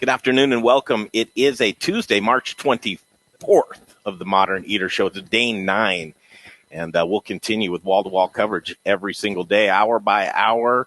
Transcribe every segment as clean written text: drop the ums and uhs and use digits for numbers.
Good afternoon and welcome. It is a Tuesday, March 24th of the Modern Eater Show. It's day 9, and we'll continue with wall-to-wall coverage every single day, hour by hour,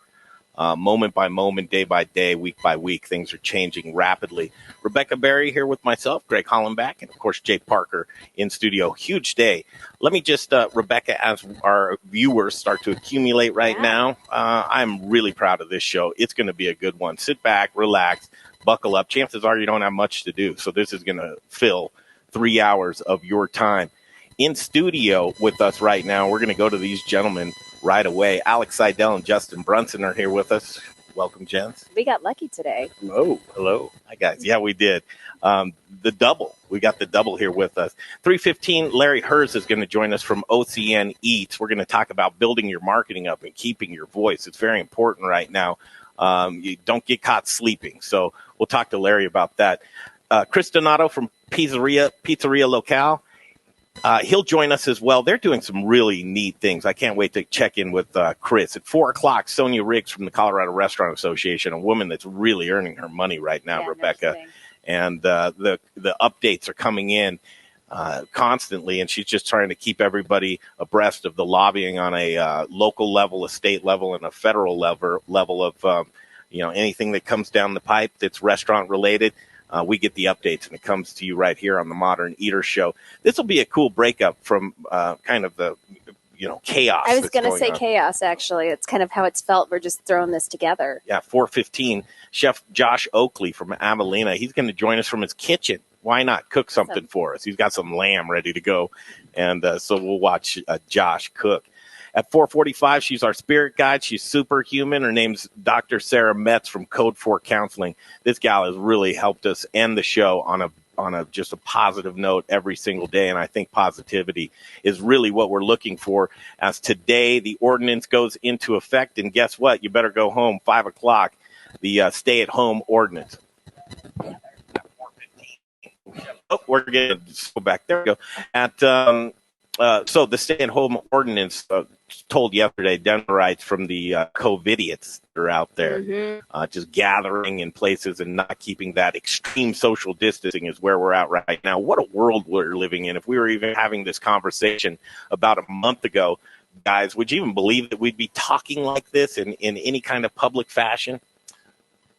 moment by moment, day by day, week by week. Things are changing rapidly. Rebecca Berry here with myself, Greg Hollenbach, and, of course, Jay Parker in studio. Huge day. Let me just, Rebecca, as our viewers start to accumulate right now, I'm really proud of this show. It's going to be a good one. Sit back, relax, buckle up. Chances are you don't have much to do, so this is going to fill 3 hours of your time. In studio with us right now, we're going to go to these gentlemen right away. Alex Seidel and Justin Brunson are here with us. Welcome, gents. We got lucky today. Hello. Hi, guys. Yeah, we did. The double. We got the double here with us. 3:15, Larry Hers is going to join us from OCN Eats. We're going to talk about building your marketing up and keeping your voice. It's very important right now. You don't get caught sleeping. So we'll talk to Larry about that. Chris Donato from Pizzeria Locale. He'll join us as well. They're doing some really neat things. I can't wait to check in with Chris. At 4 o'clock, Sonia Riggs from the Colorado Restaurant Association, a woman that's really earning her money right now, Rebecca. No, and the updates are coming in constantly, and she's just trying to keep everybody abreast of the lobbying on a local level, a state level, and a federal level of anything that comes down the pipe that's restaurant related. We get the updates, and it comes to you right here on the Modern Eater Show. This will be a cool breakup from kind of the chaos. I was going to say chaos, actually. It's kind of how it's felt. We're just throwing this together. Yeah, 4:15, Chef Josh Oakley from Abilene. He's going to join us from his kitchen. Why not cook something for us? He's got some lamb ready to go, and so we'll watch Josh cook. At 4:45, she's our spirit guide. She's superhuman. Her name's Dr. Sarah Metz from Code 4 Counseling. This gal has really helped us end the show on a just a positive note every single day, and I think positivity is really what we're looking for. As today, the ordinance goes into effect, and guess what? You better go home 5 o'clock. The stay-at-home ordinance. Oh, we're going to go back. There we go. So the stay-at-home ordinance told yesterday, Denverites from the COVIDiots that are out there, just gathering in places and not keeping that extreme social distancing is where we're at right now. What a world we're living in. If we were even having this conversation about a month ago, guys, would you even believe that we'd be talking like this in any kind of public fashion?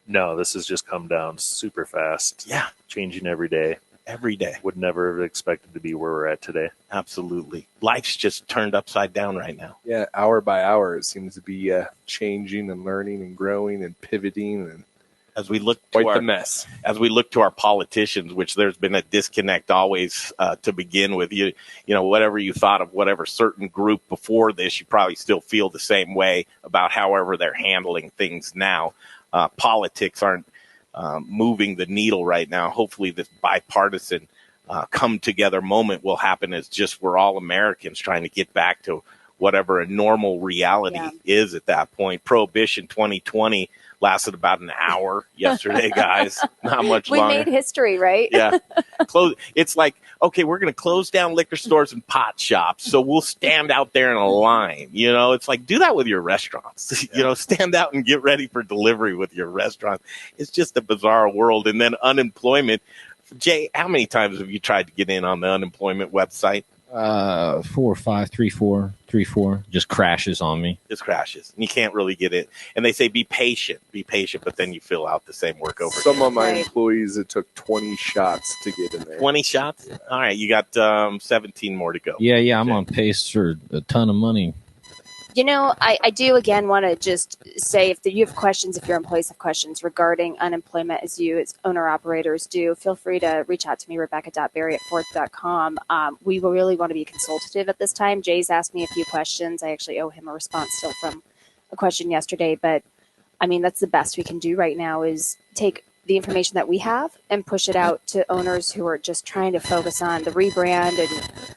No, this has just come down super fast. Yeah. Changing every day. Every day. Would never have expected to be where we're at today. Absolutely. Life's just turned upside down right now. Yeah, hour by hour it seems to be changing and learning and growing and pivoting, and as we look to the mess. As we look to our politicians, which there's been a disconnect always to begin with. You know, whatever you thought of whatever certain group before this, you probably still feel the same way about however they're handling things now. Politics aren't moving the needle right now. Hopefully this bipartisan come together moment will happen as just we're all Americans trying to get back to whatever a normal reality is at that point. Prohibition 2020 lasted about an hour yesterday, guys. Not much longer. We made history, right? Yeah. It's like, okay, we're going to close down liquor stores and pot shops, so we'll stand out there in a line. You know, it's like, do that with your restaurants. Stand out and get ready for delivery with your restaurants. It's just a bizarre world. And then unemployment. Jay, how many times have you tried to get in on the unemployment website? 4 or 5, 3, 4, 3, 4, just crashes on me. Just crashes. And you can't really get it. And they say, be patient, but then you fill out the same work over Some of my employees, it took 20 shots to get in there. 20 shots? Yeah. All right. You got 17 more to go. Yeah. I'm on pace for a ton of money. You know, I do, again, want to just say if you have questions, if your employees have questions regarding unemployment as owner-operators do, feel free to reach out to me, rebecca.berry@forth.com. We will really want to be consultative at this time. Jay's asked me a few questions. I actually owe him a response still from a question yesterday. But, I mean, that's the best we can do right now is take the information that we have and push it out to owners who are just trying to focus on the rebrand and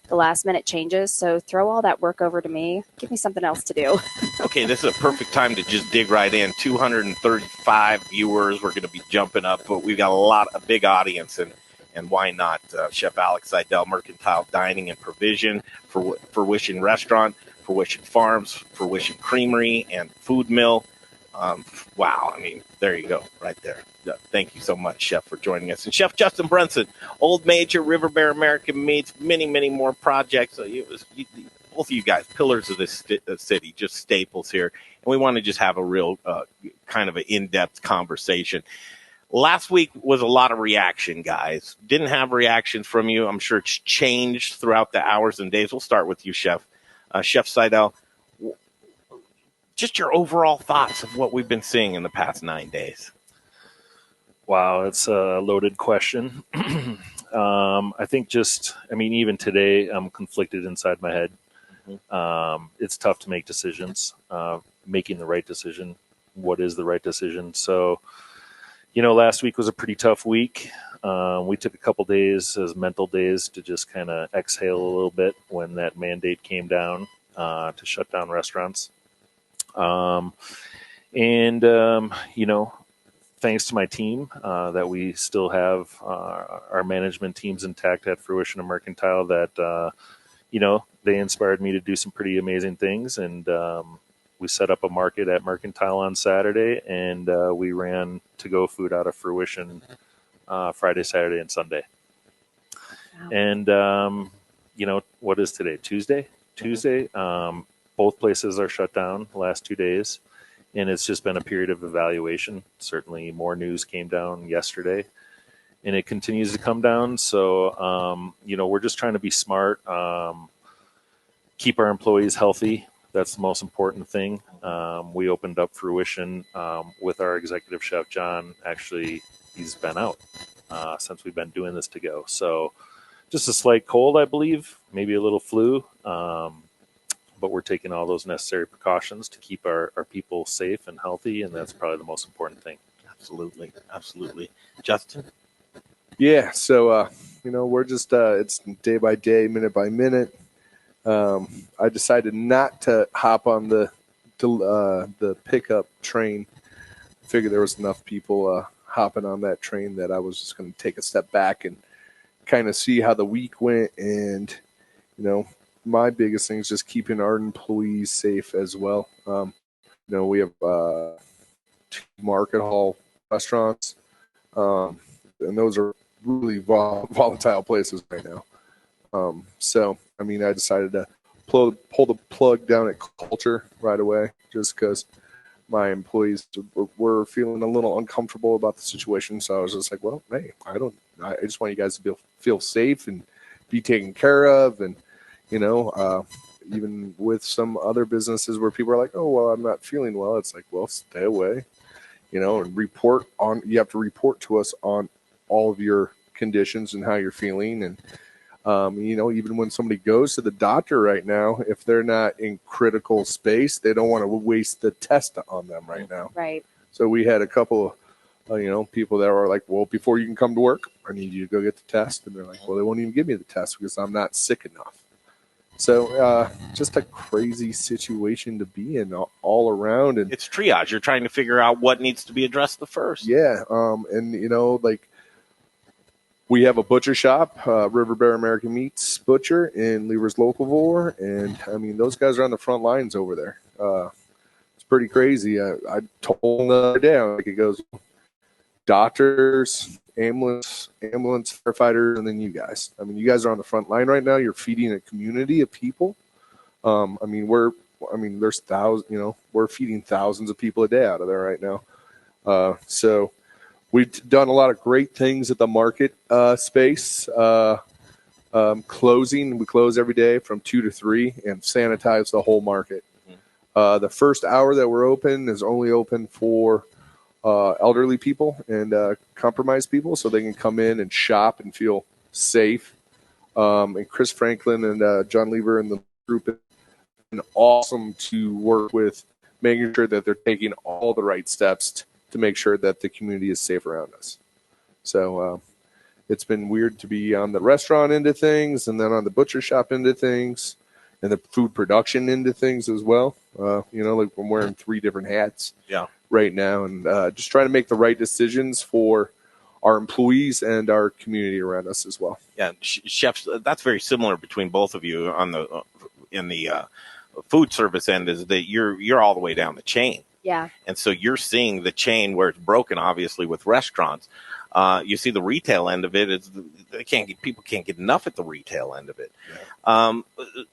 the last minute changes. So throw all that work over to me. Give me something else to do. Okay, this is a perfect time to just dig right in. 235 viewers. We're going to be jumping up, but we've got a big audience, and why not? Chef Alex Seidel, Mercantile Dining and Provision, Fruition Restaurant, Fruition Farms, Fruition Creamery, and Food Mill. Wow. I mean, there you go, right there. Yeah, thank you so much, Chef, for joining us. And Chef Justin Brunson, Old Major, River Bear American Meats, many, many more projects. Both of you guys, pillars of this city, just staples here. And we want to just have a real kind of an in-depth conversation. Last week was a lot of reaction, guys. Didn't have reactions from you. I'm sure it's changed throughout the hours and days. We'll start with you, Chef. Chef Seidel, just your overall thoughts of what we've been seeing in the past 9 days. Wow, it's a loaded question. I think even today, I'm conflicted inside my head. It's tough to make decisions, making the right decision. What is the right decision? So, last week was a pretty tough week. We took a couple days as mental days to just kind of exhale a little bit when that mandate came down to shut down restaurants. Thanks to my team that we still have our management teams intact at Fruition and Mercantile that, they inspired me to do some pretty amazing things. And we set up a market at Mercantile on Saturday, and we ran to-go food out of Fruition Friday, Saturday, and Sunday. Wow. And, what is today? Tuesday? Tuesday. Both places are shut down the last 2 days, and it's just been a period of evaluation. Certainly more news came down yesterday, and it continues to come down. So, we're just trying to be smart, keep our employees healthy. That's the most important thing. We opened up Fruition with our executive chef, John. Actually, he's been out since we've been doing this to-go. So just a slight cold, I believe, maybe a little flu. But we're taking all those necessary precautions to keep our people safe and healthy, and that's probably the most important thing. Absolutely. Absolutely. Justin? Yeah, so, we're just, it's day by day, minute by minute. I decided not to hop on the pickup train. I figured there was enough people hopping on that train that I was just going to take a step back and kind of see how the week went. And, my biggest thing is just keeping our employees safe as well. We have 2 market hall restaurants, and those are really volatile places right now. I decided to pull the plug down at Culture right away just because my employees were feeling a little uncomfortable about the situation. So I was just like, well, hey, I just want you guys to feel safe and be taken care of. And, even with some other businesses where people are like, oh, well, I'm not feeling well. It's like, well, stay away, and you have to report to us on all of your conditions and how you're feeling. And, even when somebody goes to the doctor right now, if they're not in critical space, they don't want to waste the test on them right now. Right. So we had a couple of, people that were like, well, before you can come to work, I need you to go get the test. And they're like, well, they won't even give me the test because I'm not sick enough. So just a crazy situation to be in all around. And it's triage. You're trying to figure out what needs to be addressed the first. Yeah. We have a butcher shop, River Bear American Meats Butcher in Levers Locavore. And, those guys are on the front lines over there. It's pretty crazy. I told them the other day, it goes doctors, ambulance, firefighters, and then you guys. You guys are on the front line right now. You're feeding a community of people. There's thousands, we're feeding thousands of people a day out of there right now. So we've done a lot of great things at the market space. Closing, we close every day from 2 to 3 and sanitize the whole market. The first hour that we're open is only open for elderly people and compromised people, so they can come in and shop and feel safe. And Chris Franklin and John Lever and the group have been awesome to work with, making sure that they're taking all the right steps to make sure that the community is safe around us. So it's been weird to be on the restaurant end of things and then on the butcher shop end of things and the food production end of things as well. I'm wearing 3 different hats right now and just trying to make the right decisions for our employees and our community around us as well. Yeah, chefs, that's very similar between both of you on in the food service end, is that you're all the way down the chain. Yeah. And so you're seeing the chain where it's broken, obviously, with restaurants. You see the retail end of it is people can't get enough at the retail end of it. Yeah.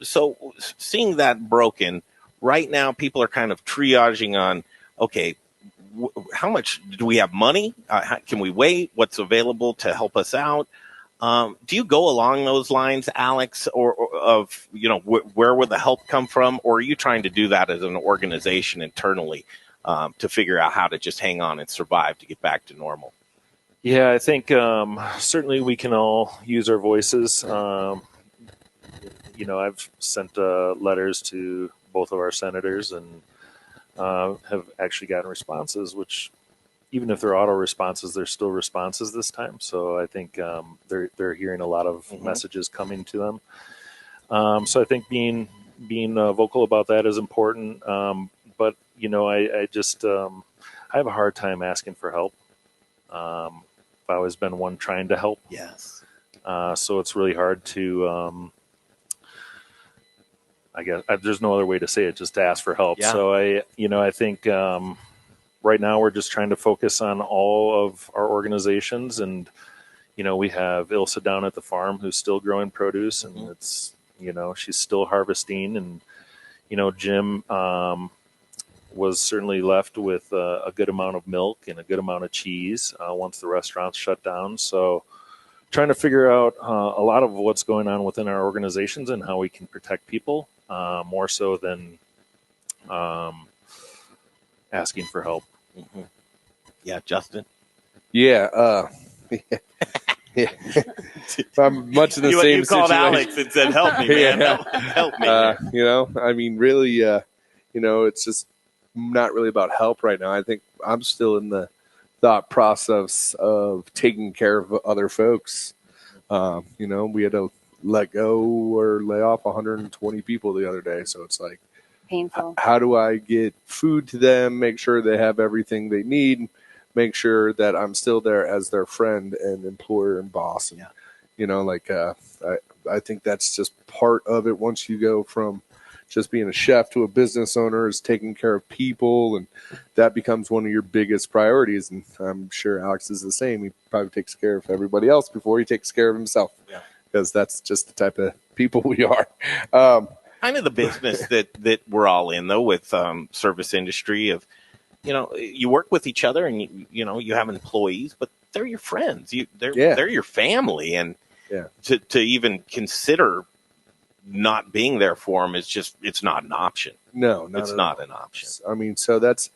So seeing that broken right now, people are kind of triaging on, okay, how much do we have money? Can we wait? What's available to help us out? Do you go along those lines, Alex, or of, where would the help come from? Or are you trying to do that as an organization internally to figure out how to just hang on and survive to get back to normal? Yeah, I think certainly we can all use our voices. I've sent letters to both of our senators and have actually gotten responses, which even if they're auto responses, they're still responses this time. So I think they're hearing a lot of messages coming to them. So I think being vocal about that is important. But I just I have a hard time asking for help. I've always been one trying to help. Yes. So it's really hard to. I guess there's no other way to say it, just to ask for help. Yeah. So I think right now we're just trying to focus on all of our organizations, and we have Ilsa down at the farm who's still growing produce, and it's she's still harvesting, and Jim was certainly left with a good amount of milk and a good amount of cheese once the restaurants shut down. So trying to figure out a lot of what's going on within our organizations and how we can protect people more so than asking for help. Mm-hmm. Yeah, Justin. Yeah. Yeah. I'm much in the same you called situation. Alex and said, "Help me, man! Help me." I mean, really, it's just not really about help right now. I think I'm still in the thought process of taking care of other folks. We had to let go or lay off 120 people the other day, so it's like painful. How do I get food to them? Make sure they have everything they need. Make sure that I'm still there as their friend and employer and boss. And, I think that's just part of it. Once you go from just being a chef to a business owner is taking care of people, and that becomes one of your biggest priorities. And I'm sure Alex is the same. He probably takes care of everybody else before he takes care of himself, because that's just the type of people we are. Kind of the business that we're all in, though, with service industry of, you work with each other, and you have employees, but they're your friends. They're your family, and to even consider not being there for them it's not an option. No, it's not an option. I mean, so that's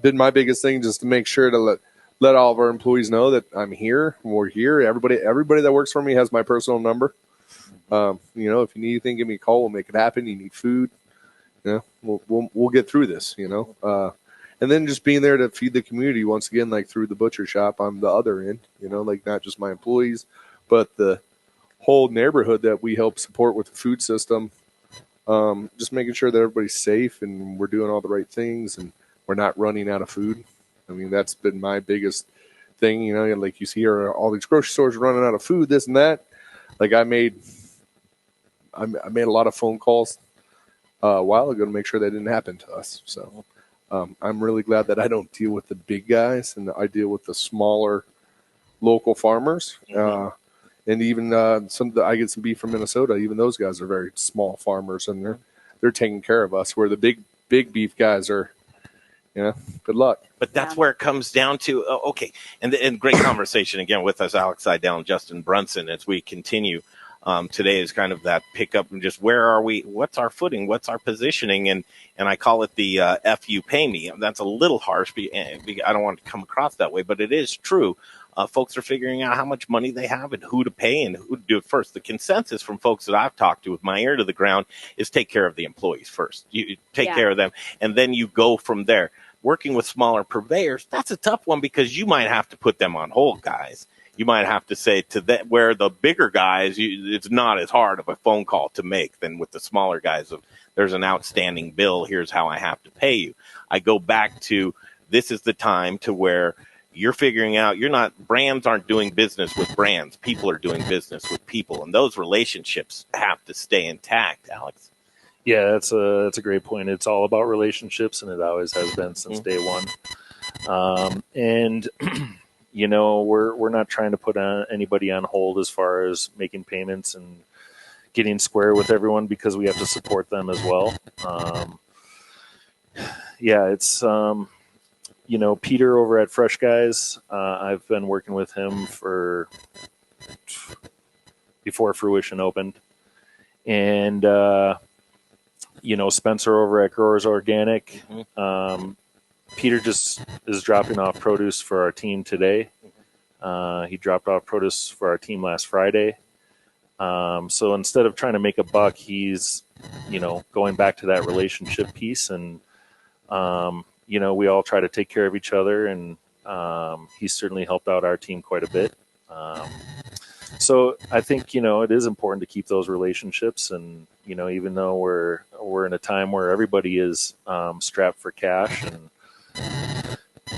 been my biggest thing, just to make sure to let all of our employees know that I'm here. We're here. Everybody that works for me has my personal number. If you need anything, give me a call. We'll make it happen. You need food, we'll get through this. And then just being there to feed the community once again, like through the butcher shop on the other end. Like not just my employees, but the whole neighborhood that we help support with the food system. Just making sure that everybody's safe and we're doing all the right things and we're not running out of food. I mean, that's been my biggest thing. Like you see here, all these grocery stores running out of food, this and that. Like I made a lot of phone calls a while ago to make sure that didn't happen to us. So I'm really glad that I don't deal with the big guys and I deal with the smaller local farmers. And even I get some beef from Minnesota. Even those guys are very small farmers, and they're taking care of us. Where the big beef guys are, good luck. But that's where it comes down to. Okay, and great conversation again with us, Alex Seidel and Justin Brunson, as we continue. Today is kind of that pickup and just where are we? What's our footing? What's our positioning? And I call it the F you pay me. That's a little harsh. I don't want to come across that way, but it is true. Folks are figuring out how much money they have and who to pay and who to do it first. The consensus from folks that I've talked to with my ear to the ground is take care of the employees first. You take care of them, and then you go from there. Working with smaller purveyors, that's a tough one because you might have to put them on hold, guys. You might have to say to them, where the bigger guys, it's not as hard of a phone call to make than with the smaller guys of there's an outstanding bill, here's how I have to pay you. I go back to this is the time to where you're figuring out brands aren't doing business with brands. People are doing business with people. And those relationships have to stay intact, Alex. Yeah, that's a great point. It's all about relationships, and it always has been since day one. And we're not trying to put anybody on hold as far as making payments and getting square with everyone, because we have to support them as well. It's Peter over at Fresh Guys. I've been working with him for before Fruition opened, and Spencer over at Growers Organic. Peter just is dropping off produce for our team today. He dropped off produce for our team last Friday. So instead of trying to make a buck, he's, going back to that relationship piece. And, we all try to take care of each other. And he's certainly helped out our team quite a bit. So I think, it is important to keep those relationships. And, even though we're in a time where everybody is strapped for cash, and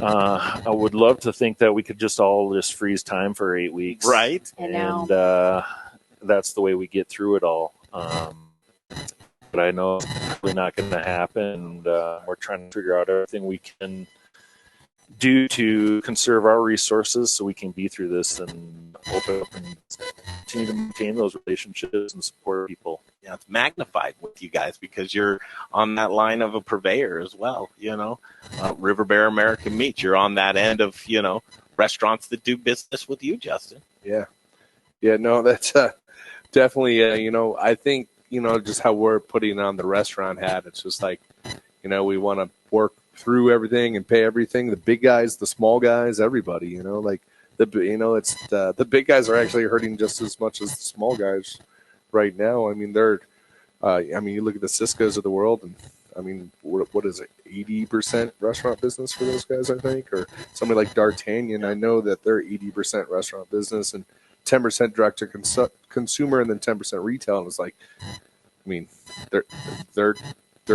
I would love to think that we could just all freeze time for 8 weeks. Right. I know. And that's the way we get through it all. But I know it's probably not going to happen. And we're trying to figure out everything we can do to conserve our resources so we can be through this and open up and continue to maintain those relationships and support people. Yeah, it's magnified with you guys because you're on that line of a purveyor as well. River Bear American Meat. You're on that end of restaurants that do business with you, Justin. Yeah. No, that's definitely. I think just how we're putting on the restaurant hat. It's just like we want to work through everything and pay everything. The big guys, the small guys, everybody. It's the big guys are actually hurting just as much as the small guys right now. I mean, they're. You look at the Cisco's of the world, and I mean, what is it? 80% restaurant business for those guys, I think, or somebody like D'Artagnan. I know that they're 80% restaurant business and 10% direct to consumer, and then 10% retail. And it's like, I mean, they're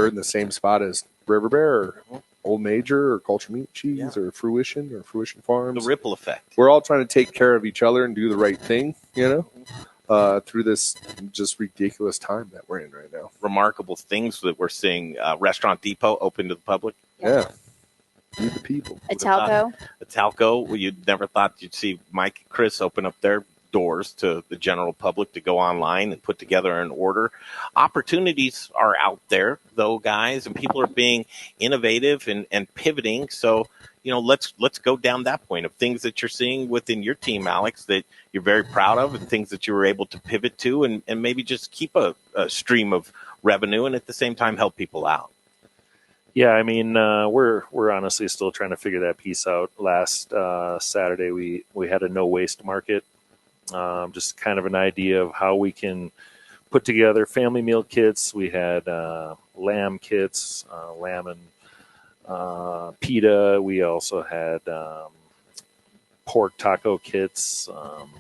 in the same spot as River Bear or Old Major or Culture Meat Cheese or Fruition Farms. The ripple effect. We're all trying to take care of each other and do the right thing, through this just ridiculous time that we're in right now. Remarkable things that we're seeing. Restaurant Depot open to the public. Yeah. Feed the people. Italco. You never thought you'd see Mike and Chris open up their doors to the general public to go online and put together an order. Opportunities are out there, though, guys, and people are being innovative and pivoting. So, let's go down that point of things that you're seeing within your team, Alex, that you're very proud of, and things that you were able to pivot to, and maybe just keep a stream of revenue and at the same time help people out. Yeah, I mean, we're honestly still trying to figure that piece out. Last Saturday, we had a no waste market. Just kind of an idea of how we can put together family meal kits. We had lamb kits, lamb and pita. We also had pork taco kits.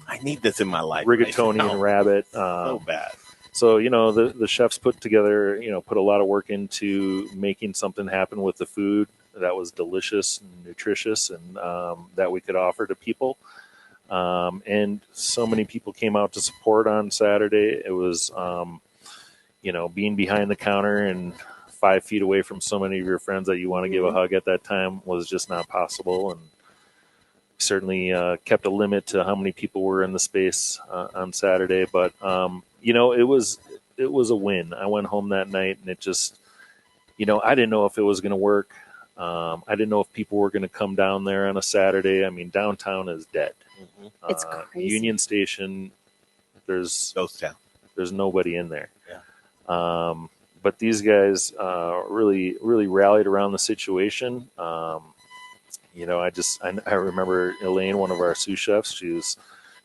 I need this in my life. Rigatoni and rabbit. So bad. So, the chefs put together, put a lot of work into making something happen with the food that was delicious and nutritious, and that we could offer to people. And so many people came out to support on Saturday. It was, being behind the counter and 5 feet away from so many of your friends that you want to give a hug at that time was just not possible. And certainly kept a limit to how many people were in the space on Saturday. But, it was a win. I went home that night and it just, I didn't know if it was going to work. I didn't know if people were going to come down there on a Saturday. I mean, downtown is dead. It's crazy. Union Station, there's Ghost town. There's nobody in there. Yeah. But these guys really rallied around the situation. I remember Elaine, one of our sous chefs. She was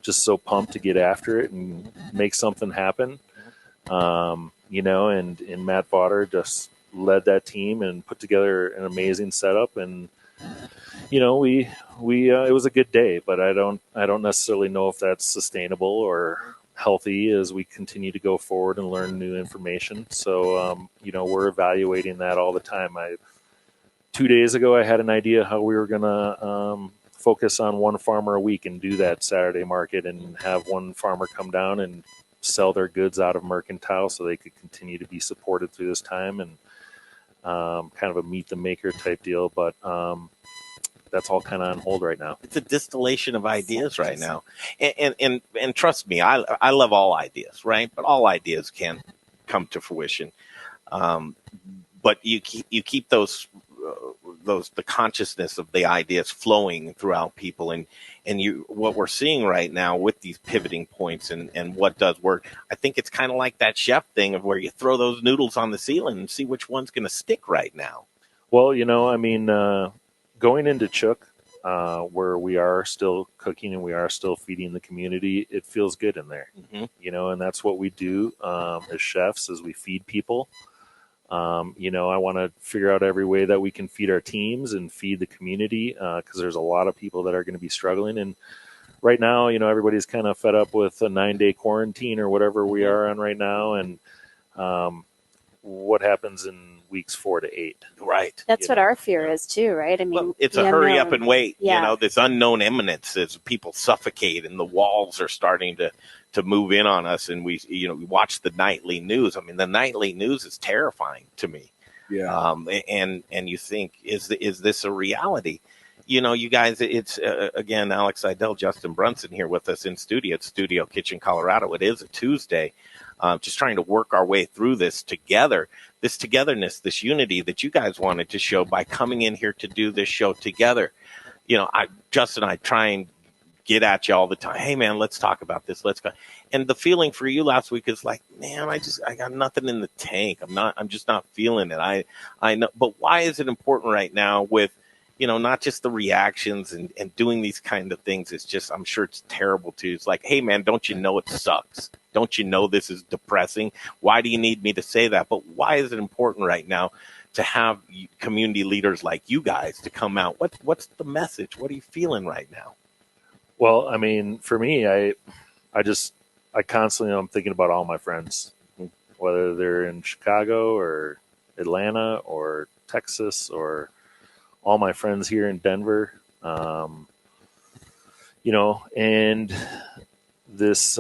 just so pumped to get after it and make something happen. And Matt Vaughter just led that team and put together an amazing setup. And we it was a good day, but I don't necessarily know if that's sustainable or healthy as we continue to go forward and learn new information. So we're evaluating that all the time. 2 days ago I had an idea how we were gonna focus on one farmer a week and do that Saturday market and have one farmer come down and sell their goods out of Mercantile so they could continue to be supported through this time, and kind of a meet the maker type deal. But that's all kind of on hold right now. It's a distillation of ideas right now, and trust me, I love all ideas, right? But all ideas can't come to fruition. But you keep those the consciousness of the ideas flowing throughout people, and what we're seeing right now with these pivoting points and what does work. I think it's kind of like that chef thing of where you throw those noodles on the ceiling and see which one's going to stick right now. Well, I mean, going into Chook, where we are still cooking and we are still feeding the community, it feels good in there, and that's what we do as chefs, is we feed people. I want to figure out every way that we can feed our teams and feed the community, because there's a lot of people that are going to be struggling. And right now, everybody's kind of fed up with a 9-day quarantine or whatever we are on right now. And what happens in weeks 4 to 8? Right. That's what our fear is too, right? I mean, it's a hurry up and wait. Yeah. This unknown imminence as people suffocate and the walls are starting to move in on us. And we watch the nightly news. I mean, the nightly news is terrifying to me. Yeah. And you think, is this a reality? You guys, it's again, Alex Seidel, Justin Brunson here with us in studio at Studio Kitchen, Colorado. It is a Tuesday. Just trying to work our way through this together, this togetherness, this unity that you guys wanted to show by coming in here to do this show together. Justin and I try and get at you all the time. Hey man, let's talk about this. Let's go. And the feeling for you last week is like, man, I got nothing in the tank. I'm just not feeling it. I know, but why is it important right now with, not just the reactions and doing these kind of things? It's just, I'm sure it's terrible too. It's like, hey man, don't you know it sucks? Don't you know this is depressing? Why do you need me to say that? But why is it important right now to have community leaders like you guys to come out? What's the message? What are you feeling right now? Well, I mean, for me, I constantly am thinking about all my friends, whether they're in Chicago or Atlanta or Texas or all my friends here in Denver, and this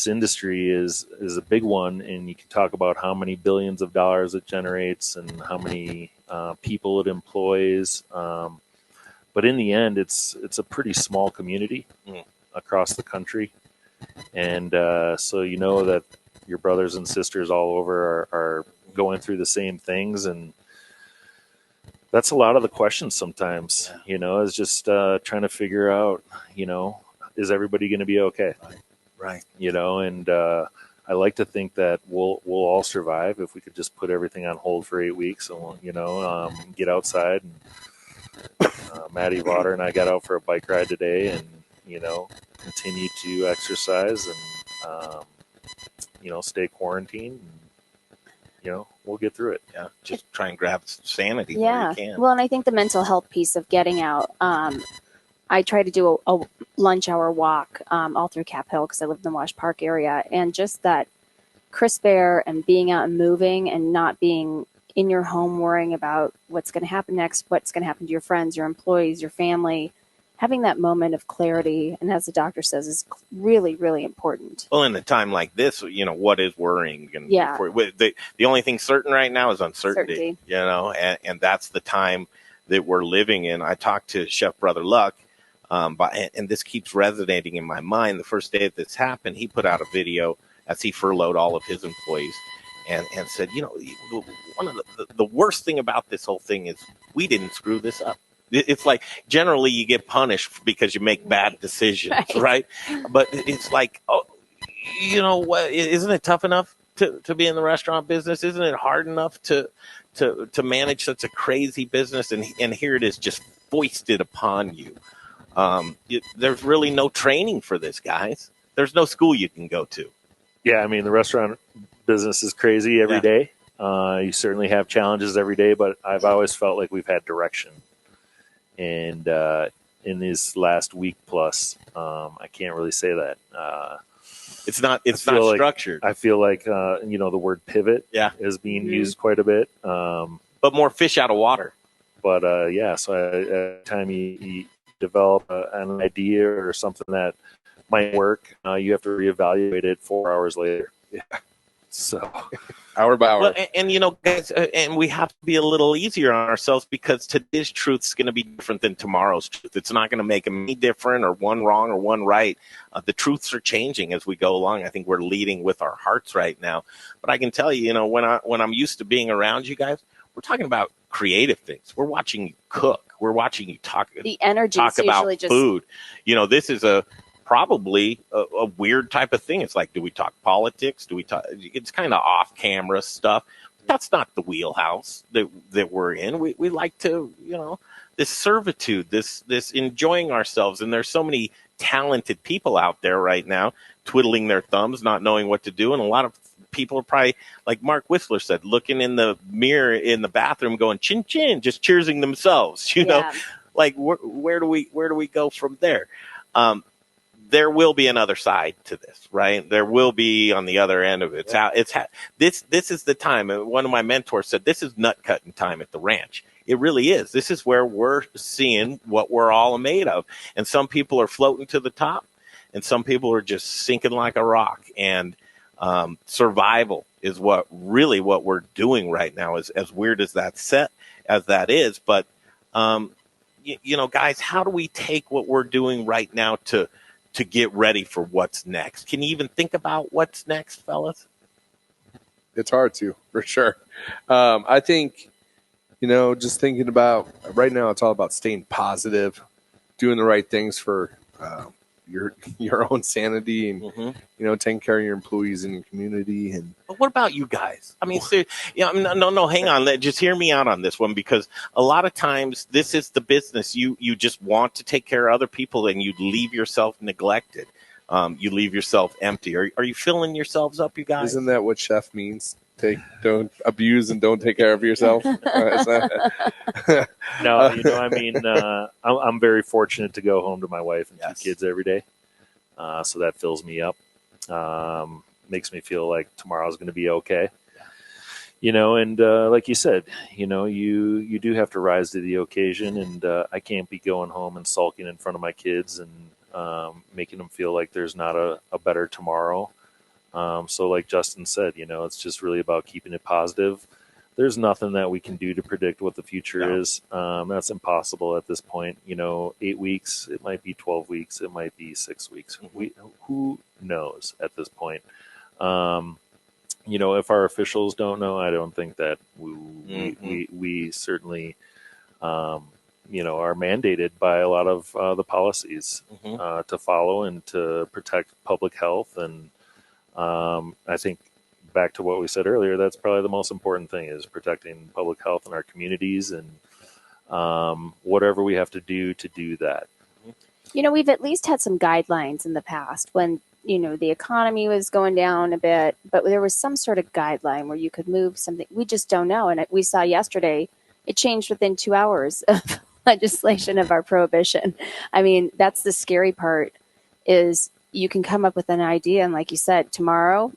industry is a big one, and you can talk about how many billions of dollars it generates and how many people it employs. But in the end, it's a pretty small community across the country, and so that your brothers and sisters all over are going through the same things, and that's a lot of the questions sometimes, is just trying to figure out, is everybody going to be okay? Right. And I like to think that we'll all survive if we could just put everything on hold for 8 weeks and, get outside. And Maddie Vaughter and I got out for a bike ride today and, continue to exercise and, stay quarantined. And, we'll get through it. Yeah, just try and grab sanity where you can. Well, and I think the mental health piece of getting out. I try to do a lunch hour walk all through Cap Hill because I live in the Wash Park area, and just that crisp air and being out and moving and not being in your home worrying about what's going to happen next, what's going to happen to your friends, your employees, your family. Having that moment of clarity, and as the doctor says, is really, really important. Well, in a time like this, what is worrying? And Yeah. The only thing certain right now is uncertainty, and that's the time that we're living in. I talked to Chef Brother Luck, and this keeps resonating in my mind. The first day that this happened, he put out a video as he furloughed all of his employees and said, one of the worst thing about this whole thing is we didn't screw this up. It's like generally you get punished because you make bad decisions, right? But it's like, what? Isn't it tough enough to be in the restaurant business? Isn't it hard enough to manage such a crazy business? And here it is just foisted upon you. There's really no training for this, guys. There's no school you can go to. Yeah, I mean, the restaurant business is crazy every day. You certainly have challenges every day, but I've always felt like we've had direction. And in this last week plus, I can't really say that. It's not structured. I feel like the word pivot is being used quite a bit. But more fish out of water. But so every time you develop an idea or something that might work. You have to reevaluate it 4 hours later. Yeah. So Hour by hour. Well, and guys, and we have to be a little easier on ourselves because today's truth is going to be different than tomorrow's truth. It's not going to make them any different or one wrong or one right. The truths are changing as we go along. I think we're leading with our hearts right now. But I can tell you, when I'm used to being around you guys, we're talking about creative things. We're watching you cook. We're watching you talk. The energy talk about usually just food. This is probably a weird type of thing. It's like, do we talk politics? Do we talk? It's kind of off camera stuff. That's not the wheelhouse that we're in. We like to, this servitude, this enjoying ourselves. And there's so many talented people out there right now twiddling their thumbs, not knowing what to do. And a lot of people are probably, like Mark Whistler said, looking in the mirror in the bathroom going, chin, chin, just cheersing themselves, like where do we go from there? There will be another side to this, right? There will be on the other end of it. This is the time. And one of my mentors said, this is nut cutting time at the ranch. It really is. This is where we're seeing what we're all made of. And some people are floating to the top and some people are just sinking like a rock. And survival is what we're doing right now, is as weird as that is. But, guys, how do we take what we're doing right now to get ready for what's next? Can you even think about what's next, fellas? It's hard to, for sure. I think, just thinking about right now, it's all about staying positive, doing the right things for your own sanity, and taking care of your employees and your community. And but what about you guys? I mean, no, hang on. Just hear me out on this one, because a lot of times this is the business. You just want to take care of other people, and you leave yourself neglected. You leave yourself empty. Are you filling yourselves up, you guys? Isn't that what chef means? Don't abuse and don't take care of yourself. No, I'm very fortunate to go home to my wife and Yes. 2 kids every day. So that fills me up. Makes me feel like tomorrow's going to be okay. And like you said, you do have to rise to the occasion, and I can't be going home and sulking in front of my kids and making them feel like there's not a better tomorrow. So like Justin said, it's just really about keeping it positive. There's nothing that we can do to predict what the future is. That's impossible at this point. 8 weeks, it might be 12 weeks, it might be 6 weeks. Who knows at this point? If our officials don't know, I don't think that we certainly, are mandated by a lot of the policies to follow and to protect public health. And I think, back to what we said earlier, that's probably the most important thing, is protecting public health in our communities, and whatever we have to do that. we've at least had some guidelines in the past when, the economy was going down a bit, but there was some sort of guideline where you could move something. We just don't know. And we saw yesterday, it changed within 2 hours of legislation of our prohibition. I mean, that's the scary part, is you can come up with an idea, and like you said, tomorrow,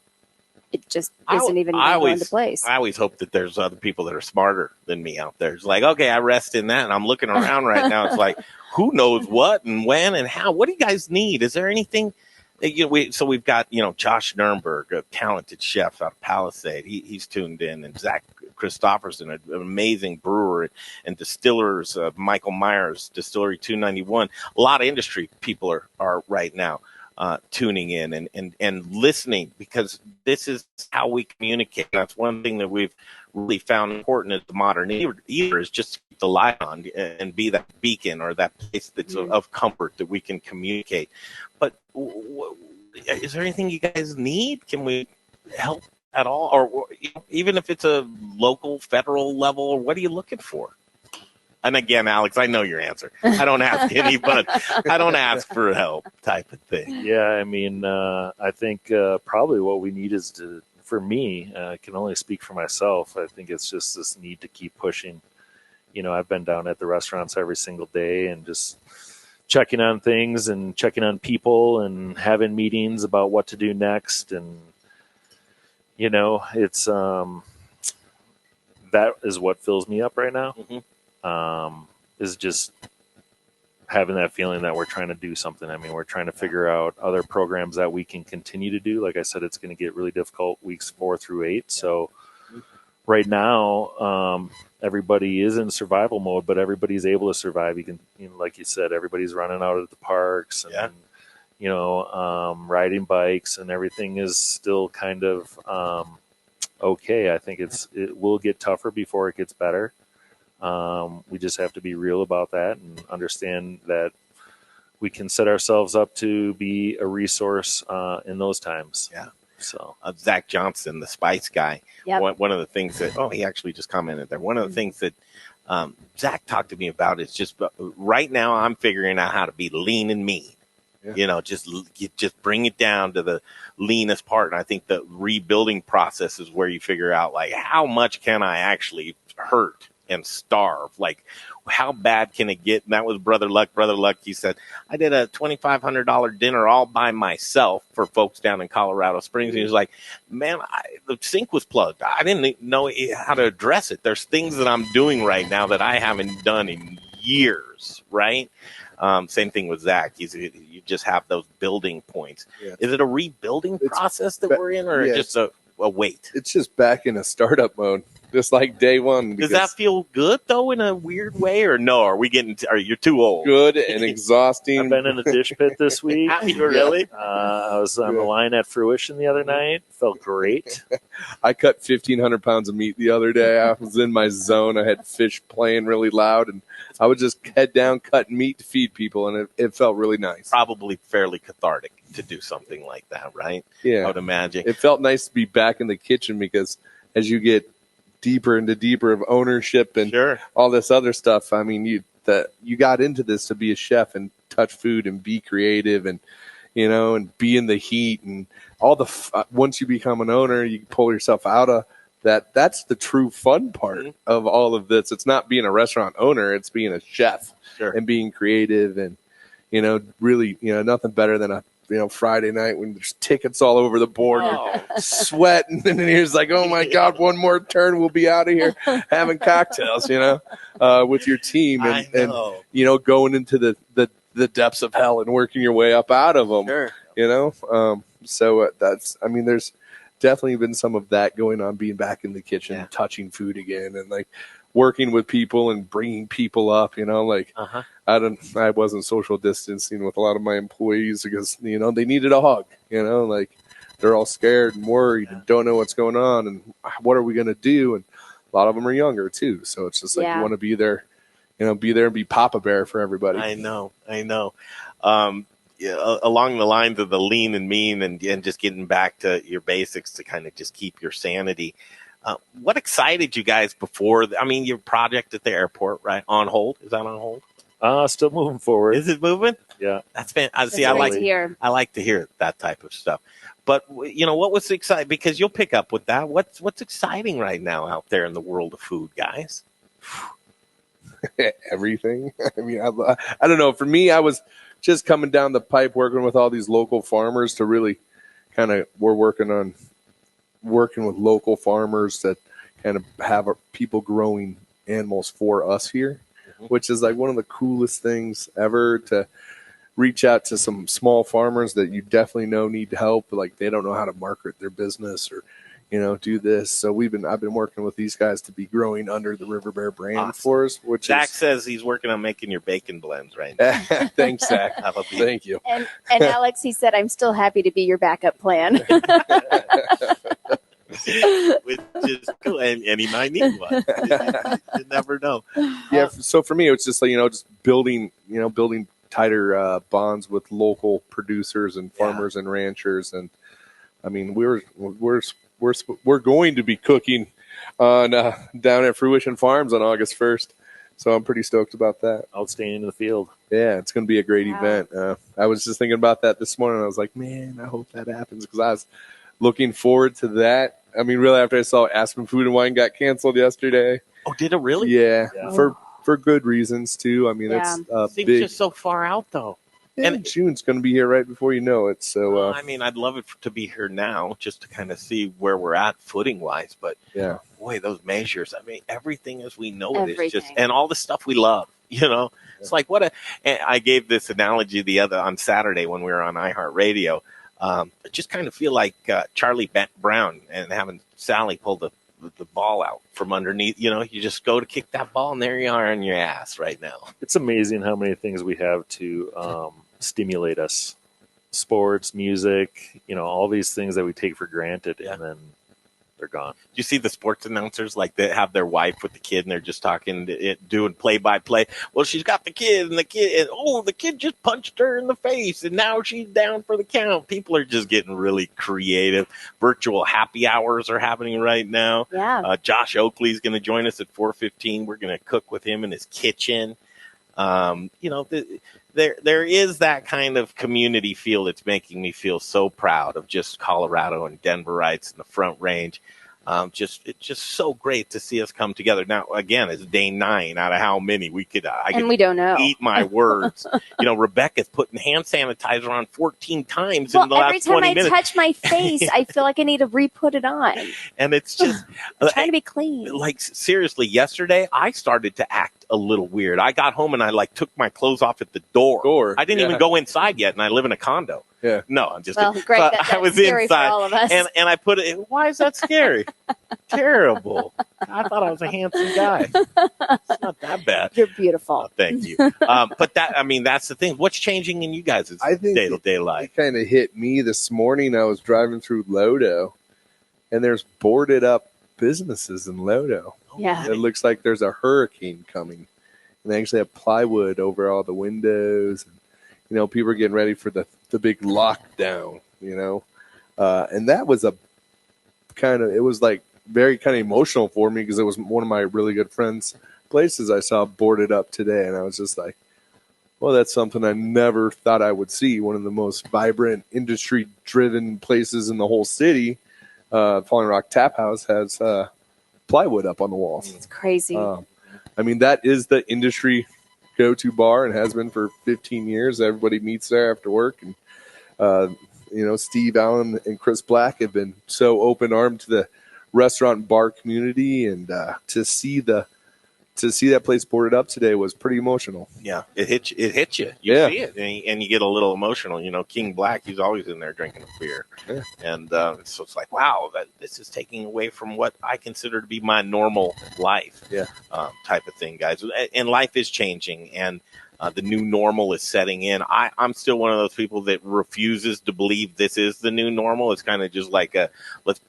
it just isn't even going to go into place. I always hope that there's other people that are smarter than me out there. It's like, okay, I rest in that, and I'm looking around right now. It's like, who knows what and when and how? What do you guys need? Is there anything? So we've got, Josh Nurnberg, a talented chef out of Palisade. He's tuned in, and Zach Christopherson, an amazing brewer and distillers, Michael Myers, Distillery 291. A lot of industry people are right now tuning in and listening, because this is how we communicate. That's one thing that we've really found important as the modern era, is just keep the light on and be that beacon or that place that's of comfort that we can communicate. But is there anything you guys need? Can we help at all? Or even if it's a local, federal level, what are you looking for? And again, Alex, I know your answer. I don't ask anybody. I don't ask for help, type of thing. Yeah, I think probably what we need is for me, I can only speak for myself. I think it's just this need to keep pushing. I've been down at the restaurants every single day and just checking on things and checking on people and having meetings about what to do next. And, it's that is what fills me up right now. Is just having that feeling that we're trying to do something. I mean, we're trying to figure out other programs that we can continue to do. Like I said, it's going to get really difficult weeks 4 through 8. So right now, everybody is in survival mode, but everybody's able to survive. You can, like you said, everybody's running out at the parks and, riding bikes, and everything is still kind of okay. I think it will get tougher before it gets better. We just have to be real about that and understand that we can set ourselves up to be a resource in those times. Yeah. So Zach Johnson, the Spice guy, Yep. one of the things that, he actually just commented there. One of the things that Zach talked to me about is just right now I'm figuring out how to be lean and mean. Yeah. Just bring it down to the leanest part. And I think the rebuilding process is where you figure out, like, how much can I actually hurt and starve? Like, how bad can it get? And that was Brother Luck. Brother Luck, he said, I did a $2,500 dinner all by myself for folks down in Colorado Springs. And he was like, man, the sink was plugged. I didn't know how to address it. There's things that I'm doing right now that I haven't done in years, right? Same thing with Zach. You just have those building points. Yeah. Is it a rebuilding process that we're in, or just a wait? It's just back in a startup mode, just like day one. Does that feel good though, in a weird way, or no? Are you too old? Good and exhausting? I've been in a dish pit this week. Have you really? I was on the line at Fruition the other night. Felt great. I cut 1,500 pounds of meat the other day. I was in my zone. I had fish playing really loud, and I would just head down, cut meat to feed people, and it felt really nice. Probably fairly cathartic to do something like that, right? Yeah. I would imagine. It felt nice to be back in the kitchen, because as you get deeper into deeper of ownership and all this other stuff, I mean, you got into this to be a chef and touch food and be creative and, and be in the heat and all once you become an owner, you pull yourself out of that. That's the true fun part of all of this. It's not being a restaurant owner, it's being a chef and being creative and, really, nothing better than a Friday night when there's tickets all over the board, you're sweating, and then you're like, oh my God, one more turn, we'll be out of here having cocktails, with your team and going into the depths of hell and working your way up out of them, so there's definitely been some of that going on, being back in the kitchen, touching food again, and like working with people and bringing people up, I wasn't social distancing with a lot of my employees because, they needed a hug, like they're all scared and worried and don't know what's going on and what are we going to do? And a lot of them are younger too. So it's just like, you want to be there, and be Papa Bear for everybody. I know. Along the lines of the lean and mean and just getting back to your basics to kind of just keep your sanity. What excited you guys before? Your project at the airport, right? On hold? Is that on hold? Still moving forward. Is it moving? Yeah. That's fantastic. I like to hear that type of stuff. But what was exciting? Because you'll pick up with that. What's exciting right now out there in the world of food, guys? Everything. I don't know. For me, I was just coming down the pipe working with all these local farmers to really we're working with local farmers that kind of have people growing animals for us here, which is like one of the coolest things ever, to reach out to some small farmers that you definitely need help. Like they don't know how to market their business or, do this. So I've been working with these guys to be growing under the River Bear brand for us, which Zach says he's working on making your bacon blends right now. Thanks, Zach. Thank you. And Alex, he said, I'm still happy to be your backup plan. Which is cool, and he might need one. You never know. Yeah. So for me, it's just like, just building tighter bonds with local producers and farmers and ranchers. And we're going to be cooking on down at Fruition Farms on August 1st. So I'm pretty stoked about that. Outstanding in the field. Yeah, it's going to be a great event. I was just thinking about that this morning. I was like, man, I hope that happens, because I was looking forward to that. Really, after I saw Aspen Food and Wine got canceled yesterday. Oh, did it really? Yeah. For good reasons too. It's seems big. just so far out though. Yeah, and June's going to be here right before you know it. So I'd love it to be here now, just to kind of see where we're at footing wise. But boy, those measures. I mean, everything as we know it is just, Everything. and all the stuff we love. It's like and I gave this analogy on Saturday when we were on iHeartRadio. I just kind of feel like Charlie Brown and having Sally pull the ball out from underneath. You just go to kick that ball, and there you are on your ass right now. It's amazing how many things we have to stimulate us. Sports, music, all these things that we take for granted, and then they're gone. You see the sports announcers, like they have their wife with the kid and they're just doing play by play. Well, she's got the kid and the kid just punched her in the face and now she's down for the count. People are just getting really creative. Virtual happy hours are happening right now. Yeah. Josh Oakley's going to join us at 4:15. We're going to cook with him in his kitchen. There is that kind of community feel that's making me feel so proud of just Colorado and Denverites and the Front Range. It's just so great to see us come together. Now, again, it's day 9 out of how many we could. And we don't know. Eat my words. Rebecca's putting hand sanitizer on 14 times in the last 20 minutes. Every time I touch my face, I feel like I need to re-put it on. And it's just I'm trying to be clean. Like, seriously, yesterday I started to act a little weird. I got home and I took my clothes off at the door. I didn't even go inside yet, and I live in a condo. Yeah. No, I'm just. Well, great. So That's I was scary inside, for all of us. and I put it. Why is that scary? Terrible. I thought I was a handsome guy. It's not that bad. You're beautiful. Oh, thank you. But that's the thing. What's changing in you guys' day-to-day life? It kind of hit me this morning. I was driving through Lodo, and there's boarded up businesses in Lodo. Yeah. It looks like there's a hurricane coming. And they actually have plywood over all the windows. And, people are getting ready for the big lockdown, And that was it was like very kind of emotional for me because it was one of my really good friends' places I saw boarded up today. And I was just like, well, that's something I never thought I would see. One of the most vibrant, industry-driven places in the whole city, Falling Rock Tap House, has plywood up on the walls. It's crazy. That is the industry go-to bar and has been for 15 years. Everybody meets there after work. And, Steve Allen and Chris Black have been so open-armed to the restaurant and bar community. And to see that place boarded up today was pretty emotional. Yeah, it hits you. You see it, and you get a little emotional. King Black, he's always in there drinking a beer. Yeah. And so it's like, wow, this is taking away from what I consider to be my normal life type of thing, guys. And life is changing, and the new normal is setting in. I'm still one of those people that refuses to believe this is the new normal. It's kind of just like let's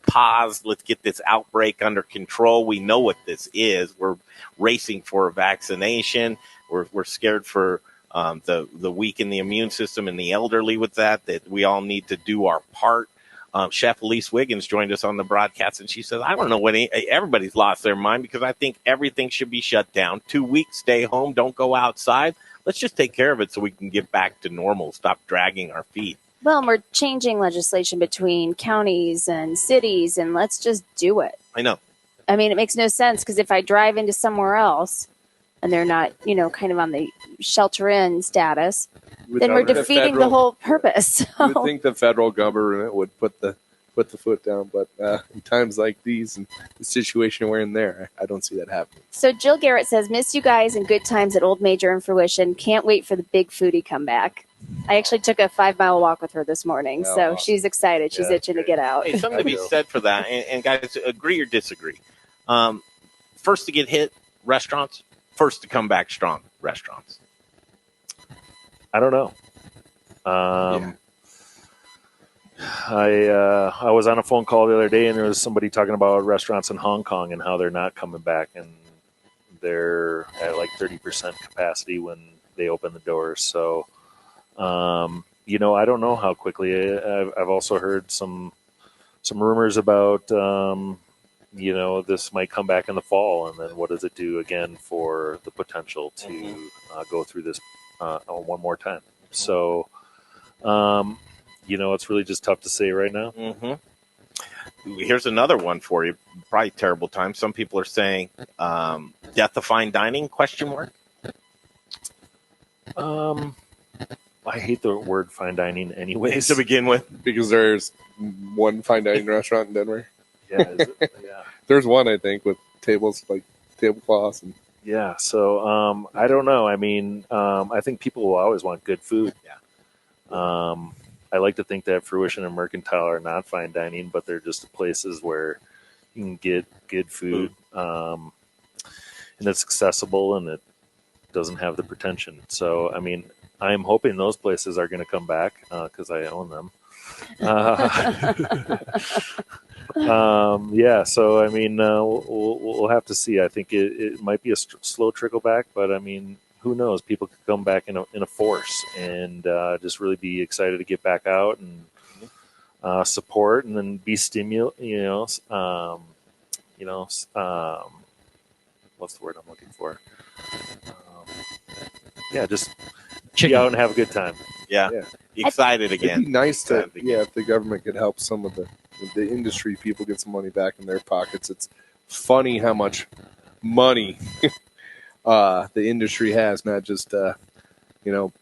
pause. Let's get this outbreak under control. We know what this is. We're racing for a vaccination. We're scared for the weak in the immune system and the elderly with that we all need to do our part. Chef Elise Wiggins joined us on the broadcast, and she says, I don't know when everybody's lost their mind because I think everything should be shut down. 2 weeks, stay home, don't go outside. Let's just take care of it so we can get back to normal, stop dragging our feet. Well, and we're changing legislation between counties and cities, and let's just do it. I know. It makes no sense because if I drive into somewhere else and they're not, kind of on the shelter in status, then we're defeating the whole purpose. You would think the federal government would put the foot down, but in times like these and the situation we're in there, I don't see that happening. So Jill Garrett says, miss you guys and good times at Old Major and Fruition. Can't wait for the big foodie comeback. I actually took a 5-mile walk with her this morning, so awesome. She's excited. She's itching to get out. Hey, something to be said for that. And guys, agree or disagree. First to get hit, restaurants. First to come back strong, restaurants. I don't know. I was on a phone call the other day, and there was somebody talking about restaurants in Hong Kong and how they're not coming back, and they're at like 30% capacity when they open the doors. So, I don't know how quickly. I've also heard some rumors about this might come back in the fall, and then what does it do again for the potential to go through this one more time? So, it's really just tough to say right now. Mm-hmm. Here's another one for you. Probably terrible time. Some people are saying death of fine dining, ? I hate the word fine dining anyways. To begin with. Because there's one fine dining restaurant in Denver. Yeah, is it? Yeah. There's one, I think, with tables, like tablecloths. And Yeah. So I don't know. I mean, I think people will always want good food. Yeah. I like to think that Fruition and Mercantile are not fine dining, but they're just places where you can get good food, and it's accessible and it doesn't have the pretension. So, I mean, I'm hoping those places are going to come back because I own them. Yeah, so I mean, we'll have to see. I think it might be a slow trickle back, but I mean, who knows? People could come back in a force and just really be excited to get back out and support, and then be what's the word I'm looking for? Yeah, just be out and have a good time. Yeah. Yeah. Excited it'd again. be nice to, Excited again. if the government could help some of the industry people get some money back in their pockets. It's funny how much money the industry has, not just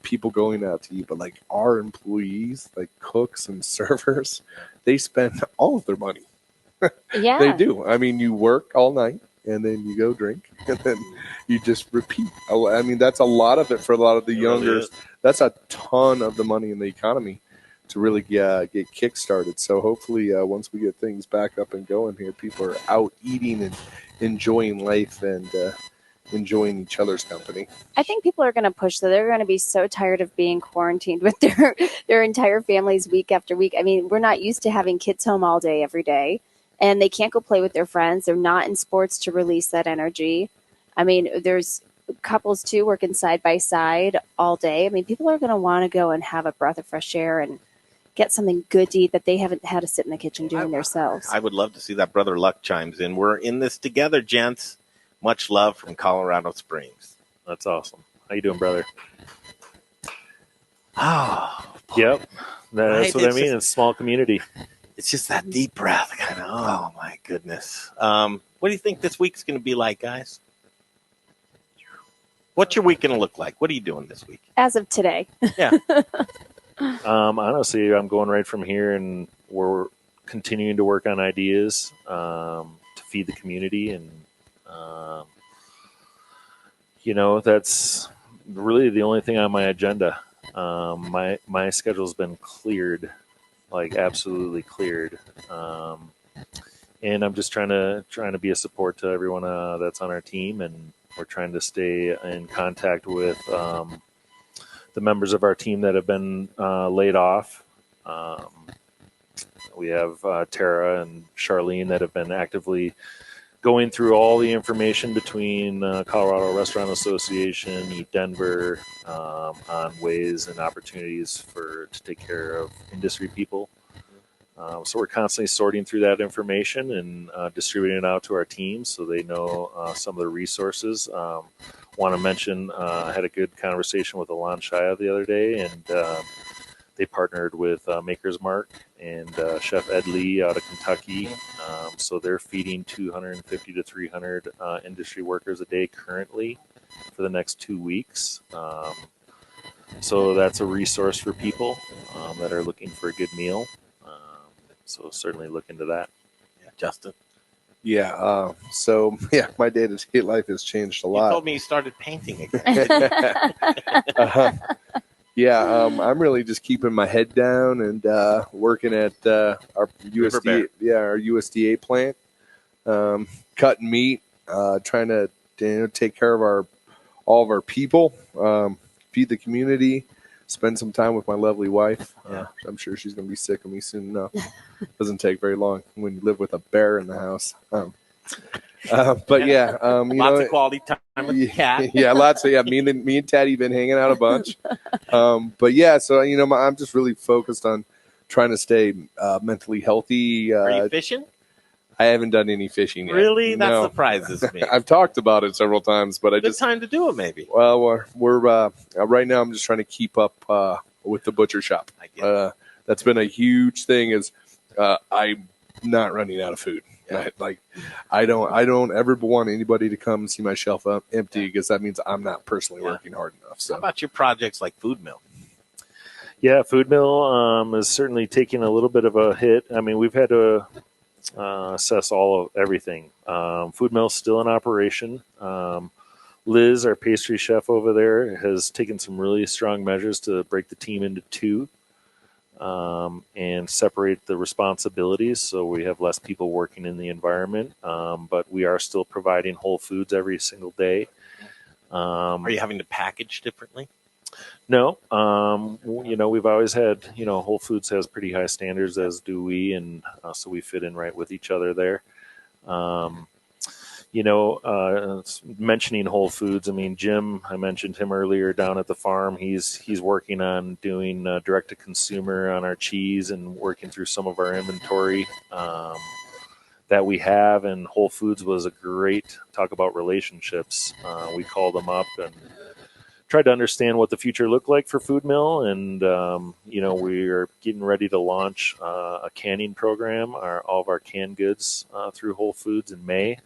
people going out to eat, but like our employees, like cooks and servers, they spend all of their money. Yeah. They do. I mean, you work all night and then you go drink and then you just repeat. I mean, that's a lot of it for a lot of the It really younger. is. That's a ton of the money in the economy to really get kick-started. So hopefully once we get things back up and going here, people are out eating and enjoying life and enjoying each other's company. I think people are going to push, though. They're going to be so tired of being quarantined with their entire families week after week. I mean, we're not used to having kids home all day, every day, and they can't go play with their friends. They're not in sports to release that energy. I mean, there's couples, too, working side by side all day. I mean, people are going to want to go and have a breath of fresh air and get something good to eat that they haven't had to sit in the kitchen doing themselves. I would love to see that. Brother Luck chimes in. We're in this together, gents. Much love from Colorado Springs. That's awesome. How you doing, brother? Oh, Yep. That's Right? what I It's mean. just- It's a small community. it's just that deep breath. Kind of, oh, my goodness. What do you think this week's going to be like, guys? What's your week going to look like? What are you doing this week? As of today. Yeah. Honestly, I'm going right from here, and we're continuing to work on ideas to feed the community, and that's really the only thing on my agenda. My schedule's been cleared, like absolutely cleared, and I'm just trying to be a support to everyone that's on our team, and we're trying to stay in contact with the members of our team that have been laid off. We have Tara and Charlene that have been actively going through all the information between Colorado Restaurant Association, Eat Denver, on ways and opportunities to take care of industry people. So we're constantly sorting through that information and distributing it out to our teams so they know some of the resources. Want to mention, I had a good conversation with Alon Shaya the other day, and they partnered with Maker's Mark and Chef Ed Lee out of Kentucky. So they're feeding 250 to 300 industry workers a day currently for the next 2 weeks. So that's a resource for people that are looking for a good meal. So certainly look into that. Yeah, Justin. Yeah. My day-to-day life has changed a You lot. told me you started painting again. I'm really just keeping my head down and working at our Riverbear. USDA plant, cutting meat, trying to take care of all of our people, feed the community, spend some time with my lovely wife. Yeah. I'm sure she's going to be sick of me soon enough. Doesn't take very long when you live with a bear in the house. But yeah, Lots of quality time with the cat. Yeah, lots of me and Teddy been hanging out a bunch. But yeah, so I'm just really focused on trying to stay mentally healthy. Are you fishing? I haven't done any fishing yet. Really? That No. surprises me. I've talked about it several times, but Good time to do it, maybe. we're right now. I'm just trying to keep up with the butcher shop. I get it. That's been a huge thing. Is I'm not running out of food. Yeah. I don't ever want anybody to come and see my shelf up empty because that means I'm not personally Yeah. working hard enough. How So about your projects like Food Mill? Yeah, Food Mill is certainly taking a little bit of a hit. I mean, we've had to assess everything. Food mill's still in operation. Liz, our pastry chef over there, has taken some really strong measures to break the team into two and separate the responsibilities so we have less people working in the environment. But we are still providing whole foods every single day. Are you having to package differently? No. We've always had, Whole Foods has pretty high standards, as do we, and so we fit in right with each other there. Mentioning Whole Foods, I mean, Jim, I mentioned him earlier down at the farm. He's working on doing direct to consumer on our cheese and working through some of our inventory that we have. And Whole Foods was a great talk about relationships. We called them up and tried to understand what the future looked like for Food Mill. And, we are getting ready to launch a canning program, all of our canned goods through Whole Foods in May.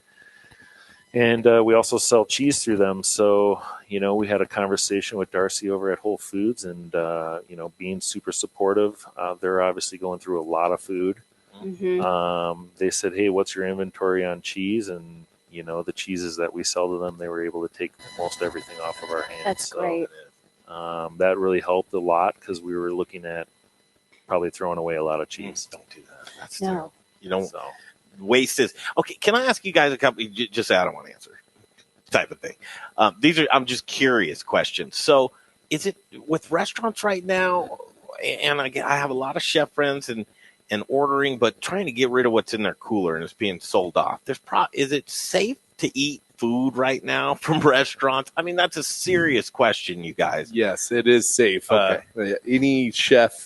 And we also sell cheese through them. So, we had a conversation with Darcy over at Whole Foods and, being super supportive. They're obviously going through a lot of food. Mm-hmm. They said, hey, what's your inventory on cheese? And, the cheeses that we sell to them, they were able to take most everything off of our hands. That's great. That really helped a lot because we were looking at probably throwing away a lot of cheese. Don't do that. That's No. terrible. You don't. Waste is okay. Can I ask you guys a couple? Just I don't want to answer type of thing. I'm just curious questions. So, is it with restaurants right now? And I have a lot of chef friends and ordering, but trying to get rid of what's in their cooler and it's being sold off. Is it safe to eat food right now from restaurants? I mean, that's a serious question, you guys. Yes, it is safe. Okay. Any chef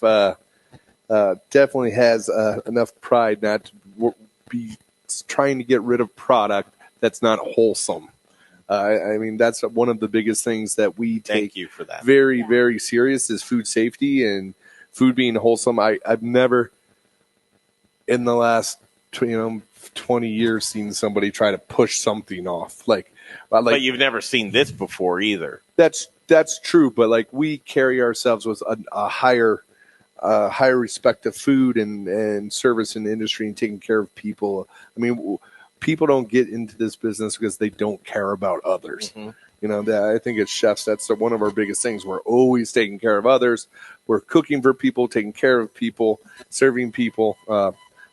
definitely has enough pride not to be trying to get rid of product that's not wholesome. I mean, that's one of the biggest things that we take Thank you for that. very, very serious is food safety and food being wholesome. I've never in the last 20 years seen somebody try to push something off. But you've never seen this before either. That's true. But we carry ourselves with a higher respect of food and service in the industry and taking care of people. I mean, people don't get into this business because they don't care about others. Mm-hmm. I think as chefs, that's one of our biggest things. We're always taking care of others. We're cooking for people, taking care of people, serving people.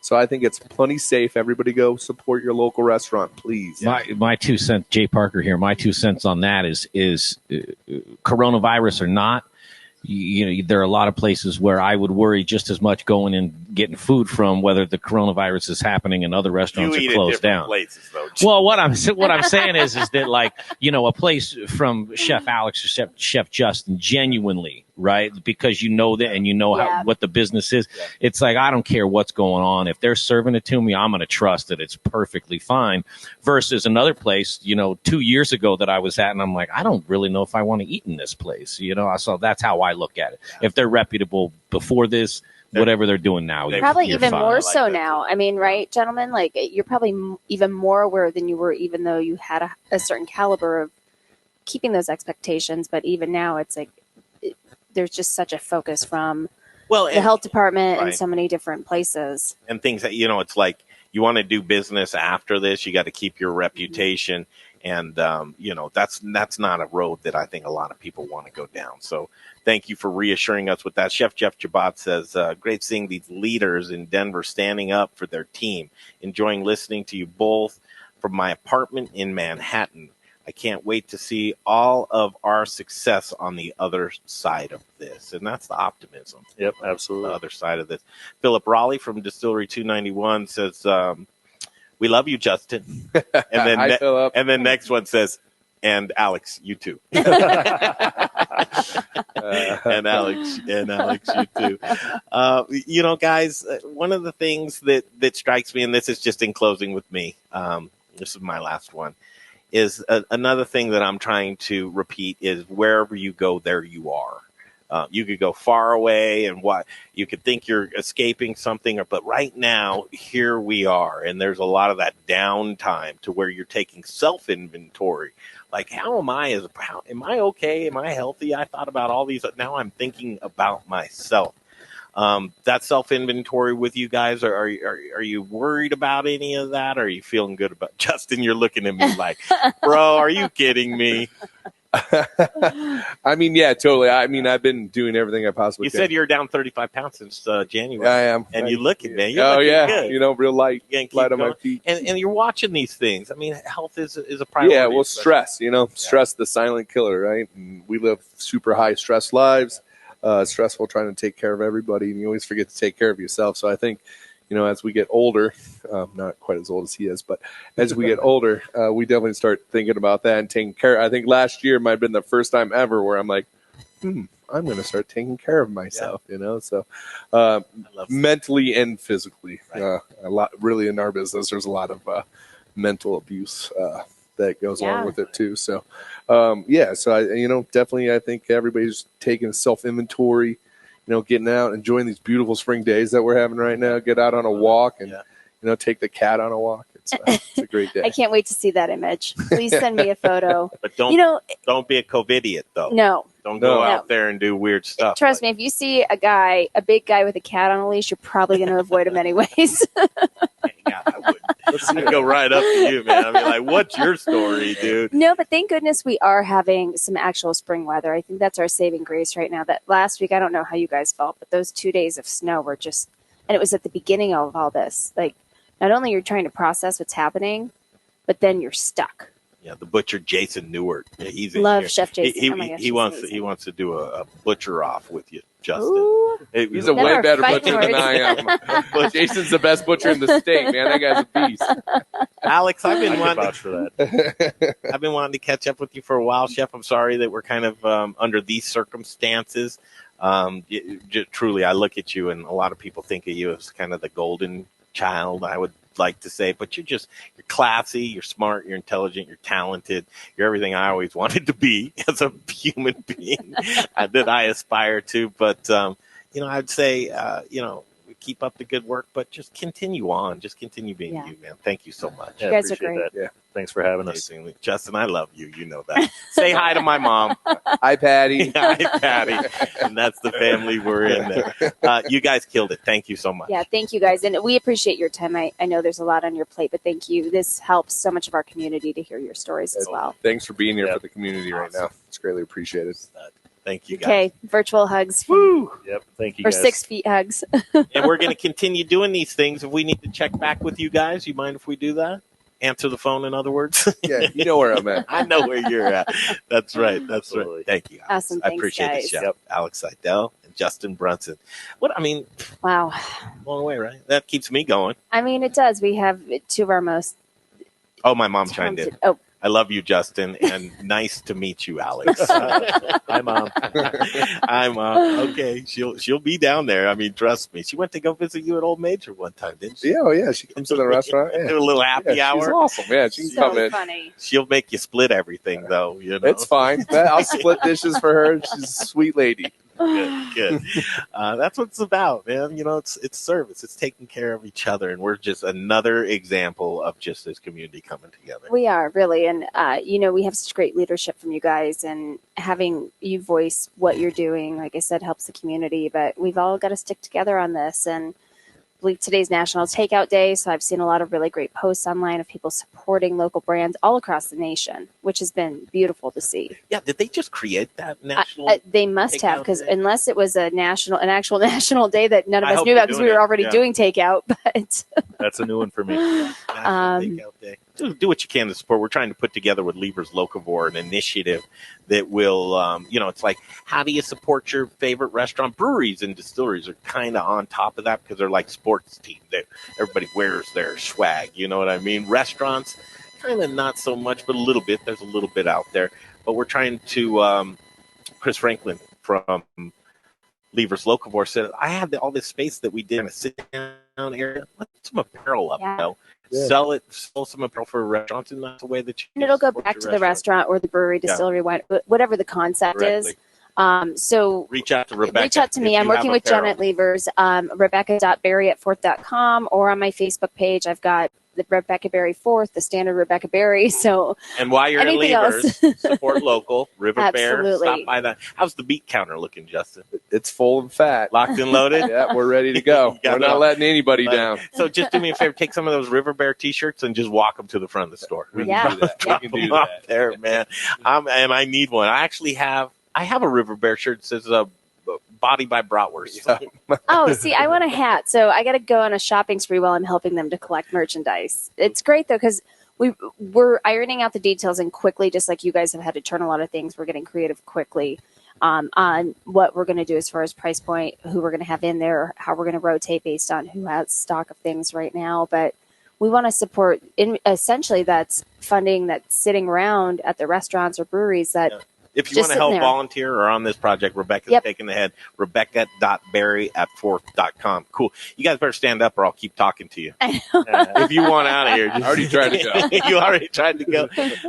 So I think it's plenty safe. Everybody go support your local restaurant, please. My 2 cents, Jay Parker here. My 2 cents on that is coronavirus or not. There are a lot of places where I would worry just as much going and getting food from whether the coronavirus is happening and other restaurants are closed down. Places, though. Well, what I'm saying is that a place from Chef Alex or Chef Justin genuinely, right? Because that and what the business is. Yeah. It's I don't care what's going on. If they're serving it to me, I'm going to trust that it's perfectly fine. Versus another place, 2 years ago that I was at, and I'm I don't really know if I want to eat in this place. So that's how I look at it. Yeah. If they're reputable before this, whatever they're doing now, probably even fine. more so now. I mean, right, gentlemen? You're probably even more aware than you were, even though you had a certain caliber of keeping those expectations. But even now, it's there's just such a focus from the health department and so many different places. And things that, it's you want to do business after this, you got to keep your reputation. And, that's not a road that I think a lot of people want to go down. So thank you for reassuring us with that. Chef Jeff Jabot says, great seeing these leaders in Denver standing up for their team. Enjoying listening to you both from my apartment in Manhattan. I can't wait to see all of our success on the other side of this. And that's the optimism. Yep, absolutely. The other side of this. Philip Raleigh from Distillery 291 says, we love you, Justin. And then next one says, and Alex, you too. and Alex, you too. Guys, one of the things that strikes me, and this is just in closing with me, this is my last one, is another thing that I'm trying to repeat is wherever you go, there you are. You could go far away and you could think you're escaping something, but right now, here we are. And there's a lot of that downtime to where you're taking self-inventory. How am I? Am I okay? Am I healthy? I thought about all these. Now I'm thinking about myself. that self inventory with you guys? Or are you worried about any of that? Or are you feeling good about Justin? You're looking at me like, bro, are you kidding me? I mean, yeah, totally. I mean, I've been doing everything I possibly You can. said you're down 35 pounds since January. I am. And you look at me. You're Oh, looking yeah. good. You know, real light, You can't keep light on going. my feet. And you're watching these things. I mean, health is a priority. Yeah, well, stress, you know, stress, the silent killer, right? And we live super high stress lives, stressful trying to take care of everybody, and you always forget to take care of yourself. So I think, you know, as we get older, not quite as old as he is, but as we get older, we definitely start thinking about that and taking care. I think last year might have been the first time ever where I'm like, I'm going to start taking care of myself, you know? So mentally and physically, a lot, really in our business, there's a lot of mental abuse that goes along with it too. So, so I, you know, definitely, I think everybody's taking self-inventory, you know, getting out, enjoying these beautiful spring days that we're having right now. Get out on a walk and, you know, take the cat on a walk. It's a great day. I can't wait to see that image. Please send me a photo. But don't be a COVIDiot, though. No. Don't go out there and do weird stuff. Trust me, if you see a big guy with a cat on a leash, you're probably going to avoid him anyways. Yeah, I would. I'd go right up to you, man. I'd be like, what's your story, dude? No, but thank goodness we are having some actual spring weather. I think that's our saving grace right now. That last week, I don't know how you guys felt, but those 2 days of snow were just, and it was at the beginning of all this. Like, not only you're trying to process what's happening, but then you're stuck. Yeah, the butcher Jason Newart. He's in Love here. Chef Jason. He wants to do a butcher off with you, Justin. Ooh. He's a way better butcher than I am. But Jason's the best butcher in the state, man. That guy's a beast. Alex, I've been I can wanting vouch for that. I've been wanting to catch up with you for a while, Chef. I'm sorry that we're kind of under these circumstances. Truly, I look at you, and a lot of people think of you as kind of the golden child, I would like to say, but you're classy, you're smart, you're intelligent, you're talented, you're everything I always wanted to be as a human being that I aspire to. But I'd say keep up the good work, but just continue on, just continue being you, man. Thank you so much. You guys are great. That. Yeah, thanks for having us. Justin, I love you. You know that. Say hi to my mom. Hi, Patty. Hi, Patty. And that's the family we're in there. You guys killed it. Thank you so much. Yeah, thank you guys. And we appreciate your time. I know there's a lot on your plate, but thank you. This helps so much of our community to hear your stories as well. Thanks for being here for the community right now. It's greatly appreciated. Thank you, guys. Okay, virtual hugs. Woo! Yep, thank you, or guys. 6 feet hugs. And we're going to continue doing these things. If we need to check back with you guys, you mind if we do that? Answer the phone, in other words. Yeah, you know where I'm at. I know where you're at. That's right. That's Absolutely. right. Thank you, Alex. Awesome. I Thanks, appreciate guys. it, Chef. Yep. Alex Seidel and Justin Brunson. Wow. Long way, right? That keeps me going. I mean, it does. We have 2 of our most Oh, my mom chimed in. talented. Oh, I love you, Justin, and nice to meet you, Alex. Hi, Mom. Hi, Mom. Okay, she'll be down there. I mean, trust me. She went to go visit you at Old Major one time, didn't she? Yeah, oh yeah. She comes to the restaurant. Yeah. Do a little happy hour. She's awesome. Yeah, she can so come in. funny. She'll make you split everything, though. You know, It's fine. I'll split dishes for her. She's a sweet lady. Good. That's what it's about, man. You know, it's service. It's taking care of each other, and we're just another example of just this community coming together. We are really, and we have such great leadership from you guys, and having you voice what you're doing, like I said, helps the community. But we've all got to stick together on this, and I believe today's National Takeout Day, so I've seen a lot of really great posts online of people supporting local brands all across the nation, which has been beautiful to see. Yeah, did they just create that national? They must have, because day? Unless it was an actual national day that none of I us hope knew they're about because we doing were it. already Yeah. doing takeout. But That's a new one for me. National Takeout Day. Do what you can to support. We're trying to put together with Levers Locavore an initiative that will, it's like, how do you support your favorite restaurant? Breweries and distilleries are kind of on top of that because they're like sports teams. Everybody wears their swag. You know what I mean? Restaurants, kind of not so much, but a little bit. There's a little bit out there. But we're trying to, Chris Franklin from Levers Locavore said, I have all this space that we did in a sit-down area. Let's put some apparel up, Yeah. Sell some apparel for restaurants, and that's the way that you and it'll go support back your to the restaurant or the brewery, distillery, wine, whatever the concept is. So reach out to Rebecca. reach out to me. if I'm you have working with Jen apparel. at Levers, Rebecca.berry@forth.com, or on my Facebook page. I've got the Rebecca Berry 4th, the standard Rebecca Berry. So, and while you're in anything Levers, else? support local. River Bear, Absolutely. stop by that. How's the beet counter looking, Justin? It's full and fat. Locked and loaded? Yeah, we're ready to go. You got We're it not all. letting anybody down. So just do me a favor, take some of those River Bear T-shirts and just walk them to the front of the store. We Yeah. can do that. Drop We can them do off that. there, man. And I need one. I actually have a River Bear shirt that says "Body by Bratwurst." Oh, see, I want a hat, so I got to go on a shopping spree while I'm helping them to collect merchandise. It's great though because we're ironing out the details and quickly, just like you guys have had to turn a lot of things. We're getting creative quickly on what we're going to do as far as price point, who we're going to have in there, how we're going to rotate based on who has stock of things right now. But we want to support. Essentially, that's funding that's sitting around at the restaurants or breweries that. Yeah. If you Just want to help sitting there. volunteer or on this project, Rebecca's Yep. taking the head. Rebecca.berry@forth.com. Cool. You guys better stand up or I'll keep talking to you. If you want out of here. I already tried to go. You already tried to go.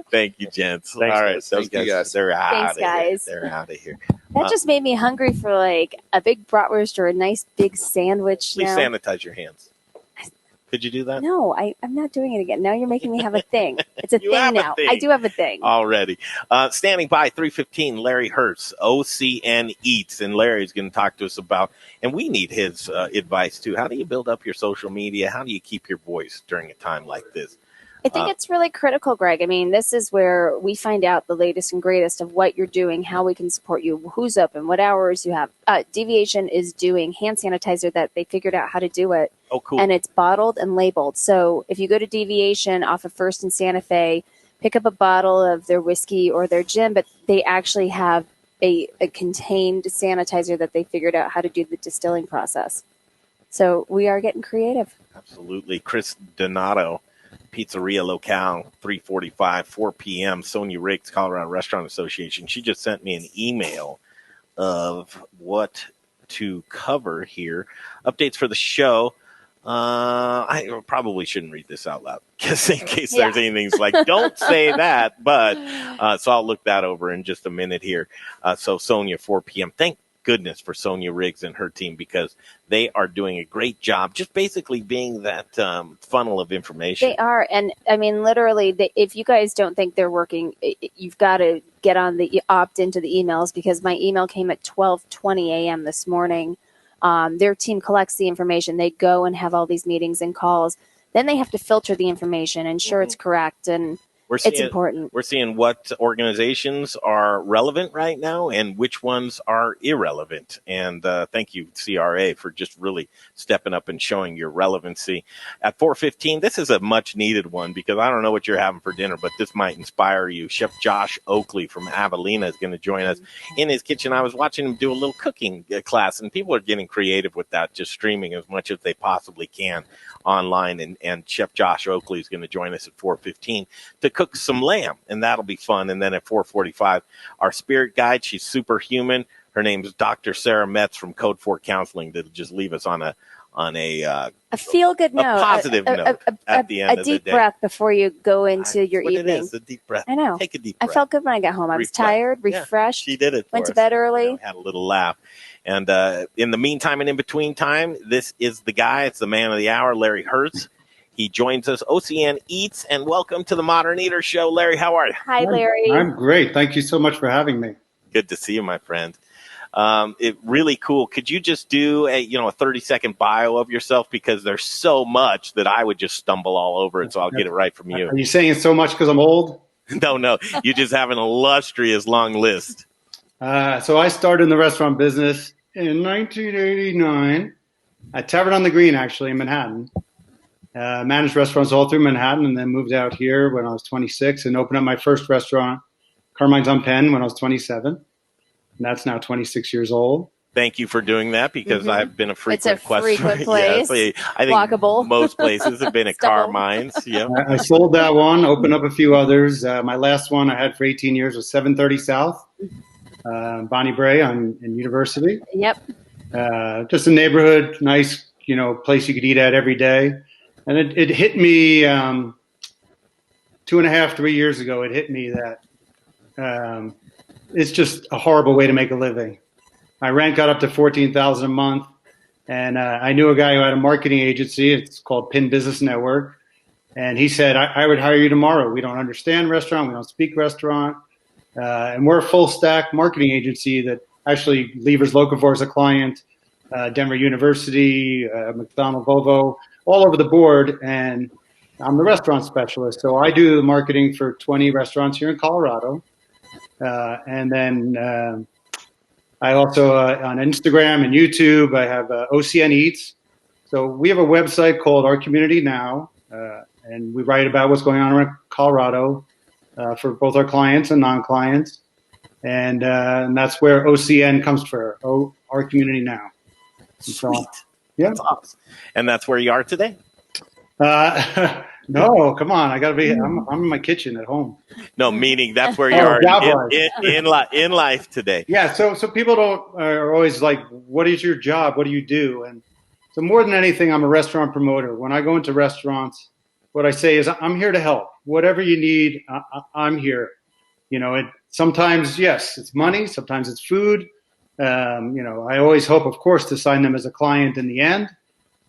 Thank you, gents. Thanks, All right. guys. Those Thank you, guys, guys. they're out Thanks, of here. guys. They're out of here. That just made me hungry for like a big bratwurst or a nice big sandwich. Please now. sanitize your hands. Could you do that? No, I'm not doing it again. Now you're making me have a thing. It's a You thing have a now. thing. I do have a thing. Already. Standing by 315, Larry Hertz, OCN Eats. And Larry's going to talk to us about, and we need his advice too. How do you build up your social media? How do you keep your voice during a time like this? I think it's really critical, Greg. I mean, this is where we find out the latest and greatest of what you're doing, how we can support you, who's open, what hours you have. Deviation is doing hand sanitizer that they figured out how to do it. Oh, cool. And it's bottled and labeled. So if you go to Deviation off of First and Santa Fe, pick up a bottle of their whiskey or their gin, but they actually have a contained sanitizer that they figured out how to do the distilling process. So we are getting creative. Absolutely. Chris Donato, Pizzeria Locale, 345, 4 p.m., Sonia Riggs, Colorado Restaurant Association. She just sent me an email of what to cover here. Updates for the show. I probably shouldn't read this out loud just in case there's anything like, don't say that. But so I'll look that over in just a minute here. So Sonia, 4 p.m. Thank goodness for Sonia Riggs and her team because they are doing a great job just basically being that funnel of information. They are. And I mean, literally, if you guys don't think they're working, you've got to get on opt into the emails because my email came at 12:20 a.m. this morning. Their team collects the information. They go and have all these meetings and calls. Then they have to filter the information, ensure it's correct, and it's important. We're seeing what organizations are relevant right now and which ones are irrelevant. And thank you, CRA, for just really stepping up and showing your relevancy. At 4:15, this is a much-needed one because I don't know what you're having for dinner, but this might inspire you. Chef Josh Oakley from Avelina is going to join us in his kitchen. I was watching him do a little cooking class, and people are getting creative with that, just streaming as much as they possibly can online. And Chef Josh Oakley is going to join us at 4:15 to cook some lamb, and that'll be fun. And then at 4:45, our spirit guide, she's superhuman. Her name is Dr. Sarah Metz from Code 4 Counseling. That'll just leave us on a feel good note, positive note at the end of the day. A deep breath before you go into your what evening. It is, a deep breath. I know. Take a deep I breath. felt good when I got home. I was Reflect. tired, Yeah, refreshed. she did it. Went for to us. bed early. Had a little laugh. And in the meantime and in between time, this is the guy. It's the man of the hour, Larry Hertz. He joins us, OCN Eats, and welcome to the Modern Eater Show. Larry, how are you? Hi, Larry. I'm great. Thank you so much for having me. Good to see you, my friend. It really cool. Could you just do a 30-second bio of yourself because there's so much that I would just stumble all over it. So I'll get it right from you. Are you saying it so much because I'm old? No, you just have an illustrious long list. So I started in the restaurant business in 1989 at Tavern on the Green, actually in Manhattan. Managed restaurants all through Manhattan, and then moved out here when I was 26 and opened up my first restaurant, Carmine's on Penn, when I was 27. And that's now 26 years old. Thank you for doing that because I've been a frequent It's a frequent place. Yes, I think Walkable. most places have been at Stubble. Carmine's. Yeah. I sold that one, opened up a few others. My last one I had for 18 years was 730 South, Bonnie Bray in University. Yep. Just a neighborhood, nice, place you could eat at every day. And it hit me 2.5, 3 years ago. It hit me that it's just a horrible way to make a living. My rent got up to $14,000 a month, and I knew a guy who had a marketing agency. It's called Pin Business Network, And he said, I would hire you tomorrow. We don't understand restaurant. We don't speak restaurant. And we're a full stack marketing agency that actually levers Locavore as a client, Denver University, McDonald Volvo, all over the board. And I'm the restaurant specialist. So I do the marketing for 20 restaurants here in Colorado. And then I also, on Instagram and YouTube, I have OCN Eats. So we have a website called Our Community Now, and we write about what's going on around Colorado for both our clients and non-clients. And that's where OCN comes for, Our Community Now. Sweet. So, yeah. That's awesome. And that's where you are today? No, come on. I got to be, I'm in my kitchen at home. No, meaning that's where you are in life today. Yeah. So people are always like, what is your job? What do you do? And so more than anything, I'm a restaurant promoter. When I go into restaurants, what I say is I'm here to help. Whatever you need, I'm here. Sometimes, yes, it's money. Sometimes it's food. I always hope, of course, to sign them as a client in the end.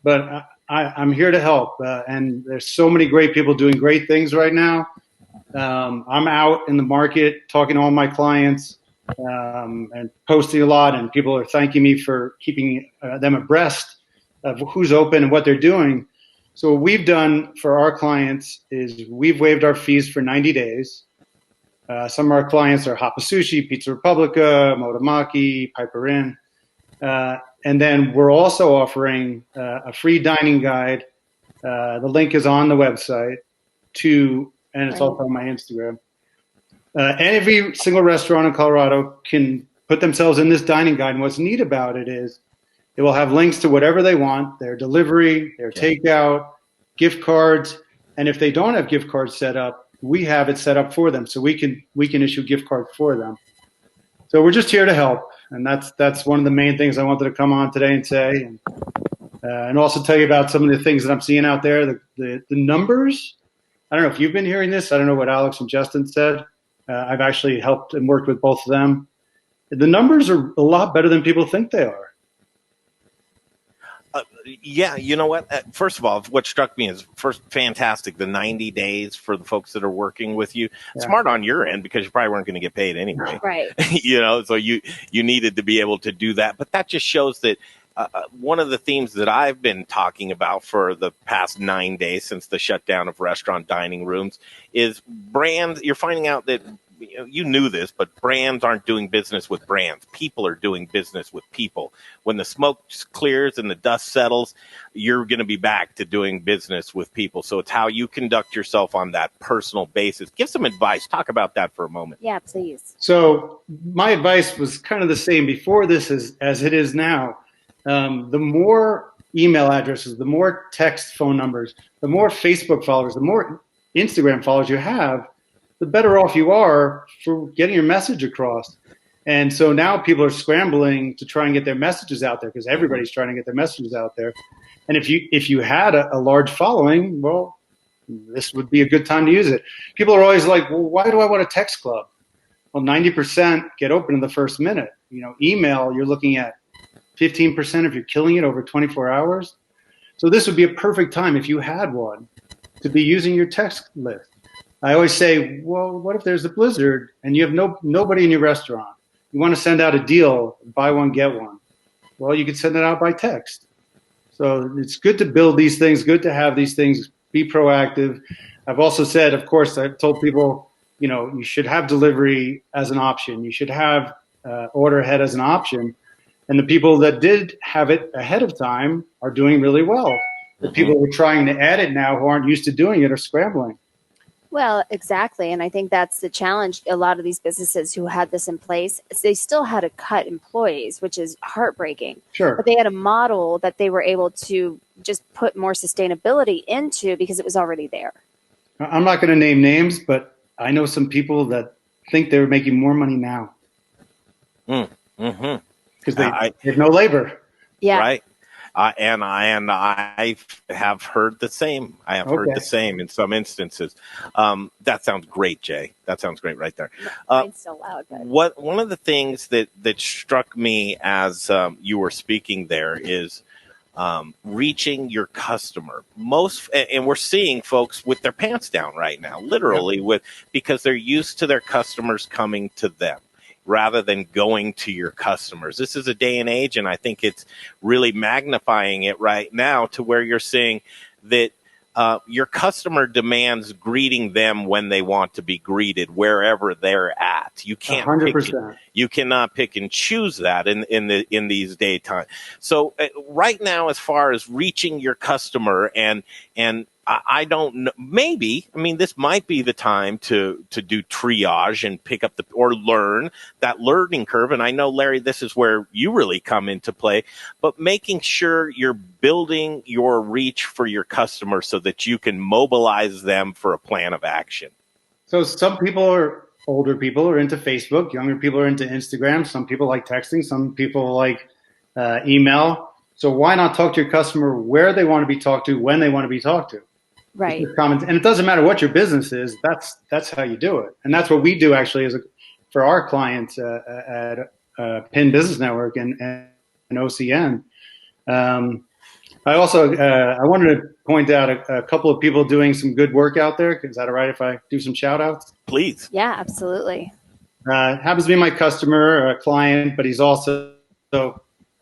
But I'm here to help. And there's so many great people doing great things right now. I'm out in the market talking to all my clients and posting a lot. And people are thanking me for keeping them abreast of who's open and what they're doing. So what we've done for our clients is we've waived our fees for 90 days. Some of our clients are Hapa Sushi, Pizza Republica, Motomaki, Piper Inn. And then we're also offering a free dining guide. The link is on the website and it's also on my Instagram. Every single restaurant in Colorado can put themselves in this dining guide. And what's neat about it is it will have links to whatever they want, their delivery, their takeout, gift cards. And if they don't have gift cards set up, we have it set up for them. So we can issue gift cards for them. So we're just here to help. And that's one of the main things I wanted to come on today and say. And also tell you about some of the things that I'm seeing out there. The numbers, I don't know if you've been hearing this. I don't know what Alex and Justin said. I've actually helped and worked with both of them. The numbers are a lot better than people think they are. Yeah, you know what? First of all, what struck me is fantastic. The 90 days for the folks that are working with you. Yeah. Smart on your end because you probably weren't going to get paid anyway. Right. So you needed to be able to do that. But that just shows that one of the themes that I've been talking about for the past 9 days since the shutdown of restaurant dining rooms is brands. You're finding out that you knew this, but brands aren't doing business with brands. People are doing business with people. When the smoke clears and the dust settles, you're going to be back to doing business with people. So it's how you conduct yourself on that personal basis. Give some advice. Talk about that for a moment. Yeah, please. So my advice was kind of the same before this as it is now. The more email addresses, the more text phone numbers, the more Facebook followers, the more Instagram followers you have, the better off you are for getting your message across. And so now people are scrambling to try and get their messages out there because everybody's trying to get their messages out there. And if you had a large following, well, this would be a good time to use it. People are always like, well, why do I want a text club? Well, 90% get open in the first minute. Email, you're looking at 15% if you're killing it over 24 hours. So this would be a perfect time if you had one to be using your text list. I always say, well, what if there's a blizzard and you have nobody in your restaurant? You want to send out a deal, buy one, get one. Well, you can send it out by text. So it's good to build these things, good to have these things, be proactive. I've also said, of course, I've told people, you should have delivery as an option. You should have order ahead as an option. And the people that did have it ahead of time are doing really well. The people who are trying to add it now who aren't used to doing it are scrambling. Well, exactly. And I think that's the challenge. A lot of these businesses who had this in place, they still had to cut employees, which is heartbreaking. Sure. But they had a model that they were able to just put more sustainability into because it was already there. I'm not going to name names, but I know some people that think they're making more money now. Because they have no labor. Yeah. Right. And I have heard the same. I have heard the same in some instances. That sounds great, Jay. That sounds great right there. Mine's so loud. But. One of the things that struck me as you were speaking there is reaching your customer. And we're seeing folks with their pants down right now, literally, because they're used to their customers coming to them rather than going to your customers. This is a day and age, and I think it's really magnifying it right now to where you're seeing that your customer demands greeting them when they want to be greeted, wherever they're at. You can't 100%. you cannot pick and choose that in these daytime. So right now, as far as reaching your customer, and I don't know, maybe, I mean, this might be the time to do triage and pick up or learn that learning curve. And I know, Larry, this is where you really come into play, but making sure you're building your reach for your customer so that you can mobilize them for a plan of action. So some older people are into Facebook, younger people are into Instagram, some people like texting, some people like email. So why not talk to your customer where they want to be talked to, when they want to be talked to? Right. And it doesn't matter what your business is. That's how you do it, and that's what we do actually for our clients at PIN Business Network and OCN. I also I wanted to point out a couple of people doing some good work out there. Is that all right if I do some shout outs? Please. Yeah, absolutely. Happens to be my customer, a client, but he's also a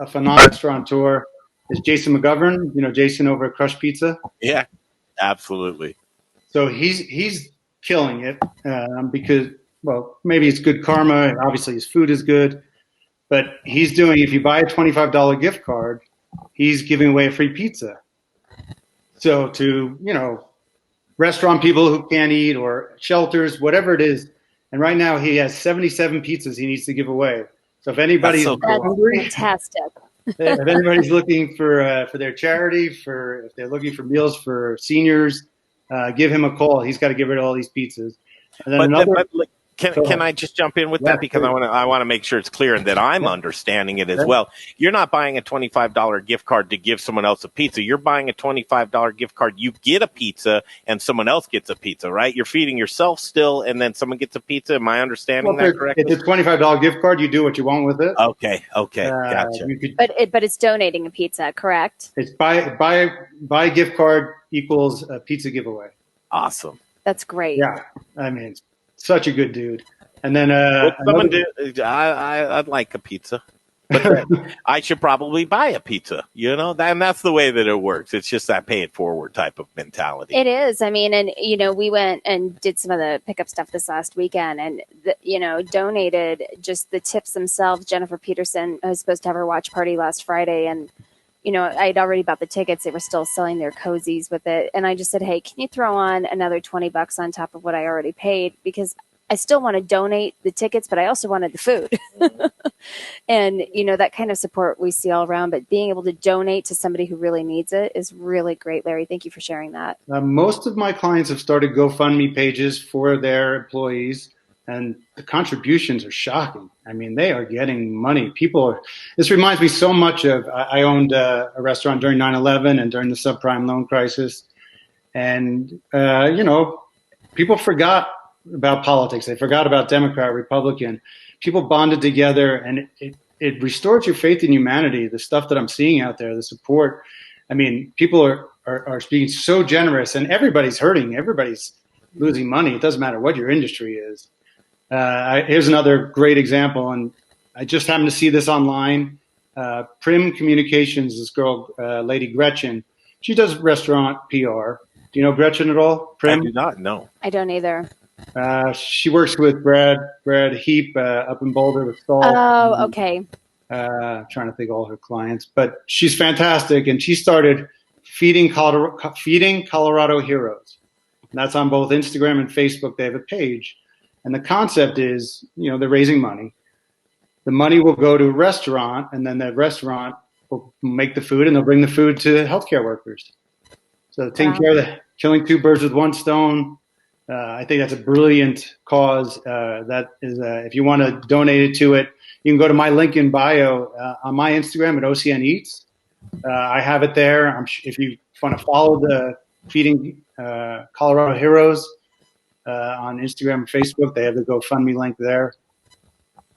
phenomenal restaurateur. Is Jason McGovern? You know Jason over at Crush Pizza. Yeah. Absolutely. So he's killing it because, well, maybe it's good karma. Obviously, his food is good, but he's doing. If you buy a $25 gift card, he's giving away a free pizza. So to restaurant people who can't eat or shelters, whatever it is. And right now he has 77 pizzas he needs to give away. So if anybody's hungry, fantastic. if anybody's looking for their charity, if they're looking for meals for seniors, give him a call. He's got to get rid of all these pizzas. And then can I just jump in with that, because I want to make sure it's clear and that I'm understanding it as well. You're not buying a $25 gift card to give someone else a pizza. You're buying a $25 gift card. You get a pizza and someone else gets a pizza, right? You're feeding yourself still, and then someone gets a pizza. Am I understanding that correctly? It's a $25 gift card. You do what you want with it. Okay, gotcha. But it's donating a pizza, correct? It's buy gift card equals a pizza giveaway. Awesome. That's great. Yeah, I mean, it's such a good dude. And then I'd like a pizza, but I should probably buy a pizza, and that's the way that it works. It's just that pay it forward type of mentality. It is. I mean, and we went and did some of the pickup stuff this last weekend, and donated just the tips themselves. Jennifer Peterson was supposed to have her watch party last Friday, and I'd already bought the tickets. They were still selling their cozies with it. And I just said, hey, can you throw on another $20 on top of what I already paid? Because I still want to donate the tickets, but I also wanted the food. And, that kind of support we see all around. But being able to donate to somebody who really needs it is really great, Larry. Thank you for sharing that. Most of my clients have started GoFundMe pages for their employees, and the contributions are shocking. I mean, they are getting money. This reminds me so much of, I owned a restaurant during 9/11 and during the subprime loan crisis. And, people forgot about politics. They forgot about Democrat, Republican. People bonded together, and it restores your faith in humanity. The stuff that I'm seeing out there, the support. I mean, people are being so generous, and everybody's hurting. Everybody's losing money. It doesn't matter what your industry is. Here's another great example, and I just happened to see this online. Prim Communications, this girl, Lady Gretchen, she does restaurant PR. Do you know Gretchen at all? Prim? I do not know. I don't either. She works with Brad Heap up in Boulder with Saul. Oh, okay. Trying to think of all her clients, but she's fantastic, and she started feeding Colorado Heroes. And that's on both Instagram and Facebook. They have a page. And the concept is, they're raising money. The money will go to a restaurant, and then the restaurant will make the food, and they'll bring the food to healthcare workers. So taking care of killing two birds with one stone. I think that's a brilliant cause. That is, if you want to donate it to it, you can go to my link in bio on my Instagram at OCN Eats. I have it there. If you want to follow the Feeding Colorado Heroes, on Instagram and Facebook, they have the GoFundMe link there.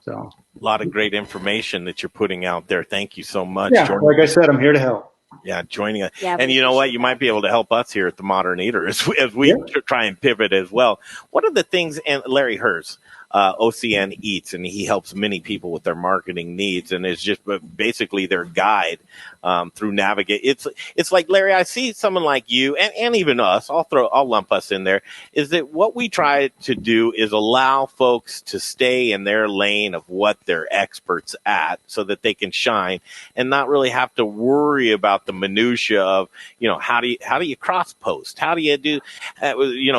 So a lot of great information that you're putting out there. Thank you so much, yeah, Jordan. like I said, I'm here to help. Yeah, joining us. Yeah, And we you know what? appreciate You that. might be able to help us here at the Modern Eater as we try and pivot as well. What are the things, and Larry Hers, OCN Eats, and he helps many people with their marketing needs and is just basically their guide through navigate. It's like, Larry, I see someone like you and even us, I'll lump us in there, is that what we try to do is allow folks to stay in their lane of what they're experts at so that they can shine and not really have to worry about the minutia of, how do you cross post? How do you do,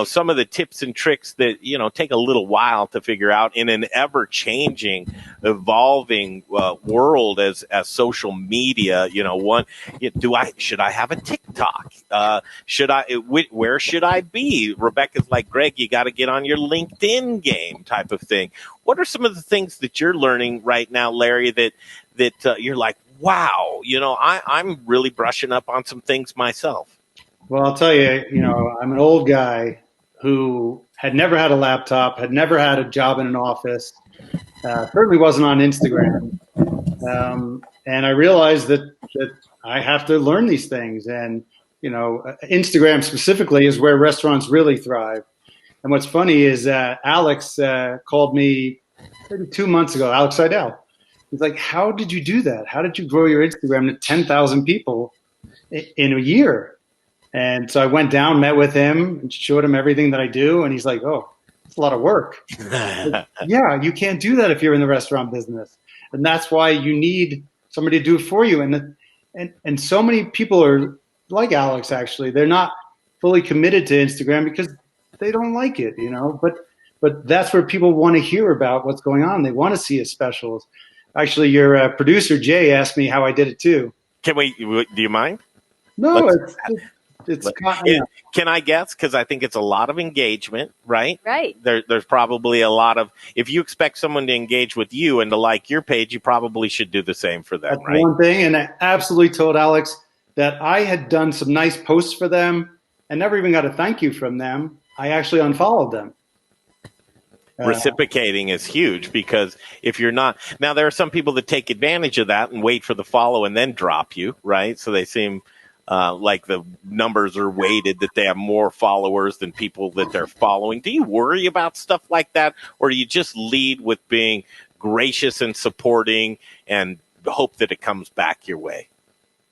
some of the tips and tricks that, take a little while to figure out in an ever changing, evolving world as social media. Should I have a TikTok? Where should I be? Rebecca's like, Greg, you got to get on your LinkedIn game type of thing. What are some of the things that you're learning right now, Larry, that you're like, wow, I'm really brushing up on some things myself? Well, I'll tell you, I'm an old guy who had never had a laptop, had never had a job in an office, certainly wasn't on Instagram. And I realized that I have to learn these things. And, Instagram specifically is where restaurants really thrive. And what's funny is Alex called me maybe 2 months ago, Alex Seidel. He's like, how did you do that? How did you grow your Instagram to 10,000 people in a year? And so I went down, met with him, and showed him everything that I do. And he's like, oh, it's a lot of work. Yeah, you can't do that if you're in the restaurant business. And that's why you need somebody to do it for you. And so many people are like Alex, actually. They're not fully committed to Instagram because they don't like it, But that's where people want to hear about what's going on. They want to see his specials. Actually, your producer, Jay, asked me how I did it, too. Do you mind? No, can I guess? Because I think it's a lot of engagement, right? Right. There's probably a lot of, if you expect someone to engage with you and to like your page, you probably should do the same for them, That's right? one thing. And I absolutely told Alex that I had done some nice posts for them and never even got a thank you from them. I actually unfollowed them. Reciprocating is huge because if you're not, now there are some people that take advantage of that and wait for the follow and then drop you, right? So they seem like the numbers are weighted, that they have more followers than people that they're following. Do you worry about stuff like that, or do you just lead with being gracious and supporting and hope that it comes back your way?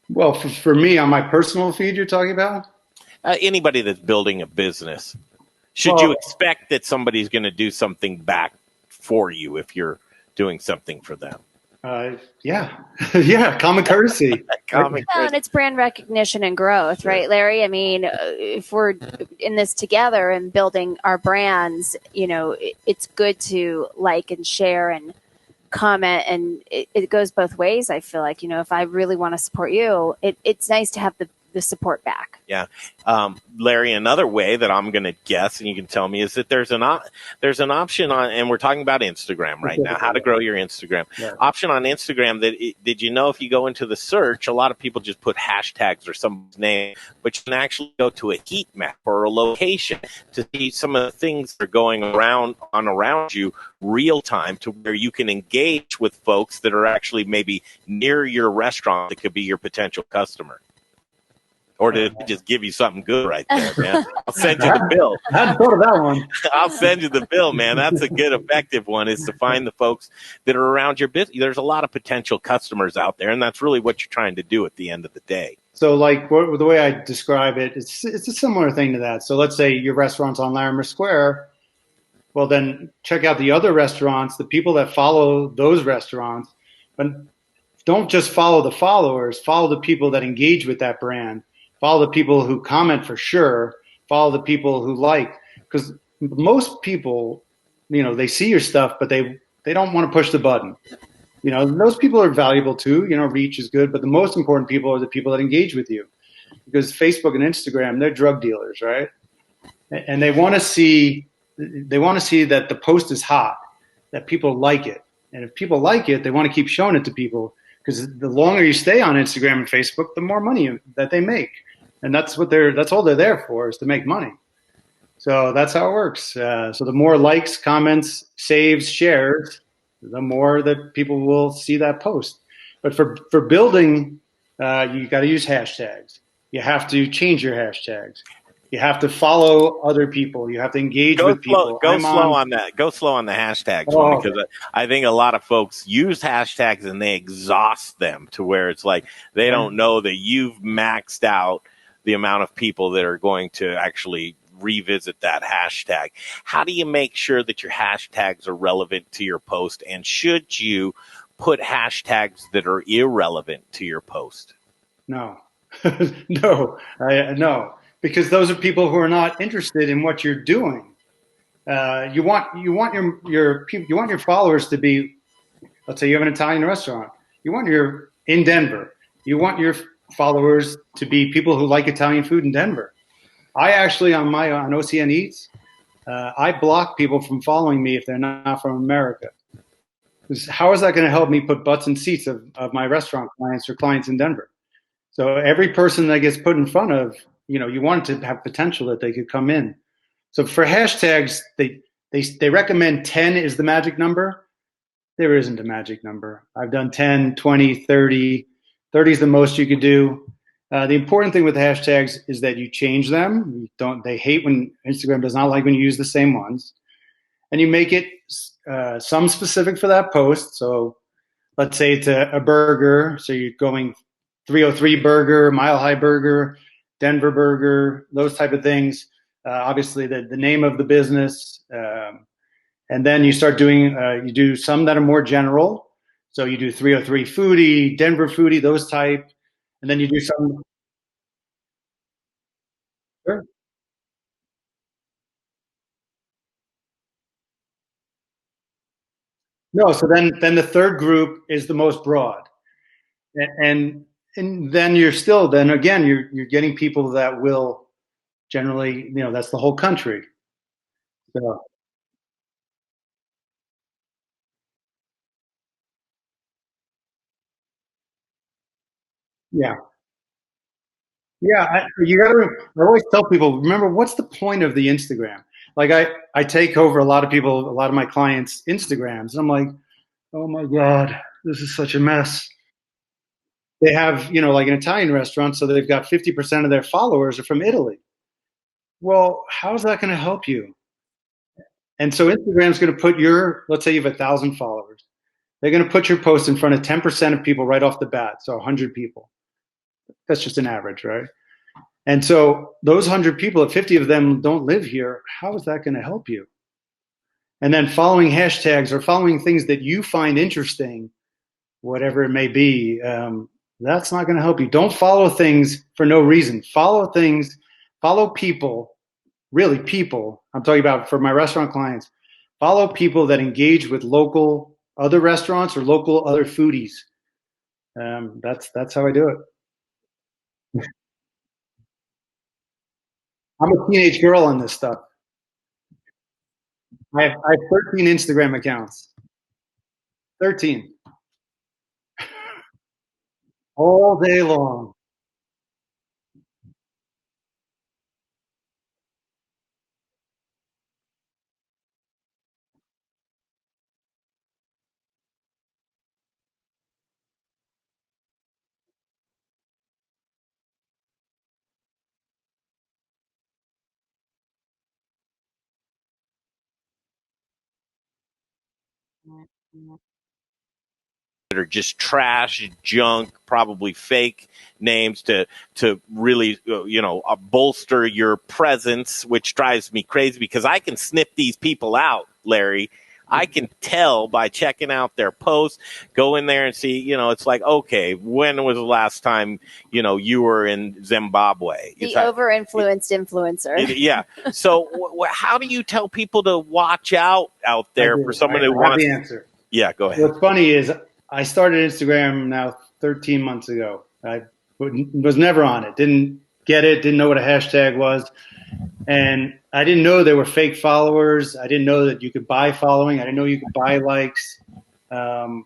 Well, for me, on my personal feed, you're talking about? Anybody that's building a business. Should you expect that somebody's going to do something back for you if you're doing something for them? Yeah, common courtesy. And it's brand recognition and growth, right, Larry? I mean, if we're in this together and building our brands, it's good to like and share and comment, and it goes both ways. I feel like, if I really want to support you, it's nice to have the support back. Yeah. Larry, another way that I'm going to guess, and you can tell me, is that there's an option on, and we're taling about Instagram right now, how to grow your Instagram. Yeah. Option on Instagram did you know if you go into the search, a lot of people just put hashtags or someone's name, but you can actually go to a heat map or a location to see some of the things that are going around you real time, to where you can engage with folks that are actually maybe near your restaurant that could be your potential customer. Or did it just give you something good right there, man? I'll send you the bill. I hadn't thought of that one. I'll send you the bill, man. That's a good, effective one, is to find the folks that are around your business. There's a lot of potential customers out there, and that's really what you're trying to do at the end of the day. So, like, the way I describe it, it's a similar thing to that. So let's say your restaurant's on Larimer Square. Well, then check out the other restaurants, the people that follow those restaurants. But don't just follow the followers. Follow the people that engage with that brand. Follow the people who comment for sure. Follow the people who like. Because most people, they see your stuff, but they don't want to push the button. Those people are valuable too. Reach is good. But the most important people are the people that engage with you. Because Facebook and Instagram, they're drug dealers, right? And they want to see that the post is hot, that people like it. And if people like it, they want to keep showing it to people. Because the longer you stay on Instagram and Facebook, the more money that they make. And that's all they're there for, is to make money. So that's how it works. So the more likes, comments, saves, shares, the more that people will see that post. But for building you got to use hashtags. You have to change your hashtags. You have to follow other people. You have to engage with people. Go slow on that. Go slow on the hashtags one, because I think a lot of folks use hashtags and they exhaust them to where it's like they don't know that you've maxed out the amount of people that are going to actually revisit that hashtag. How do you make sure that your hashtags are relevant to your post? And should you put hashtags that are irrelevant to your post? No, no, because those are people who are not interested in what you're doing. You want your people, you want your followers to be. Let's say you have an Italian restaurant. You want your in Denver. You want your followers to be people who like Italian food in Denver. I actually on OCN Eats, I block people from following me if they're not from America. How is that going to help me put butts in seats of my restaurant clients or clients in Denver? So every person that gets put in front of, you want it to have potential that they could come in. So for hashtags, they recommend 10 is the magic number. There isn't a magic number. I've done 10, 20, 30. 30 is the most you could do. The important thing with hashtags is that you change them. They hate when Instagram does not like when you use the same ones. And you make it some specific for that post. So let's say it's a burger. So you're going 303 burger, Mile High burger, Denver burger, those type of things. Obviously the name of the business. And then you start doing, you do some that are more general. So you do 303 foodie, Denver foodie, those type. And then you do some. Sure. No, so then the third group is the most broad. And then you're getting people that will generally, that's the whole country. So yeah. Yeah, you got to. I always tell people, remember, what's the point of the Instagram? Like I take over a lot of my clients' Instagrams, and I'm like, oh my God, this is such a mess. They have, like an Italian restaurant, so they've got 50% of their followers are from Italy. Well, how's that going to help you? And so Instagram's going to put let's say you have 1,000 followers. They're going to put your post in front of 10% of people right off the bat, so 100 people. That's just an average, right? And so those 100 people, if 50 of them don't live here, how is that going to help you? And then following hashtags or following things that you find interesting, whatever it may be, that's not going to help you. Don't follow things for no reason. Follow people, really people. I'm talking about for my restaurant clients. Follow people that engage with local other restaurants or local other foodies. That's how I do it. I'm a teenage girl on this stuff. I have 13 Instagram accounts. 13. All day long. That are just trash, junk, probably fake names to really bolster your presence, which drives me crazy because I can sniff these people out, Larry. I can tell by checking out their posts, go in there and see, it's like, okay, when was the last time, you were in Zimbabwe? The over-influenced influencer. Yeah. So how do you tell people to watch out there for someone who wants the answer? Yeah, go ahead. What's funny is I started Instagram now 13 months ago. I was never on it. Didn't get it. Didn't know what a hashtag was. And I didn't know there were fake followers. I didn't know that you could buy following. I didn't know you could buy likes. And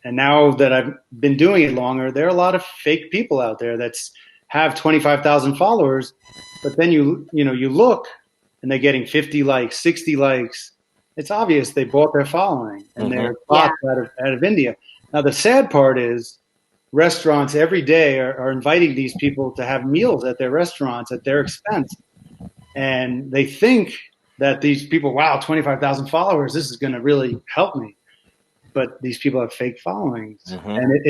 now that I've been doing it longer, there are a lot of fake people out there that have 25,000 followers. But then you look and they're getting 50 likes, 60 likes. It's obvious they bought their following and they're bots out of India. Now, the sad part is restaurants every day are inviting these people to have meals at their restaurants at their expense. And they think that these people, wow, 25,000 followers, this is going to really help me. But these people have fake followings. Mm-hmm. And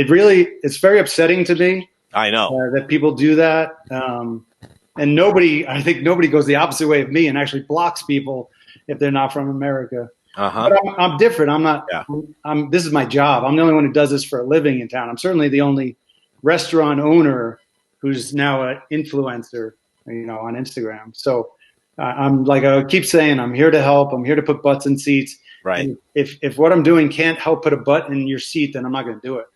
it's very upsetting to me. I know. That people do that. And I think nobody goes the opposite way of me and actually blocks people if they're not from America. Uh-huh. But I'm different. I'm not, Yeah. this is my job. I'm the only one who does this for a living in town. I'm certainly the only restaurant owner who's now an influencer, on Instagram. So I'm like, I keep saying, I'm here to help. I'm here to put butts in seats. Right. And if what I'm doing can't help put a butt in your seat, then I'm not going to do it.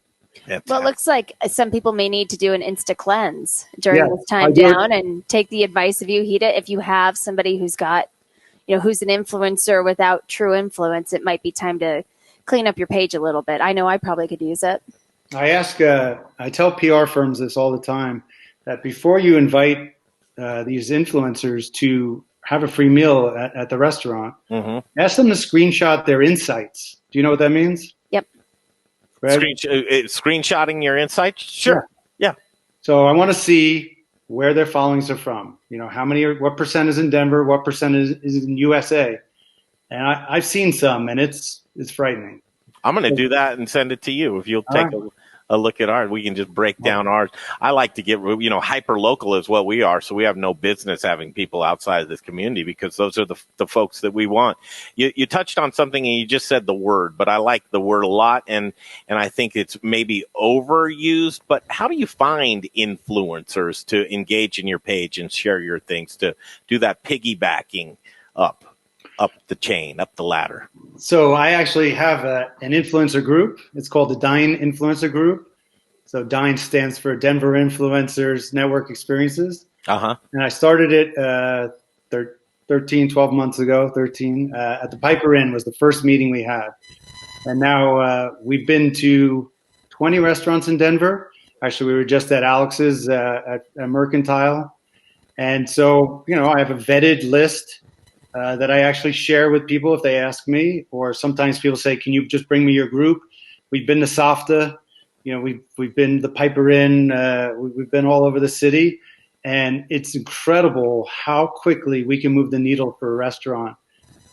Well, it looks like some people may need to do an Insta cleanse during this time do down and take the advice of you, Hita. If you have somebody who's got, who's an influencer without true influence, it might be time to clean up your page a little bit. I know I probably could use it. I tell PR firms this all the time, that before you invite these influencers to have a free meal at the restaurant, ask them to screenshot their insights. Do you know what that means? Yep. Screenshotting your insights? Sure. Yeah. So I want to see where their followings are from. What percent is in Denver? What percent is in USA? And I've seen some, and it's frightening. I'm going to do that and send it to you if you'll take a look at ours. We can just break down ours. I like to get, hyper local is what we are. So we have no business having people outside of this community because those are the folks that we want. You touched on something and you just said the word, but I like the word a lot. And I think it's maybe overused, but how do you find influencers to engage in your page and share your things, to do that piggybacking up the chain, up the ladder? So I actually have an influencer group. It's called the Dine Influencer Group. So Dine stands for Denver Influencers Network Experiences. Uh-huh. And I started it 12 months ago, 13. At the Piper Inn was the first meeting we had. And now we've been to 20 restaurants in Denver. Actually, we were just at Alex's at Mercantile. And so, I have a vetted list that I actually share with people if they ask me, or sometimes people say, can you just bring me your group? We've been to SAFTA, we've been to the Piper Inn, we've been all over the city, and it's incredible how quickly we can move the needle for a restaurant.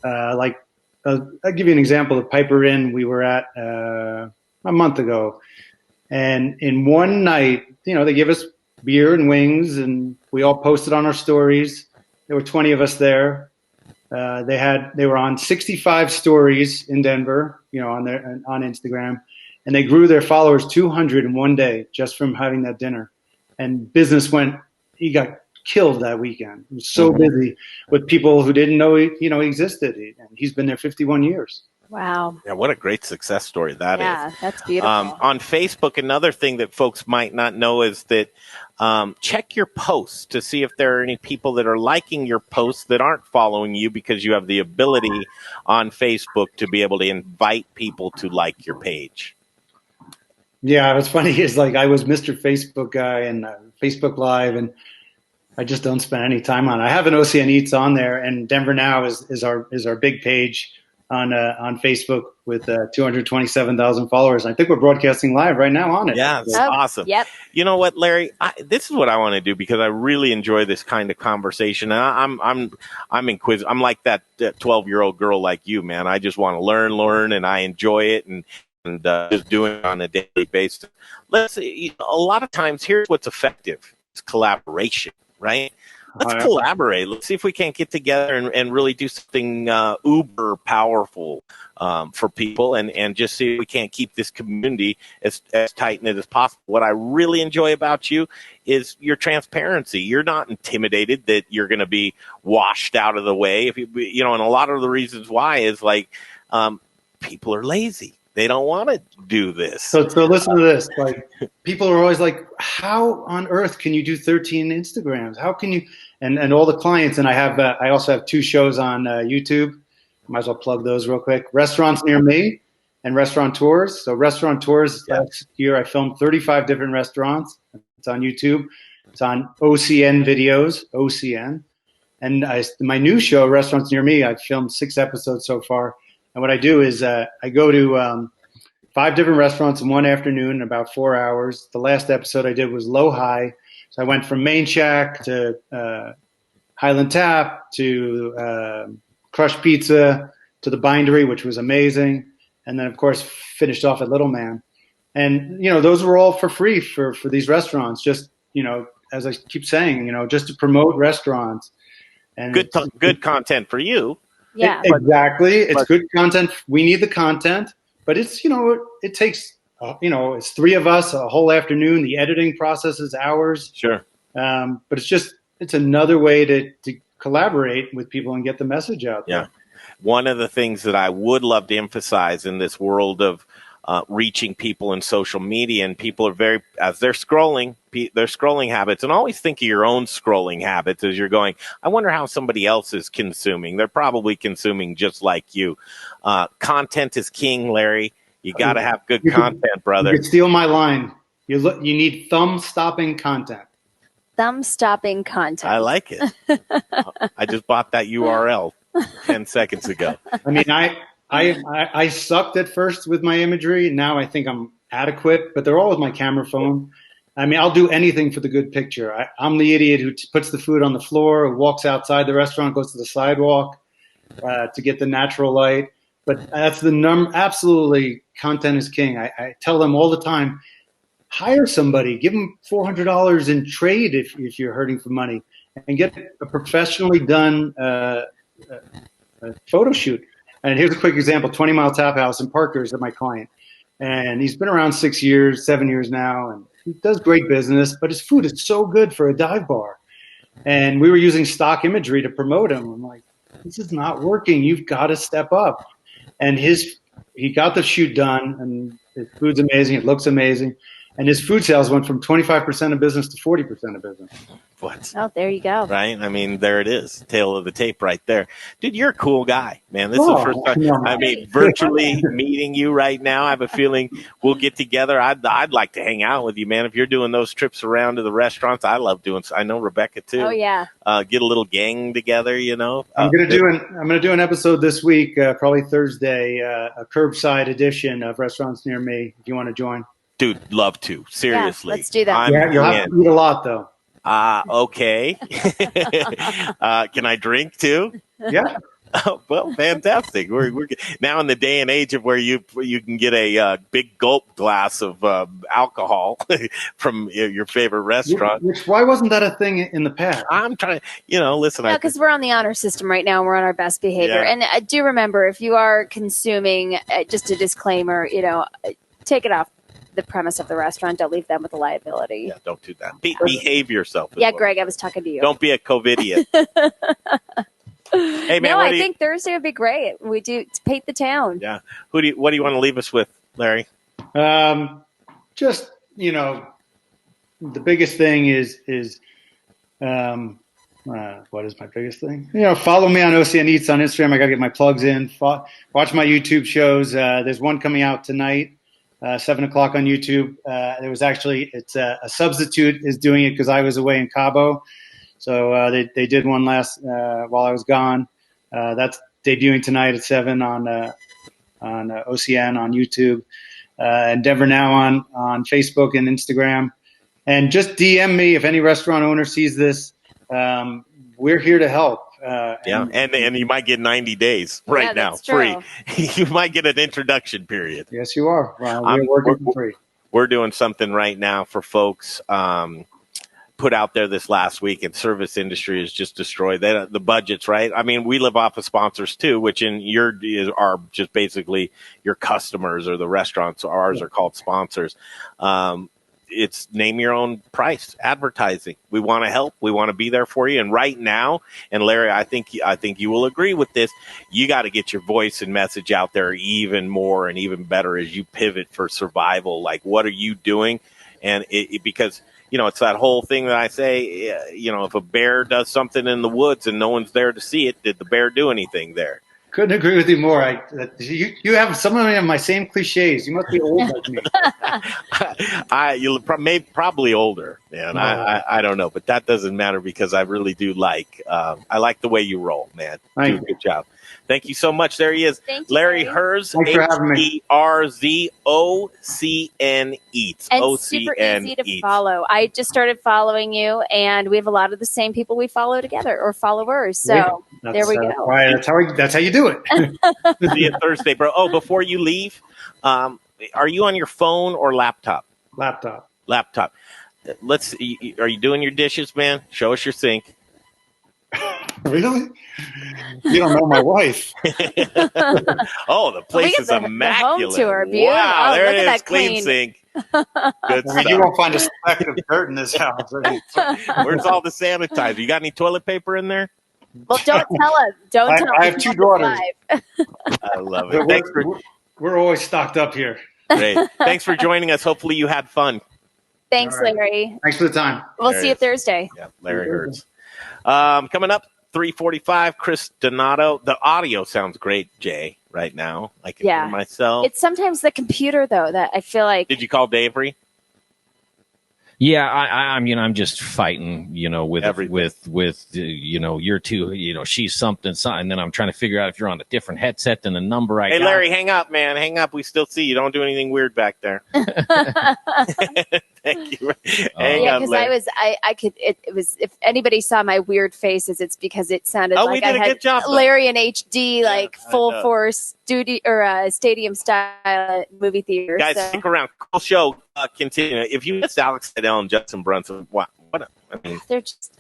I'll give you an example. The Piper Inn we were at a month ago, and in one night, they give us beer and wings, and we all posted on our stories. There were 20 of us there. They were on 65 stories in Denver, on Instagram, and they grew their followers 200 in one day just from having that dinner. And he got killed that weekend. He was so busy with people who didn't know he existed. And he's been there 51 years. Wow. Yeah, what a great success story that is. Yeah, that's beautiful. On Facebook, another thing that folks might not know is that check your posts to see if there are any people that are liking your posts that aren't following you, because you have the ability on Facebook to be able to invite people to like your page. Yeah, what's funny is I was Mr. Facebook guy and Facebook Live, and I just don't spend any time on it. I have an OCN Eats on there, and Denver Now is our big page on Facebook with 227,000 followers. I think we're broadcasting live right now on it. Yeah, it's awesome. Yep. You know what, Larry? This is what I want to do because I really enjoy this kind of conversation. And I'm inquisitive. I'm like that 12-year-old girl like you, man. I just want to learn, and I enjoy it, and just doing it on a daily basis. Let's see. A lot of times, here's what's effective: it's collaboration, right? Let's collaborate. Let's see if we can't get together and really do something uber powerful for people, and just see if we can't keep this community as tight-knit as possible. What I really enjoy about you is your transparency. You're not intimidated that you're going to be washed out of the way. If and a lot of the reasons why is people are lazy. They don't want to do this. So listen to this. People are always like, how on earth can you do 13 Instagrams? How can you? And all the clients, and I also have 2 shows on YouTube. Might as well plug those real quick. Restaurants Near Me and Restaurant Tours. So Restaurant Tours, last year I filmed 35 different restaurants. It's on YouTube. It's on OCN videos, OCN. And my new show, Restaurants Near Me, I've filmed 6 episodes so far. And what I do is I go to 5 different restaurants in one afternoon in about 4 hours. The last episode I did was low high. So I went from Main Shack to Highland Tap to Crushed Pizza to the Bindery, which was amazing. And then, of course, finished off at Little Man. And, those were all for free for these restaurants. Just, as I keep saying, just to promote restaurants. And good content for you. Yeah. Exactly. It's good content. We need the content. But it's, it takes, it's 3 of us a whole afternoon. The editing process is hours. Sure. But it's another way to collaborate with people and get the message out there. Yeah. One of the things that I would love to emphasize in this world of reaching people in social media, and people are as they're scrolling, their scrolling habits, and always think of your own scrolling habits as you're going, I wonder how somebody else is consuming. They're probably consuming just like you. Content is king, Larry. You got to have good content, brother. You could steal my line. You need thumb-stopping content. Thumb-stopping content. I like it. I just bought that URL 10 seconds ago. I mean, I sucked at first with my imagery. Now I think I'm adequate, but they're all with my camera phone. I mean, I'll do anything for the good picture. I'm the idiot who puts the food on the floor, who walks outside the restaurant, goes to the sidewalk to get the natural light. But that's absolutely, content is king. I tell them all the time, hire somebody, give them $400 in trade if you're hurting for money, and get a professionally done photo shoot. And here's a quick example: 20 Mile Tap House in Parker is my client, and he's been around 7 years now, and he does great business. But his food is so good for a dive bar, and we were using stock imagery to promote him. I'm like, this is not working. You've got to step up. And he got the shoot done, and his food's amazing. It looks amazing. And his food sales went from 25% of business to 40% of business. What? Oh, there you go. Right? I mean, there it is. Tail of the tape right there. Dude, you're a cool guy, man. This is the first time. No. I mean, virtually meeting you right now. I have a feeling we'll get together. I'd like to hang out with you, man. If you're doing those trips around to the restaurants, I love doing. I know Rebecca too. Oh yeah. Get a little gang together, I'm gonna do an episode this week, probably Thursday, a curbside edition of Restaurants Near Me. If you want to join. Dude, love to. Seriously. Yeah, let's do that. You'll have to eat a lot, though. Okay. Can I drink too? Yeah. Oh, well, fantastic. We're now in the day and age of where you can get a big gulp glass of alcohol from your favorite restaurant. Why wasn't that a thing in the past? I'm trying to, listen. No, because we're on the honor system right now. And we're on our best behavior. Yeah. And I do remember, if you are consuming, just a disclaimer, take it off the premise of the restaurant. Don't leave them with a liability. Yeah, don't do that. Behave yourself. Yeah, Greg, I was talking to you. Don't be a COVIDiot. Hey, man, no, I think Thursday would be great. We do paint the town. Yeah. What do you want to leave us with, Larry? Just, the biggest thing is what is my biggest thing? Follow me on OCN Eats on Instagram. I got to get my plugs in. Watch my YouTube shows. There's one coming out tonight, 7 o'clock on YouTube. It's a substitute is doing it because I was away in Cabo. So they did one last while I was gone. That's debuting tonight at 7 on OCN on YouTube, and Denver Now on Facebook and Instagram. And just DM me if any restaurant owner sees this. We're here to help. And you might get 90 days now, free. You might get an introduction period. Yes, you are. We're working for free. We're doing something right now for folks. Put out there this last week, and service industry is just destroyed. The budgets, right? I mean, we live off of sponsors too, which are just basically your customers or the restaurants. Ours are called sponsors. It's name your own price advertising. We want to help. We want to be there for you. And right now, and Larry, I think you will agree with this. You got to get your voice and message out there even more and even better as you pivot for survival. Like, what are you doing? And because it's that whole thing that I say, if a bear does something in the woods and no one's there to see it, did the bear do anything there? Couldn't agree with you more. You have some of my same cliches. You must be old like me. Probably older, man. I don't know, but that doesn't matter because I really do I like the way you roll, man. Do a good job. Thank you so much. There he is, Thank you, Larry Herz, Thanks for having me. HERZOCN Eats. And OCN super easy to Eats. follow. I just started following you, and we have a lot of the same people we follow together or followers. So there we go. Right, that's how you do it. See you Thursday, bro. Oh, before you leave, are you on your phone or laptop? Laptop. Let's see. Are you doing your dishes, man? Show us your sink. Really? You don't know my wife. Oh, the place is immaculate. The home tour, wow, there look it at is. that Clean sink. Good stuff. You won't find a speck of dirt in this house. Where's all the sanitizer? You got any toilet paper in there? Well, don't tell us. Don't tell us. I have 2 daughters. I love it. We're always stocked up here. Great. Thanks for joining us. Hopefully you had fun. Thanks, right. Larry. Thanks for the time. We'll see you Thursday. Yeah, Larry Herz. Coming up, 3:45, Chris Donato. The audio sounds great, Jay, right now. I can hear myself. It's sometimes the computer, though, that I feel like. Did you call Davery? Yeah, I'm just fighting, with everything. with you're too, she's something, and then I'm trying to figure out if you're on a different headset than the number I got. Hey, Larry, hang up, man. Hang up. We still see you. Don't do anything weird back there. Thank you. Hang up, because it was, if anybody saw my weird faces, it's because it sounded like I had Larry in HD, full force studio or stadium style movie theater. Guys, stick around. Cool show. Continue. If you missed Alex Seidel and Justin Brunson, they're just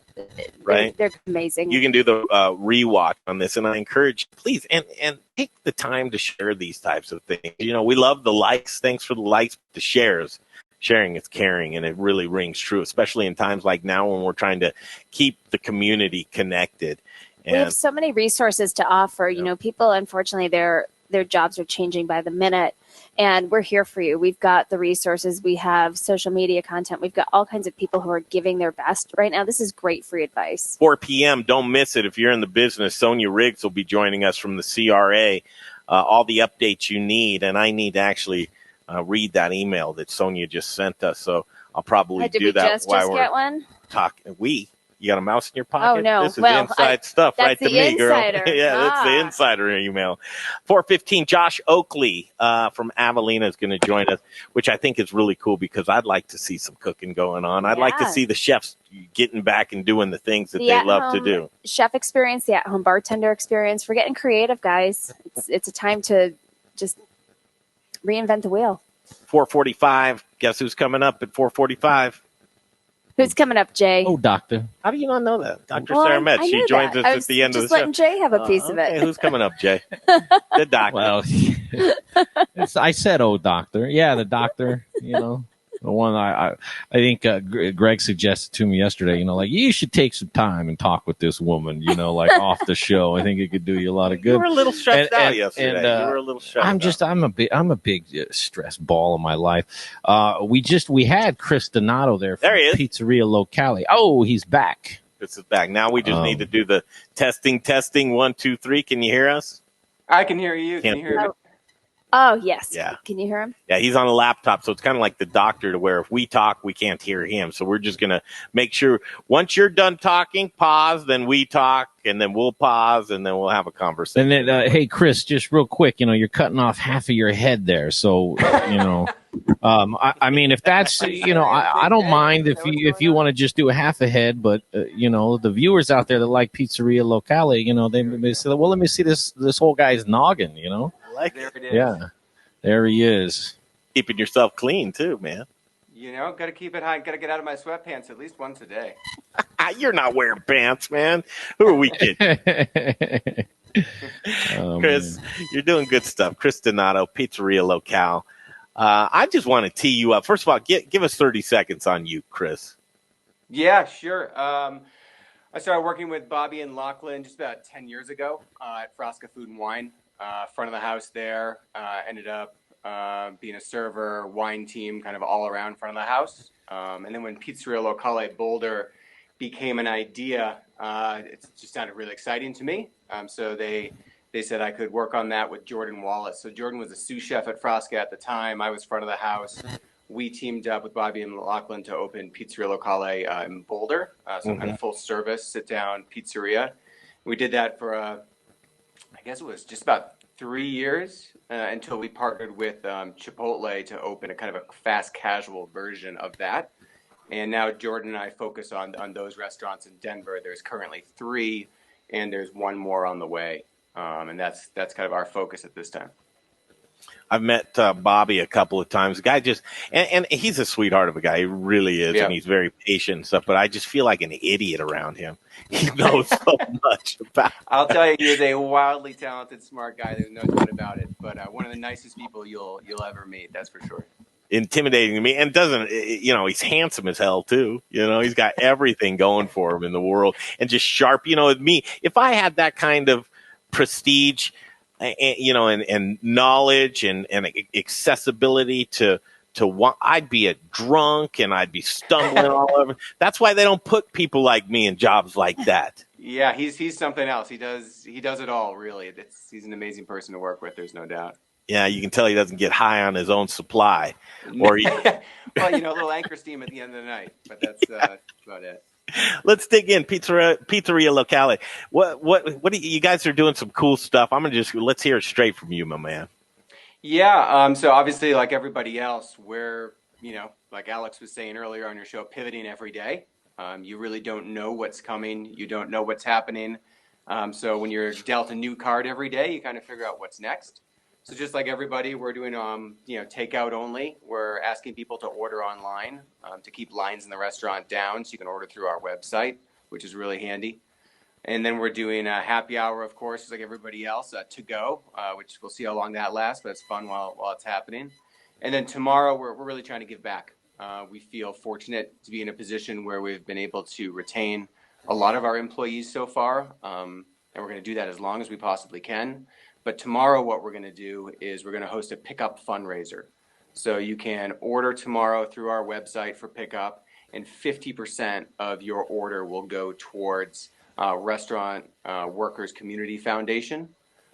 right. They're amazing. You can do the rewatch on this, and I encourage you, please and take the time to share these types of things. We love the likes. Thanks for the likes, the shares. Sharing is caring, and it really rings true, especially in times like now when we're trying to keep the community connected. And we have so many resources to offer. People, unfortunately, their jobs are changing by the minute, and we're here for you. We've got the resources. We have social media content. We've got all kinds of people who are giving their best right now. This is great free advice. 4 p.m. Don't miss it. If you're in the business, Sonia Riggs will be joining us from the CRA. All the updates you need, and I need to actually read that email that Sonia just sent us. So I'll probably do that while we're talking. You got a mouse in your pocket? Oh, no. This is inside stuff right to me, girl. Yeah, that's the insider email. 4:15, Josh Oakley from Avelina is going to join us, which I think is really cool because I'd like to see some cooking going on. I'd like to see the chefs getting back and doing the things that they love to do. Chef experience, the at-home bartender experience. We're getting creative, guys. It's a time to just reinvent the wheel. 4:45. Guess who's coming up at 4:45? Who's coming up, Jay? Oh, Doctor. How do you not know that? Dr. Sarah Metz. She joins us at the end of the show. Just letting Jay have a piece of it. Who's coming up, Jay? The doctor. Well, I said, oh, doctor. Yeah, the doctor, the one I think Greg suggested to me yesterday, you should take some time and talk with this woman, off the show. I think it could do you a lot of good. You were a little stressed out yesterday. You were a little stressed out. I'm a big stress ball in my life. We had Chris Donato there from Pizzeria Locale. Oh, he's back. This is back. Now we just need to do the testing. 1, 2, 3. Can you hear us? I can hear you. Can you hear me? Oh, yes. Yeah. Can you hear him? Yeah, he's on a laptop, so it's kind of like the doctor to where if we talk, we can't hear him. So we're just going to make sure once you're done talking, pause, then we talk, and then we'll pause, and then we'll have a conversation. And then, hey, Chris, just real quick, you're cutting off half of your head there. So, I mean, if that's, I don't mind if you want to just do a half a head, but, the viewers out there that like Pizzeria Locale, they may say, well, let me see this whole guy's noggin, There it is. Yeah, there he is. Keeping yourself clean too, man. Got to keep it high. Got to get out of my sweatpants at least once a day. You're not wearing pants, man. Who are we kidding? Chris, you're doing good stuff. Chris Donato, Pizzeria Locale. I just want to tee you up. First of all, give us 30 seconds on you, Chris. Yeah, sure. I started working with Bobby and Lachlan just about 10 years ago at Frasca Food and Wine. Front of the house there, ended up being a server, wine team, kind of all around front of the house. And then when Pizzeria Locale Boulder became an idea, it just sounded really exciting to me. So they they said I could work on that with Jordan Wallace. So Jordan was a sous chef at Frasca at the time. I was front of the house. We teamed up with Bobby and Lachlan to open Pizzeria Locale in Boulder, so kind of full service, sit down pizzeria. We did that for, I guess it was just about 3 years until we partnered with Chipotle to open a kind of a fast casual version of that. And now Jordan and I focus on those restaurants in Denver. There's currently 3, and there's 1 more on the way. And that's kind of our focus at this time. I've met Bobby a couple of times. The guy just, and he's a sweetheart of a guy. He really is. Yeah. And he's very patient and stuff, but I just feel like an idiot around him. He knows so much about. I'll tell you, he is a wildly talented, smart guy. There's no doubt about it. But one of the nicest people you'll ever meet. That's for sure. Intimidating to me, and doesn't, he's handsome as hell too. He's got everything going for him in the world, and just sharp. Me, if I had that kind of prestige, and knowledge and accessibility to what, I'd be a drunk and I'd be stumbling all over. That's why they don't put people like me in jobs like that. Yeah, he's something else. He does it all, really. He's an amazing person to work with. There's no doubt. Yeah, you can tell he doesn't get high on his own supply, or well, a little anchor steam at the end of the night. But that's about it. Let's dig in. Pizzeria Locale. What you guys are doing some cool stuff. Let's hear it straight from you, my man. Yeah. So obviously, like everybody else, we're, like Alex was saying earlier on your show, pivoting every day. You really don't know what's coming. You don't know what's happening. So when you're dealt a new card every day, you kind of figure out what's next. So just like everybody, we're doing, takeout only. We're asking people to order online to keep lines in the restaurant down, so you can order through our website, which is really handy. And then we're doing a happy hour, of course, just like everybody else, to go, which we'll see how long that lasts, but it's fun while it's happening. And then tomorrow, we're really trying to give back. We feel fortunate to be in a position where we've been able to retain a lot of our employees so far, and we're going to do that as long as we possibly can. But tomorrow, what we're going to do is we're going to host a pickup fundraiser. So you can order tomorrow through our website for pickup, and 50% of your order will go towards Restaurant Workers Community Foundation,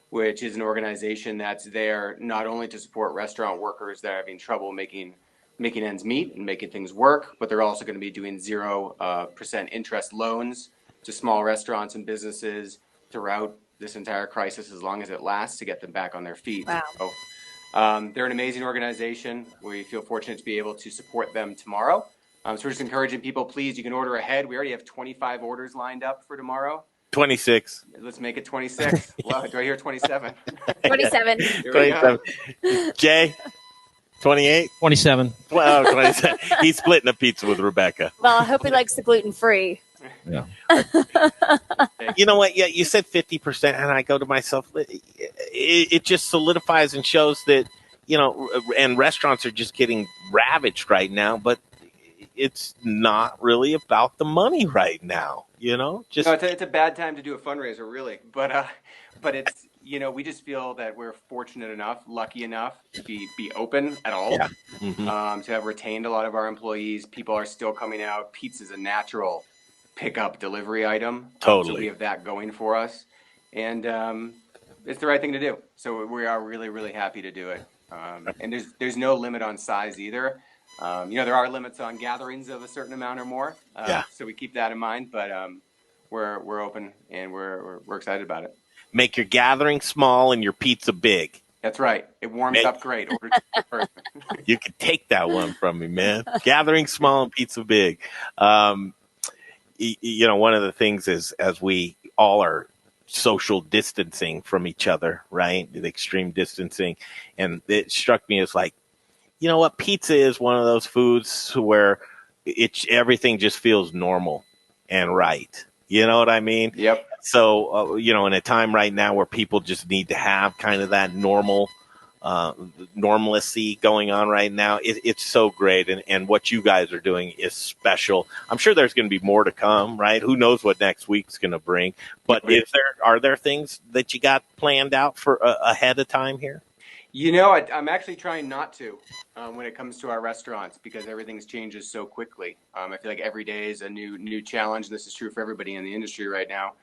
which is an organization that's there not only to support restaurant workers that are having trouble making ends meet and making things work, but they're also going to be doing 0% interest loans to small restaurants and businesses throughout this entire crisis, as long as it lasts, to get them back on their feet. Wow. So, they're an amazing organization. We feel fortunate to be able to support them tomorrow. So we're just encouraging people, please, you can order ahead. We already have 25 orders lined up for tomorrow. 26. Let's make it 26. Well, do I hear 27? 27. 27. Jay, 28? 27. Well, 27. He's splitting a pizza with Rebecca. Well, I hope he likes the gluten-free. Yeah. You know what? Yeah, you said 50%, and I go to myself, it just solidifies and shows that, and restaurants are just getting ravaged right now, but it's not really about the money right now, Just No, it's a bad time to do a fundraiser, really. But it's, we just feel that we're fortunate enough, lucky enough to be open at all, Yeah. Mm-hmm. To have retained a lot of our employees. People are still coming out. Pizza's a natural pickup delivery item. Totally. So we have that going for us. And it's the right thing to do. So we are really, really happy to do it. And there's no limit on size either. There are limits on gatherings of a certain amount or more. So we keep that in mind, but we're open and we're excited about it. Make your gathering small and your pizza big. That's right. It warms up great. Order first. You can take that one from me, man. Gathering small and pizza big. One of the things is, as we all are social distancing from each other, right? The extreme distancing. And it struck me as like, you know what? Pizza is one of those foods where everything just feels normal and right. You know what I mean? Yep. So, in a time right now where people just need to have kind of that normalcy going on right now, it's so great. And what you guys are doing is special. I'm sure there's going to be more to come, right? Who knows what next week's going to bring? But are there things that you got planned out for ahead of time here? I'm actually trying not to when it comes to our restaurants, because everything changes so quickly. I feel like every day is a new challenge. This is true for everybody in the industry right now.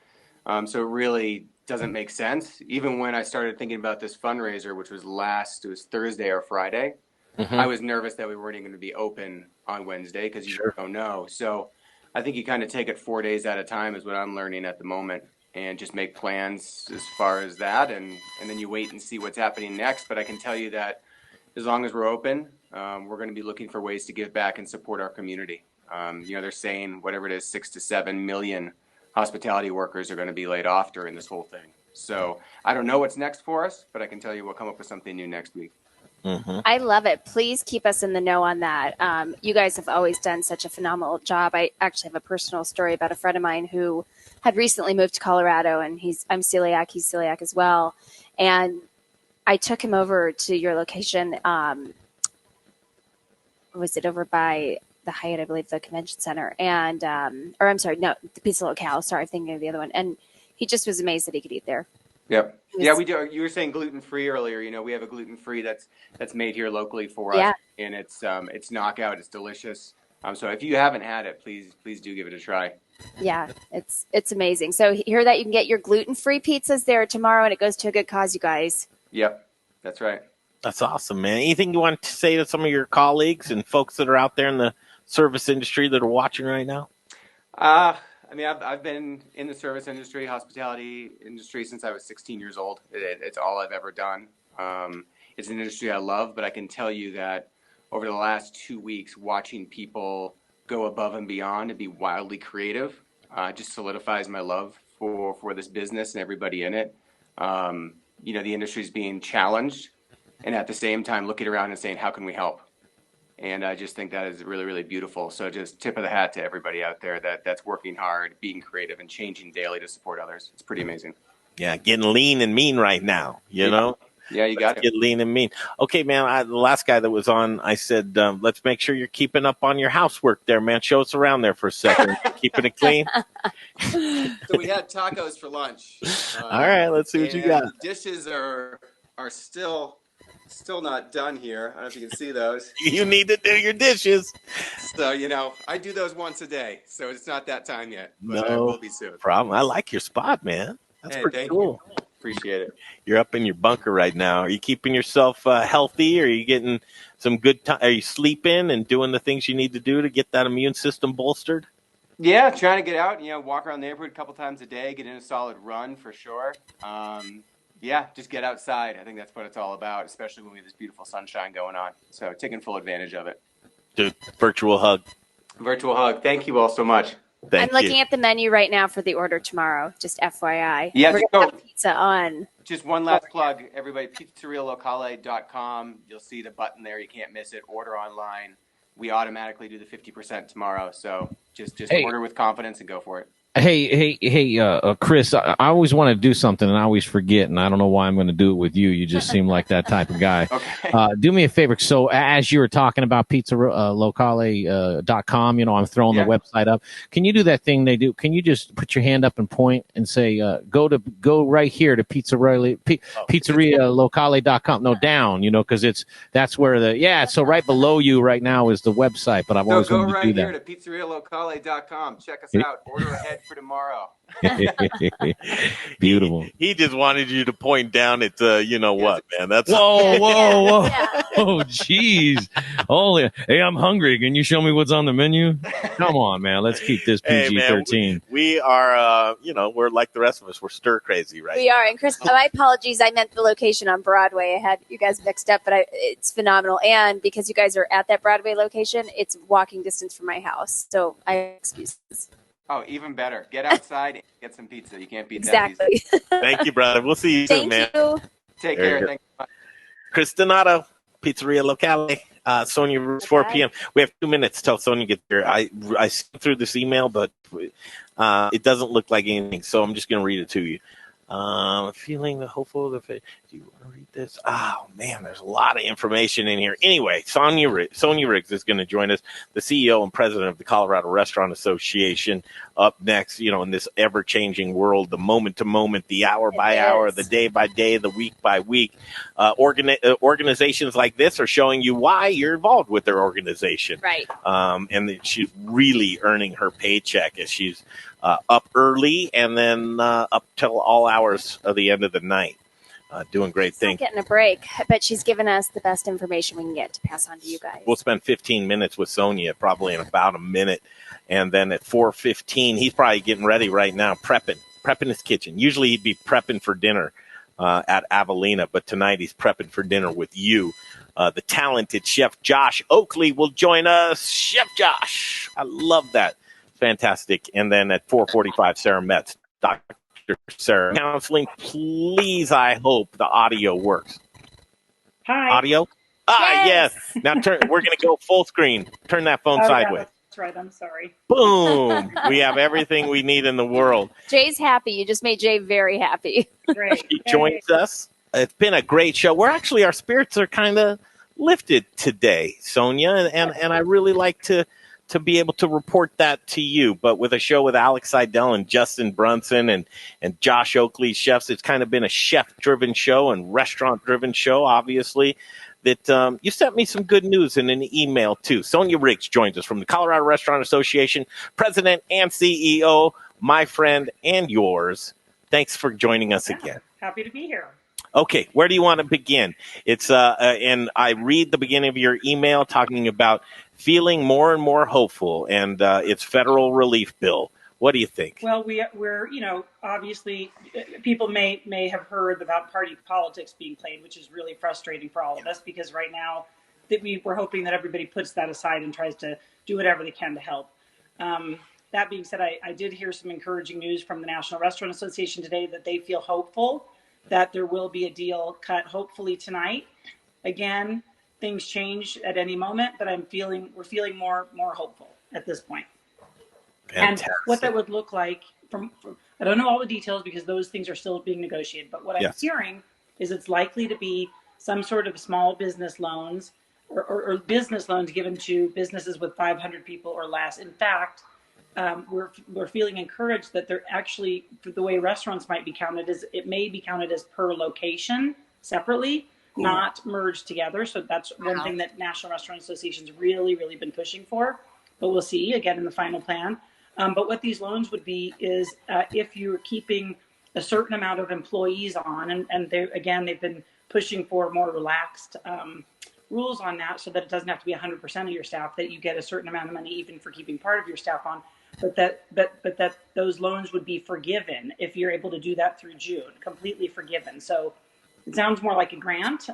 So really, doesn't make sense. Even when I started thinking about this fundraiser, which was it was Thursday or Friday, I was nervous that we weren't even going to be open on Wednesday because you don't know. So I think you kind of take it 4 days at a time is what I'm learning at the moment, and just make plans as far as that. And then you wait and see what's happening next. But I can tell you that as long as we're open, we're going to be looking for ways to give back and support our community. They're saying whatever it is, 6 to 7 million hospitality workers are going to be laid off during this whole thing. So I don't know what's next for us, but I can tell you we'll come up with something new next week. I love it. Please keep us in the know on that. You guys have always done such a phenomenal job. I actually have a personal story about a friend of mine who had recently moved to Colorado, and I'm celiac. He's celiac as well. And I took him over to your location. Was it over by the Hyatt, I believe, the convention center, and or I'm sorry, no, the Pizza Locale. Sorry, I'm thinking of the other one. And he just was amazed that he could eat there. Yep. Yeah, we do. You were saying gluten-free earlier. We have a gluten-free that's made here locally for us, and it's knockout. It's delicious. So if you haven't had it, please do give it a try. Yeah, it's amazing. So hear that you can get your gluten-free pizzas there tomorrow, and it goes to a good cause, you guys. Yep, that's right. That's awesome, man. Anything you want to say to some of your colleagues and folks that are out there in the service industry that are watching right now? I've been in the service industry, hospitality industry since I was 16 years old. It's all I've ever done. It's an industry I love, but I can tell you that over the last 2 weeks, watching people go above and beyond and be wildly creative just solidifies my love for this business and everybody in it. The industry is being challenged, and at the same time looking around and saying, how can we help? And I just think that is really, really beautiful. So just tip of the hat to everybody out there that's working hard, being creative, and changing daily to support others. It's pretty amazing. Yeah, getting lean and mean right now, you know? Yeah, you got it. Get lean and mean. Okay, man, the last guy that was on, I said, let's make sure you're keeping up on your housework there, man. Show us around there for a second. Keeping it clean. So we had tacos for lunch. All right, let's see what you got. Dishes are still not done here. I don't know if you can see those. You need to do your dishes. So, I do those once a day. So it's not that time yet. But No it will be soon. problem. I like your spot, man. That's pretty cool. You. Appreciate it. You're up in your bunker right now. Are you keeping yourself healthy? Are you getting some good time? Are you sleeping and doing the things you need to do to get that immune system bolstered? Yeah, trying to get out, walk around the neighborhood a couple times a day, get in a solid run for sure. Just get outside. I think that's what it's all about, especially when we have this beautiful sunshine going on. So taking full advantage of it. Dude, virtual hug. Virtual hug. Thank you all so much. I'm looking at the menu right now for the order tomorrow, just FYI. Yeah, we're going to have pizza on. Just one last plug, everybody, pizzerialocale.com. You'll see the button there. You can't miss it. Order online. We automatically do the 50% tomorrow. So just order with confidence and go for it. Hey, Chris, I always want to do something and I always forget, and I don't know why I'm going to do it with you. You just seem like that type of guy. Okay. Do me a favor. So as you were talking about pizzalocale.com, I'm throwing the website up. Can you do that thing they do? Can you just put your hand up and point and say, go right here to pizzerialocale.com. No, down, because that's where so right below you right now is the website, but I've always wanted to do that. Go right here to pizzerialocale.com. Check us out. Order ahead for tomorrow. Beautiful. He just wanted you to point down at what, man. That's whoa. Oh, jeez. Holy, hey, I'm hungry. Can you show me what's on the menu? Come on, man. Let's keep this PG-13. We are, we're like the rest of us. We're stir crazy, right? We are. And Chris, my apologies. I meant the location on Broadway. I had you guys mixed up, but it's phenomenal. And because you guys are at that Broadway location, it's walking distance from my house. So I have excuses. Oh, even better. Get outside and get some pizza. You can't beat that. Exactly. Thank you, brother. We'll see you soon, man. Thank you. Take care. Thank you. Chris Donato, Pizzeria Locale, Sonia, 4 p.m. We have 2 minutes till Sonia gets here. I skimmed through this email, but it doesn't look like anything, so I'm just going to read it to you. Feeling the hopeful. Do you want to read this? Oh man, there's a lot of information in here. Anyway, Sonia Riggs is going to join us, the CEO and president of the Colorado Restaurant Association. Up next, in this ever-changing world, the moment to moment, the hour by hour, the day by day, the week by week. Organizations like this are showing you why you're involved with their organization, right? And that she's really earning her paycheck as she's up early and then up till all hours of the end of the night. Doing great She's not things. getting a break, but she's given us the best information we can get to pass on to you guys. We'll spend 15 minutes with Sonia, probably in about a minute. And then at 4:15, he's probably getting ready right now, prepping his kitchen. Usually he'd be prepping for dinner at Avelina, but tonight he's prepping for dinner with you. The talented Chef Josh Oakley will join us. Chef Josh, I love that. Fantastic. And then at 4:45, Sarah Metz, Dr. Sarah. Counseling, please, I hope the audio works. Hi. Audio? Yes. Now we're going to go full screen. Turn that phone sideways. Yeah, that's right. I'm sorry. Boom. We have everything we need in the world. Jay's happy. You just made Jay very happy. Great. She joins us. It's been a great show. We're actually, our spirits are kind of lifted today, Sonia, and I really like to be able to report that to you. But with a show with Alex Seidel and Justin Brunson and Josh Oakley chefs, it's kind of been a chef-driven show and restaurant-driven show, obviously. That you sent me some good news in an email, too. Sonia Riggs joins us from the Colorado Restaurant Association, president and CEO, my friend and yours. Thanks for joining us again. Happy to be here. Okay, where do you want to begin? It's and I read the beginning of your email talking about feeling more and more hopeful, and it's federal relief bill. What do you think? Well, we're obviously people may have heard about party politics being played, which is really frustrating for all of us because right now that we're hoping that everybody puts that aside and tries to do whatever they can to help. That being said, I did hear some encouraging news from the National Restaurant Association today that they feel hopeful that there will be a deal cut hopefully tonight. Again, things change at any moment, but we're feeling more hopeful at this point. Fantastic. And what that would look like from I don't know all the details because those things are still being negotiated, but what I'm hearing is it's likely to be some sort of small business loans or business loans given to businesses with 500 people or less. In fact, we're feeling encouraged that they're actually, the way restaurants might be counted, is it may be counted as per location separately, not merged together. So that's one thing that National Restaurant Association's really, really been pushing for. But we'll see again in the final plan. But what these loans would be is if you're keeping a certain amount of employees on, and they've been pushing for more relaxed rules on that, so that it doesn't have to be 100% of your staff, that you get a certain amount of money even for keeping part of your staff on. But that those loans would be forgiven if you're able to do that through June, completely forgiven. So it sounds more like a grant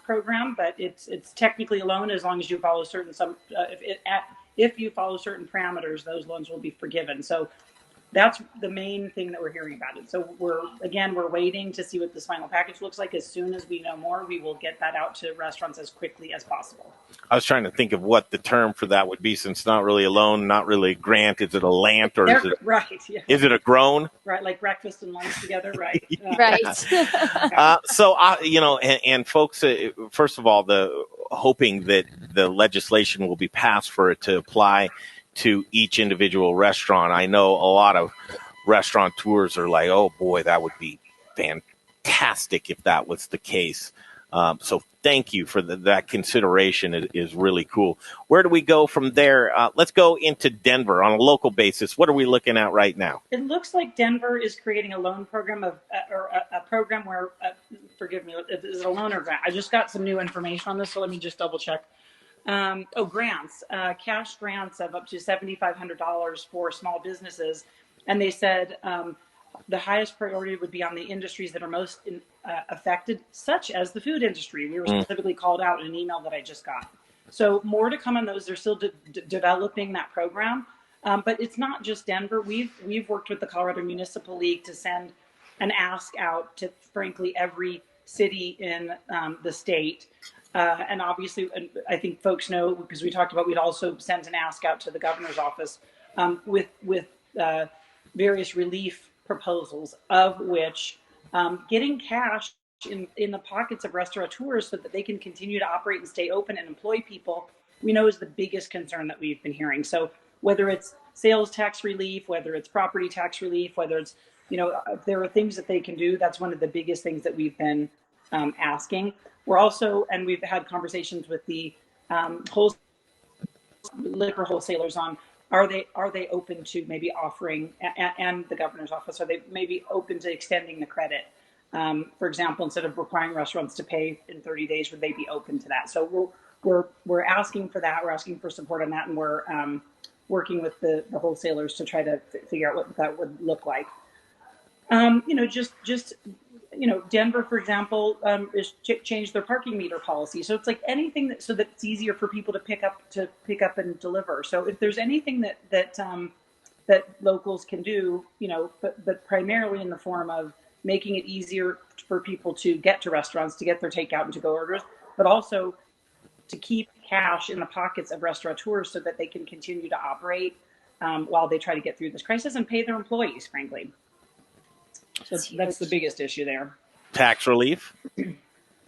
program, but it's technically a loan as long as you follow if you follow certain parameters, those loans will be forgiven. So that's the main thing that we're hearing about it. So we're waiting to see what this final package looks like. As soon as we know more, we will get that out to restaurants as quickly as possible. I was trying to think of what the term for that would be, since it's not really a loan, not really a grant. Is it a lant or is it right? Yeah. Is it a groan? Right, like breakfast and lunch together, right? Right. So and folks, first of all, hoping that the legislation will be passed for it to apply to each individual restaurant. I know a lot of restaurateurs are like, oh boy, that would be fantastic if that was the case. So thank you for that consideration. It is really cool. Where do we go from there? Let's go into Denver on a local basis. What are we looking at right now? It looks like Denver is creating a loan program or a program where, forgive me, is it a loan or grant? I just got some new information on this, so let me just double check. Grants, cash grants of up to $7,500 for small businesses. And they said the highest priority would be on the industries that are most affected, such as the food industry. We were specifically called out in an email that I just got. So more to come on those. They're still developing that program. But it's not just Denver. We've worked with the Colorado Municipal League to send an ask out to, frankly, every city in the state. And obviously, I think folks know, because we talked about, we'd also sent an ask out to the governor's office with various relief proposals, of which getting cash in the pockets of restaurateurs so that they can continue to operate and stay open and employ people, we know is the biggest concern that we've been hearing. So whether it's sales tax relief, whether it's property tax relief, whether it's, if there are things that they can do, that's one of the biggest things that we've been asking. We're also, and we've had conversations with the liquor wholesalers on are they open to maybe offering, and the governor's office, are they maybe open to extending the credit? For example, instead of requiring restaurants to pay in 30 days, would they be open to that? So we're asking for that. We're asking for support on that, and we're working with the wholesalers to try to figure out what that would look like. Just Denver, for example, is changed their parking meter policy. So it's like anything so that it's easier for people to pick up and deliver. So if there's anything that locals can do, but primarily in the form of making it easier for people to get to restaurants, to get their takeout and to-go orders, but also to keep cash in the pockets of restaurateurs so that they can continue to operate while they try to get through this crisis and pay their employees, frankly. So that's the biggest issue there. Tax relief?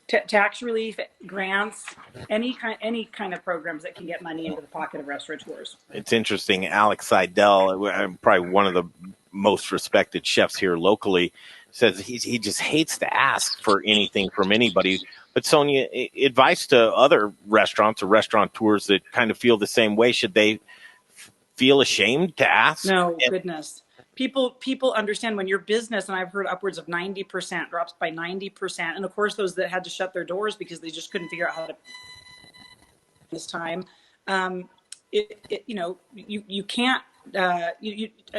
Tax relief, grants, any kind of programs that can get money into the pocket of restaurateurs. It's interesting. Alex Seidel, probably one of the most respected chefs here locally, says he just hates to ask for anything from anybody. But Sonia, advice to other restaurants or restaurateurs that kind of feel the same way, should they feel ashamed to ask? No, goodness. People understand when your business, and I've heard upwards of 90%, drops by 90%. And of course, those that had to shut their doors because they just couldn't figure out how to this time. You can't,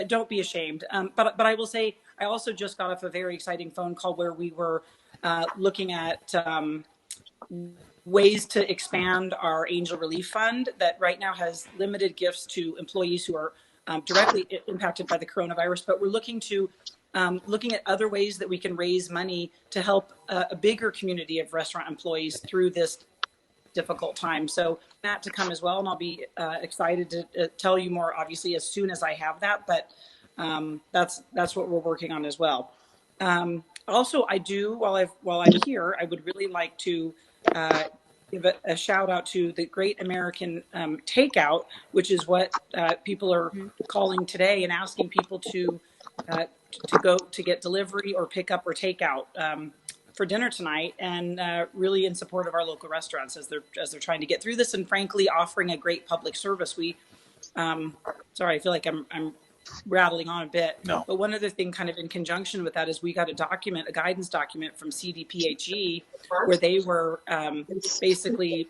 don't be ashamed. But I will say, I also just got off a very exciting phone call where we were looking at ways to expand our Angel Relief Fund that right now has limited gifts to employees who are directly impacted by the coronavirus, but we're looking at other ways that we can raise money to help a bigger community of restaurant employees through this difficult time. So that to come as well, and I'll be excited to tell you more, obviously, as soon as I have that. But that's what we're working on as well. Also, I do while I'm here, I would really like to give a shout out to the Great American Takeout, which is what people are calling today and asking people to go to get delivery or pick up or take out for dinner tonight, and really in support of our local restaurants as they're trying to get through this, and frankly offering a great public service. We sorry, I feel like I'm rattling on a bit. No. But one other thing kind of in conjunction with that is we got a guidance document from CDPHE where they were basically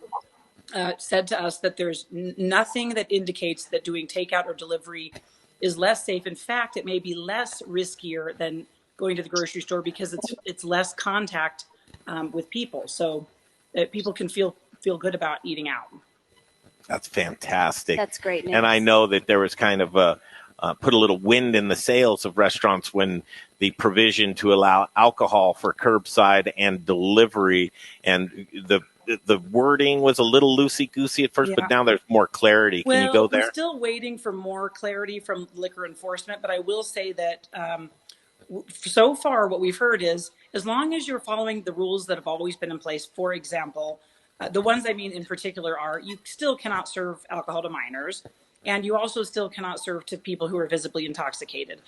said to us that there's nothing that indicates that doing takeout or delivery is less safe. In fact, it may be less riskier than going to the grocery store because it's less contact with people. So that people can feel good about eating out. That's fantastic. That's great news. And I know that there was kind of put a little wind in the sails of restaurants when the provision to allow alcohol for curbside and delivery, and the wording was a little loosey-goosey at first, but now there's more clarity. Can you go there? We're still waiting for more clarity from liquor enforcement, but I will say that so far what we've heard is as long as you're following the rules that have always been in place, for example, the ones I mean in particular are you still cannot serve alcohol to minors, and you also still cannot serve to people who are visibly intoxicated.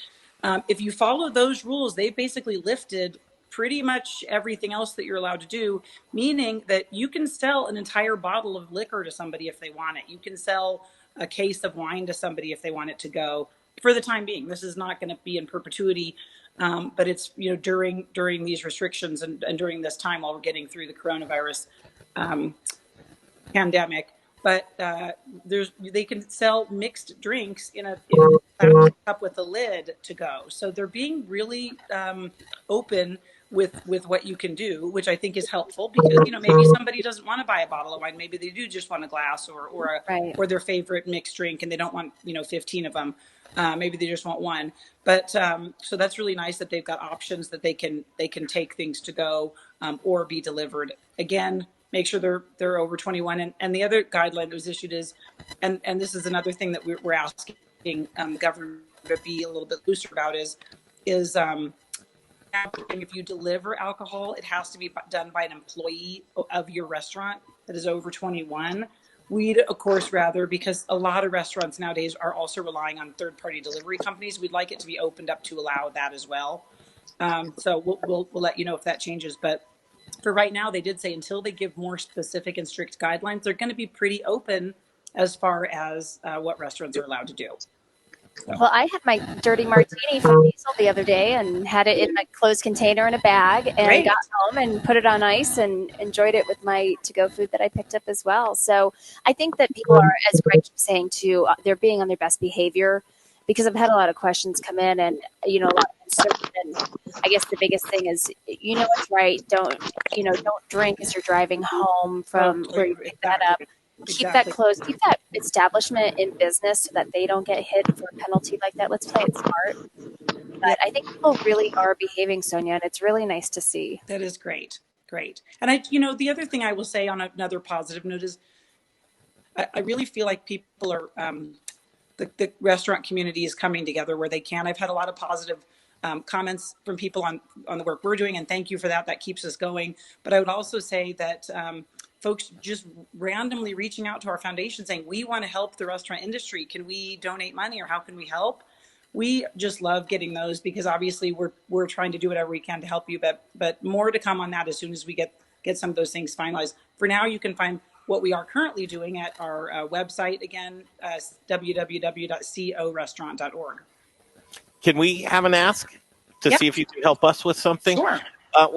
If you follow those rules, they've basically lifted pretty much everything else that you're allowed to do, meaning that you can sell an entire bottle of liquor to somebody if they want it. You can sell a case of wine to somebody if they want it to go for the time being. This is not going to be in perpetuity, but it's during these restrictions and during this time while we're getting through the coronavirus pandemic. But they can sell mixed drinks in a plastic cup with a lid to go. So they're being really open with what you can do, which I think is helpful because maybe somebody doesn't want to buy a bottle of wine. Maybe they do just want a glass or their favorite mixed drink, and they don't want 15 of them. Maybe they just want one. But so that's really nice that they've got options that they can take things to go or be delivered. Again, make sure they're over 21. And the other guideline that was issued is, and this is another thing that we're asking the government to be a little bit looser about is if you deliver alcohol, it has to be done by an employee of your restaurant that is over 21. We'd, of course, rather, because a lot of restaurants nowadays are also relying on third-party delivery companies, we'd like it to be opened up to allow that as well. So we'll let you know if that changes. But for right now, they did say until they give more specific and strict guidelines, they're going to be pretty open as far as what restaurants are allowed to do. Well, I had my dirty martini from Hazel the other day and had it in a closed container in a bag, and Great. got home and put it on ice and enjoyed it with my to-go food that I picked up as well. So I think that people are, as Greg keeps saying too, they're being on their best behavior, because I've had a lot of questions come in, and a lot of concern. And I guess the biggest thing is, what's right. Don't drink as you're driving home from where you pick that up. Keep that closed. Keep that establishment in business so that they don't get hit for a penalty like that. Let's play it smart. But I think people really are behaving, Sonia, and it's really nice to see. That is great. Great. And the other thing I will say on another positive note is I really feel like people are, the restaurant community is coming together where they can. I've had a lot of positive comments from people on the work we're doing, and thank you for that. That keeps us going. But I would also say that folks just randomly reaching out to our foundation saying, we want to help the restaurant industry. Can we donate money, or how can we help? We just love getting those, because obviously we're trying to do whatever we can to help you, but more to come on that as soon as we get some of those things finalized. For now, you can find what we are currently doing at our website, again, www.corestaurant.org. Can we have an ask to see if you can help us with something? Sure.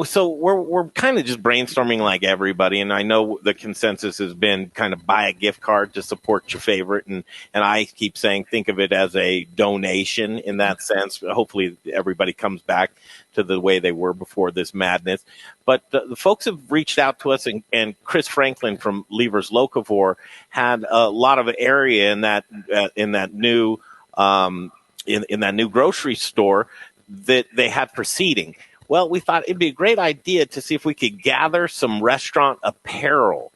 So we're kind of just brainstorming like everybody, and I know the consensus has been kind of buy a gift card to support your favorite, and I keep saying think of it as a donation in that sense. Hopefully everybody comes back to the way they were before this madness. But the folks have reached out to us, and Chris Franklin from Lever's Locavore had a lot of area in that new in that new grocery store that they had proceeding. Well, we thought it'd be a great idea to see if we could gather some restaurant apparel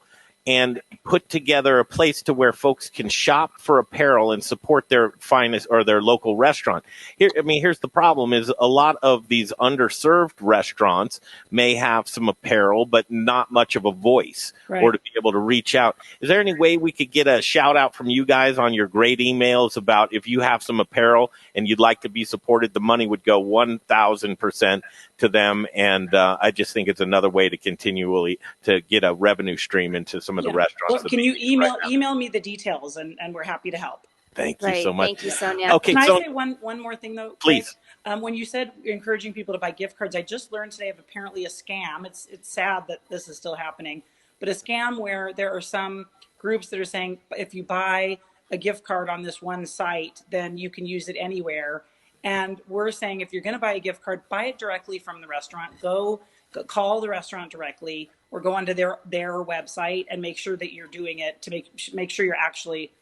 and put together a place to where folks can shop for apparel and support their finest or their local restaurant. Here's the problem is a lot of these underserved restaurants may have some apparel, but not much of a voice or to be able to reach out. Is there any way we could get a shout out from you guys on your great emails about if you have some apparel and you'd like to be supported, the money would go 1,000% to them. And I just think it's another way to continually to get a revenue stream into some of the restaurants. Well, can you email me the details, and we're happy to help. Thank you so much. Thank you, Sonia. Okay, can I say one more thing though? Please. When you said encouraging people to buy gift cards, I just learned today of apparently a scam. It's sad that this is still happening, but a scam where there are some groups that are saying if you buy a gift card on this one site, then you can use it anywhere. And we're saying if you're going to buy a gift card, buy it directly from the restaurant. Go call the restaurant directly, or go onto their website and make sure that you're doing it to make sure you're actually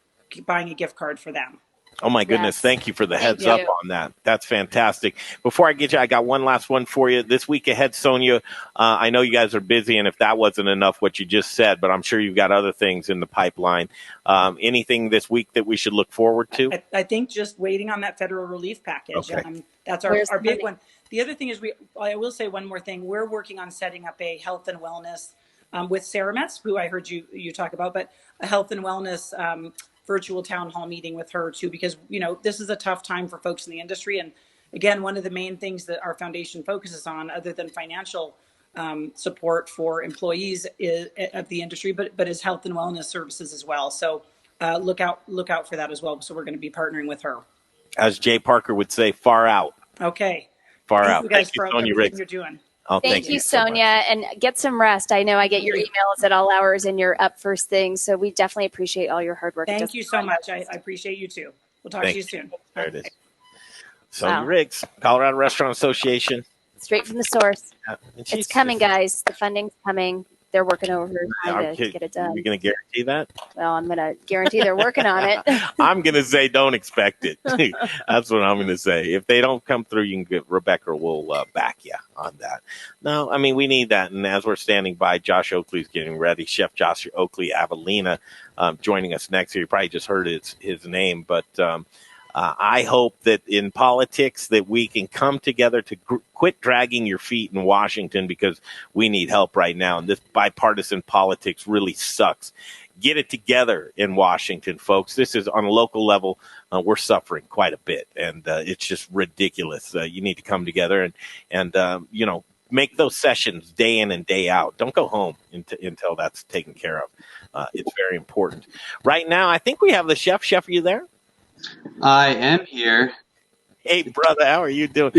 buying a gift card for them. Oh my goodness. Yes. Thank you for the heads up on that. That's fantastic. Before I get you, I got one last one for you. This week ahead, Sonia, I know you guys are busy, and if that wasn't enough what you just said, but I'm sure you've got other things in the pipeline. Anything this week that we should look forward to? I think just waiting on that federal relief package. Okay. That's our big one. The other thing is I will say one more thing. We're working on setting up a health and wellness with Sarah Metz, who I heard you talk about, but a health and wellness virtual town hall meeting with her too, because this is a tough time for folks in the industry. And again, one of the main things that our foundation focuses on, other than financial support for employees of the industry, but is health and wellness services as well. So look out for that as well. So we're going to be partnering with her. As Jay Parker would say, far out. Okay. Far out. You guys Thank you, for Sonia everything you're doing. Oh, thank you, Sonia, and get some rest. I know I get your emails at all hours and you're up first thing, so we definitely appreciate all your hard work. Thank you so much. I appreciate you too. We'll talk to you soon. There it is. Sonia Riggs, Colorado Restaurant Association. Straight from the source. Yeah. It's coming, guys. The funding's coming. They're working overtime to get it done. You're going to guarantee that? Well, I'm going to guarantee they're working on it. I'm going to say don't expect it. That's what I'm going to say. If they don't come through, you can get Rebecca will back you on that. No, I mean, we need that. And as we're standing by, Josh Oakley's getting ready. Chef Josh Oakley Avelina joining us next. You probably just heard his name, but I hope that in politics that we can come together to quit dragging your feet in Washington, because we need help right now. And this bipartisan politics really sucks. Get it together in Washington, folks. This is on a local level. We're suffering quite a bit, and it's just ridiculous. You need to come together and make those sessions day in and day out. Don't go home until that's taken care of. It's very important. Right now, I think we have the chef. Chef, are you there? I am here. Hey, brother, how are you doing?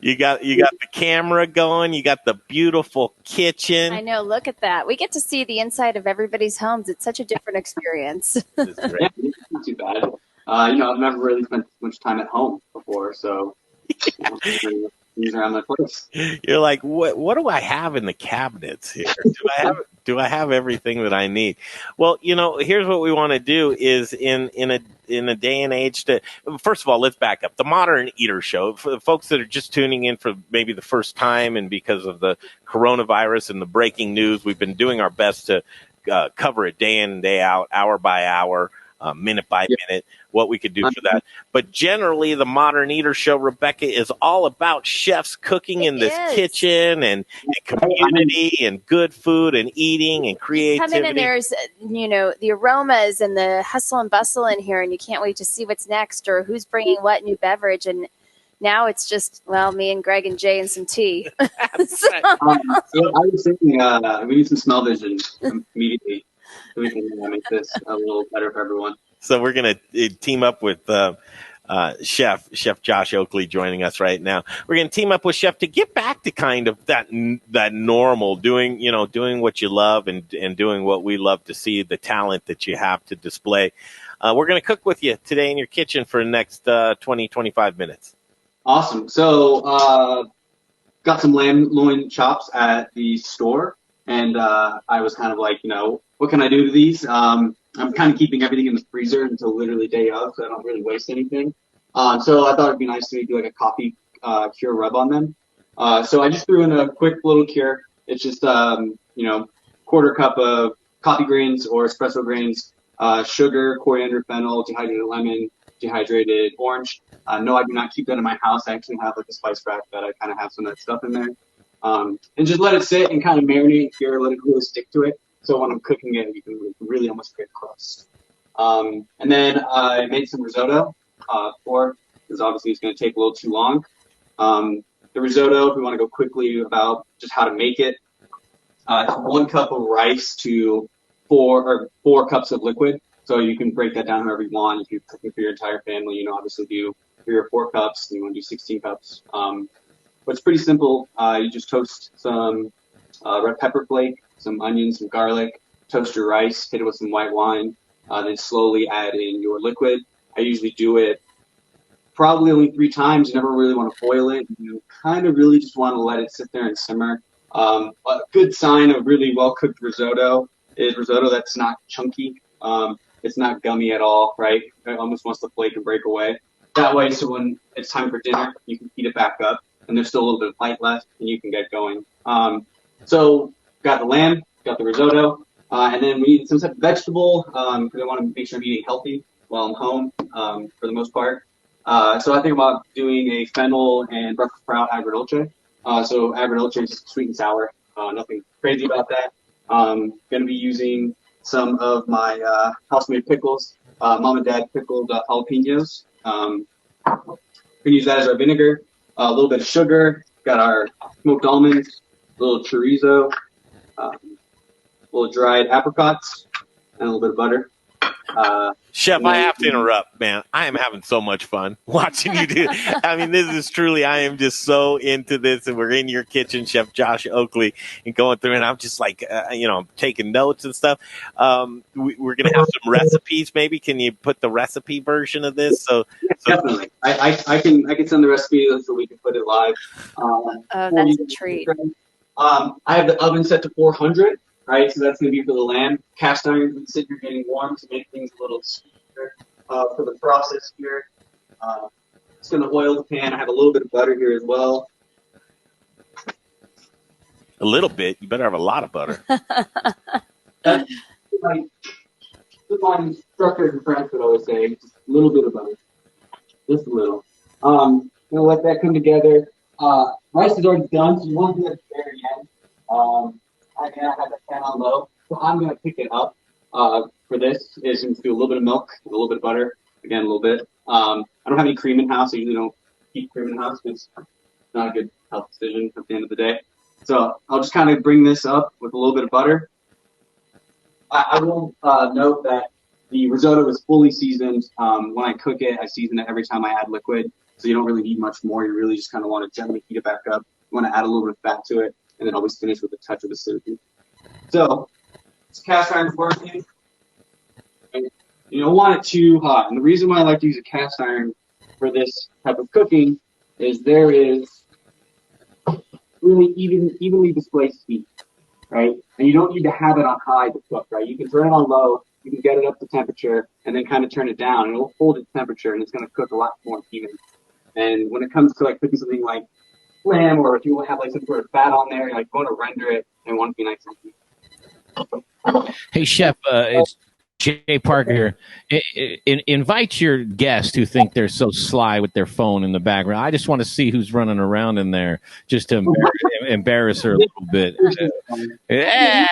You got the camera going. You got the beautiful kitchen. I know. Look at that. We get to see the inside of everybody's homes. It's such a different experience. This is great. Yeah, it's not too bad. I've never really spent much time at home before, so things around my place. You're like, what do I have in the cabinets here? Do I have everything that I need? Well, here's what we want to do is in a day and age first of all, let's back up. The Modern Eater Show, for the folks that are just tuning in for maybe the first time, and because of the coronavirus and the breaking news, we've been doing our best to cover it day in and day out, hour by hour, minute by minute, what we could do for that. But generally, the Modern Eater Show, Rebecca, is all about chefs cooking in this kitchen and community and good food and eating and creativity. Come in and there's, the aromas and the hustle and bustle in here, and you can't wait to see what's next or who's bringing what new beverage. And now it's just, me and Greg and Jay and some tea. I was thinking we need some smell vision immediately. So we can make this a little better for everyone. So we're going to team up with Chef Josh Oakley joining us right now. We're going to team up with Chef to get back to kind of that normal, doing what you love and doing what we love to see, the talent that you have to display. We're going to cook with you today in your kitchen for the next 20, 25 minutes. Awesome. So got some lamb loin chops at the store. And I was kind of like, what can I do to these? I'm kind of keeping everything in the freezer until literally day of, so I don't really waste anything. So I thought it'd be nice to do like a coffee cure rub on them. So I just threw in a quick little cure. It's just, quarter cup of coffee grains or espresso grains, sugar, coriander, fennel, dehydrated lemon, dehydrated orange. No, I do not keep that in my house. I actually have like a spice rack that I kind of have some of that stuff in there. And just let it sit and kind of marinate here, let it really stick to it. So when I'm cooking it, you can really almost get crust. And then I made some risotto because obviously it's going to take a little too long. The risotto, if we want to go quickly about just how to make it, it's 1 cup of rice to 4 cups of liquid. So you can break that down however you want. If you're cooking for your entire family, obviously do 3 or 4 cups. You want to do 16 cups. But it's pretty simple. You just toast some red pepper flake, some onions, some garlic, toast your rice, hit it with some white wine, then slowly add in your liquid. I usually do it probably only 3 times. You never really want to boil it. You kind of really just want to let it sit there and simmer. A good sign of really well-cooked risotto is risotto that's not chunky. It's not gummy at all, right? It almost wants to flake and break away. That way, so when it's time for dinner, you can heat it back up. And there's still a little bit of light left, and you can get going. So got the lamb, got the risotto, and then we need some type of vegetable because I want to make sure I'm eating healthy while I'm home for the most part. So I think about doing a fennel and Brussels sprout agrodolce. So agrodolce is just sweet and sour, nothing crazy about that. Going to be using some of my house-made pickles, mom and dad pickled jalapenos. Going to use that as our vinegar. A little bit of sugar, got our smoked almonds, a little chorizo, a little dried apricots, and a little bit of butter. Chef, I have to interrupt, man. I am having so much fun watching you do. I mean, this is truly, I am just so into this. And we're in your kitchen, Chef Josh Oakley, and going through, and I'm just like, taking notes and stuff. We're going to have some recipes. Maybe can you put the recipe version of this? So definitely. I can send the recipe so we can put it live. That's a treat. I have the oven set to 400. Right, so that's going to be for the lamb. Cast iron can sit here getting warm to make things a little sweeter for the process here. It's going to oil the pan. I have a little bit of butter here as well. A little bit? You better have a lot of butter. That's my instructors in France would always say, just a little bit of butter. Just a little. Going to let that come together. Rice is already done, so you want to do that at the very end. I have that pan on low, so I'm going to pick it up. For this is going to do a little bit of milk, a little bit of butter, again a little bit. I don't have any cream in house. I usually don't keep cream in house because it's not a good health decision at the end of the day. So I'll just kind of bring this up with a little bit of butter. I will note that the risotto is fully seasoned. When I cook it, I season it every time I add liquid. So you don't really need much more. You really just kind of want to gently heat it back up. You want to add a little bit of fat to it, and then always finish with a touch of acidity. So it's cast iron working. You don't want it too hot. And the reason why I like to use a cast iron for this type of cooking is there is really evenly displaced heat, right? And you don't need to have it on high to cook, right? You can turn it on low, you can get it up to temperature, and then kind of turn it down, and it'll hold its temperature, and it's going to cook a lot more even. And when it comes to like cooking something like lamb, or if you want to have like some sort of fat on there, like you want to render it and want to be nice and heat. Hey, Chef, it's Jay Parker here. Invite your guests who think they're so sly with their phone in the background. I just want to see who's running around in there just to embarrass her a little bit. Yeah.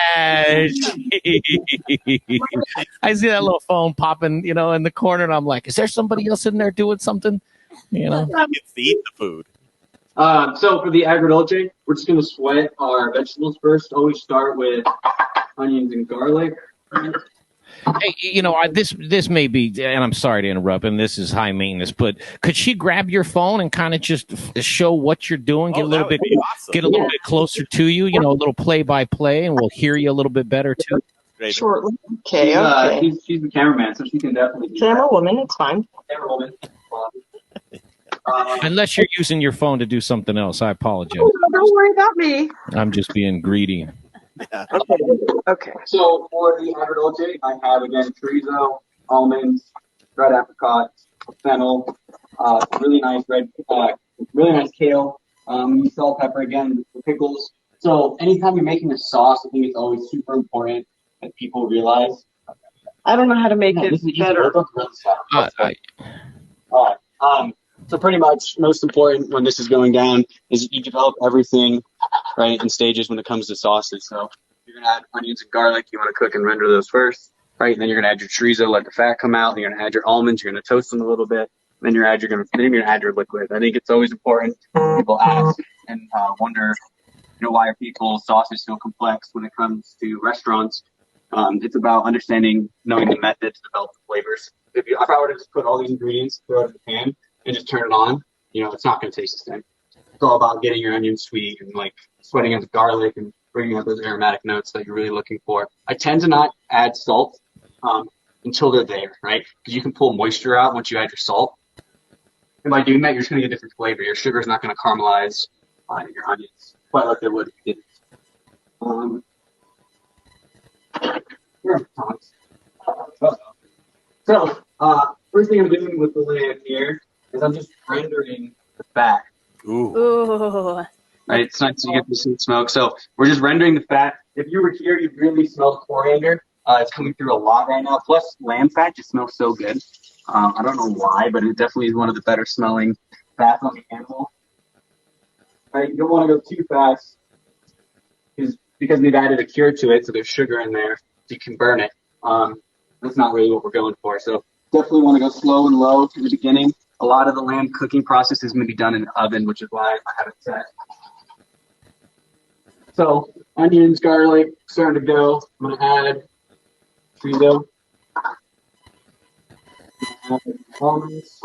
I see that little phone popping, in the corner, and I'm like, is there somebody else in there doing something? It's to eat the food. So for the agrodolce, we're just going to sweat our vegetables first. Always start with onions and garlic. Hey, this may be, and I'm sorry to interrupt, and this is high maintenance, but could she grab your phone and kind of just show what you're doing, get a little bit closer to you, a little play by play, and we'll hear you a little bit better too. Shortly. Okay. She's the cameraman, so she can definitely do Camera woman, it's fine. Camera woman. Unless you're using your phone to do something else, I apologize. Oh, don't worry about me. I'm just being greedy. Yeah. Okay. So for the agrodolce, I have again chorizo, almonds, red apricots, fennel, really nice really nice kale, salt, pepper again, the pickles. So anytime you're making a sauce, I think it's always super important that people realize. I don't know how to make it better. All right. So pretty much most important when this is going down is you develop everything right in stages when it comes to sauces. So you're going to add onions and garlic. You want to cook and render those first, right? And then you're going to add your chorizo, let the fat come out. Then you're going to add your almonds. You're going to toast them a little bit. Then you're going to add your liquid. I think it's always important. People ask and wonder, why are people's sauces so complex when it comes to restaurants? It's about understanding, knowing the method to develop the flavors. If I were to just put all these ingredients, throw it in the pan, and just turn it on, it's not going to taste the same. It's all about getting your onions sweet and like sweating out the garlic and bringing out those aromatic notes that you're really looking for. I tend to not add salt until they're there, right? Because you can pull moisture out once you add your salt. And by doing that, you're just going to get a different flavor. Your sugar is not going to caramelize your onions quite like they would if you didn't. So, first thing I'm doing with the lamb here is I'm just rendering the fat. Ooh. Right, it's nice to get the sweet smoke. So we're just rendering the fat. If you were here, you'd really smell the coriander. It's coming through a lot right now. Plus, lamb fat just smells so good. I don't know why, but it definitely is one of the better smelling fats on the animal. Right, you don't want to go too fast because we've added a cure to it, so there's sugar in there, so you can burn it. That's not really what we're going for. So definitely want to go slow and low in the beginning. A lot of the lamb cooking process is going to be done in the oven, which is why I have it set. So onions, garlic, starting to go. I'm going to add chorizo. Almonds.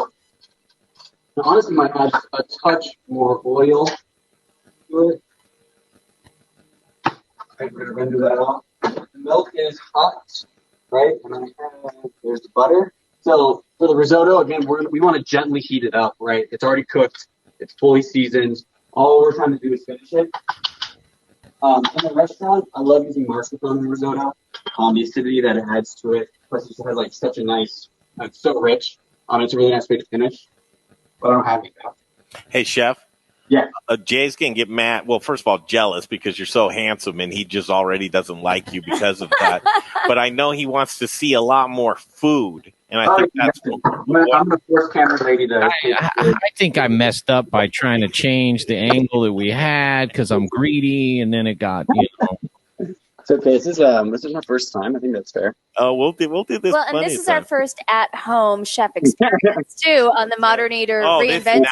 Now, honestly, might add a touch more oil to it. Right, we're going to render that off. The milk is hot, right? And there's the butter. So for the risotto, again, we want to gently heat it up, right? It's already cooked. It's fully seasoned. All we're trying to do is finish it. In the restaurant, I love using mascarpone in the risotto. The acidity that it adds to it. Plus, it has like such a nice, it's so rich. It's a really nice way to finish. But I don't have it now. Hey, Chef. Yeah. Jay's going to get mad. Well, first of all, jealous because you're so handsome and he just already doesn't like you because of that. But I know he wants to see a lot more food. And I think that's I'm the first camera lady to. I think I messed up by trying to change the angle that we had because I'm greedy, and then it got, It's okay. This is my first time. I think that's fair. Oh, we'll do this. Well, and this is our first at-home chef experience too on the Modern Eater Reinvented. That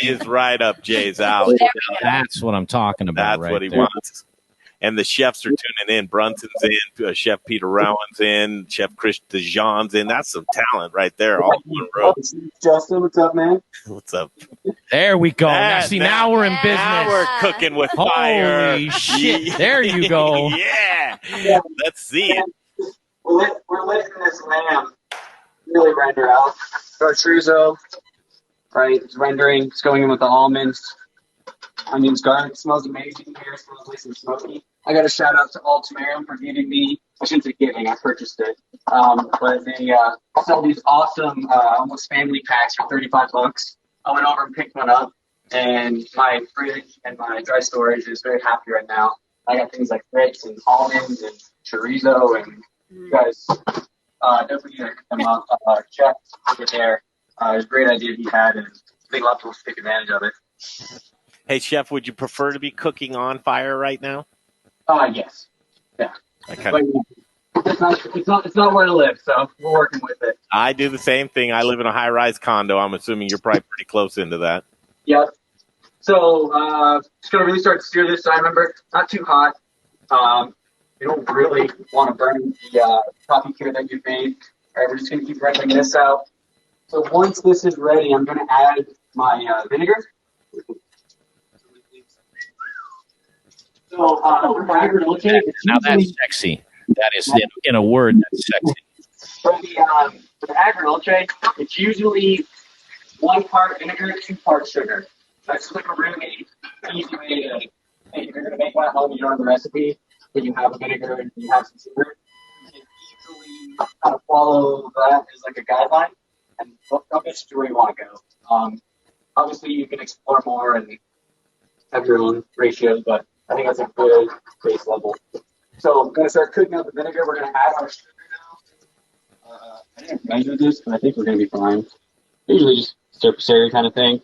is right up Jay's alley. That's what I'm talking about. That's what he wants. And the chefs are tuning in. Brunson's in, Chef Peter Rowan's in, Chef Chris DeJean's in. That's some talent right there. All in one row. Justin, what's up, man? What's up? There we go. Now we're in business. Now we're cooking with fire. Holy shit. There you go. Yeah. Let's see it. We're letting this lamb really render out. Our chorizo, right? It's rendering. It's going in with the almonds. Onions, garlic. It smells amazing here. It smells nice and smoky. I got a shout out to Ultimatum for giving me. I shouldn't say giving. I purchased it. But they sell these awesome, almost family packs for $35. I went over and picked one up, and my fridge and my dry storage is very happy right now. I got things like grapes and almonds and chorizo, and you guys definitely need to pick them up. Jeff over there, it was a great idea he had, and they love to take advantage of it. Hey, Chef, would you prefer to be cooking on fire right now? Yes. Yeah. It's not where to live, so we're working with it. I do the same thing. I live in a high-rise condo. I'm assuming you're probably pretty close into that. Yep. So just gonna really start to steer this. So I remember not too hot. You don't really want to burn the coffee cure that you've made. All right, we're just gonna keep rendering this out. So once this is ready, I'm gonna add my vinegar. So now that's sexy. That is, in a word, that's sexy. For the agriculture, it's usually 1 part vinegar, 2 parts sugar. That's like a really easy way to, if you're going to make one at home, you don't have the recipe, but you have a vinegar and you have some sugar. You can easily kind of follow that as like a guideline, and that'll get you where you want to go. Obviously, you can explore more and have your own ratios, but I think that's a good base level. So I'm going to start cooking up the vinegar. We're going to add our sugar now. I didn't measure this, but I think we're going to be fine. Usually just stir kind of thing.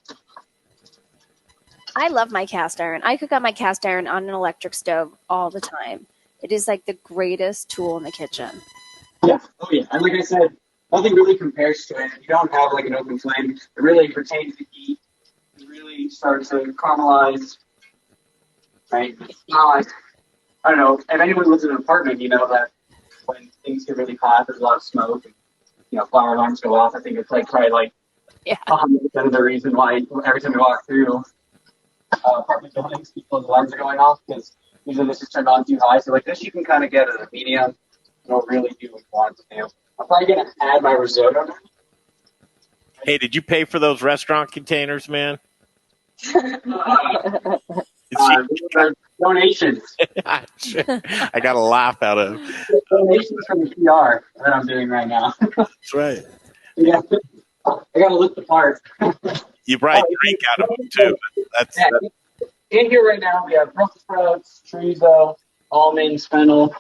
I love my cast iron. I cook on my cast iron on an electric stove all the time. It is like the greatest tool in the kitchen. Yeah. Oh, yeah. And like I said, nothing really compares to it. You don't have like an open flame. It really retains the heat. It really starts to caramelize. Right? It's not like, I don't know, if anyone lives in an apartment, you know that when things get really hot, there's a lot of smoke, and, fire alarms go off. I think it's probably 100% of the reason why every time we walk through apartment buildings, people's alarms are going off, because usually this is turned on too high. So like this, you can kind of get at a medium. You don't really do what you want to do. I'm probably going to add my risotto now. Hey, did you pay for those restaurant containers, man? Donations. I got a laugh out of donations from the PR that I'm doing right now. That's right. Yeah, I got to look the part. You probably drink out of them too. That's in here right now. We have Brussels sprouts, chorizo, almonds, fennel,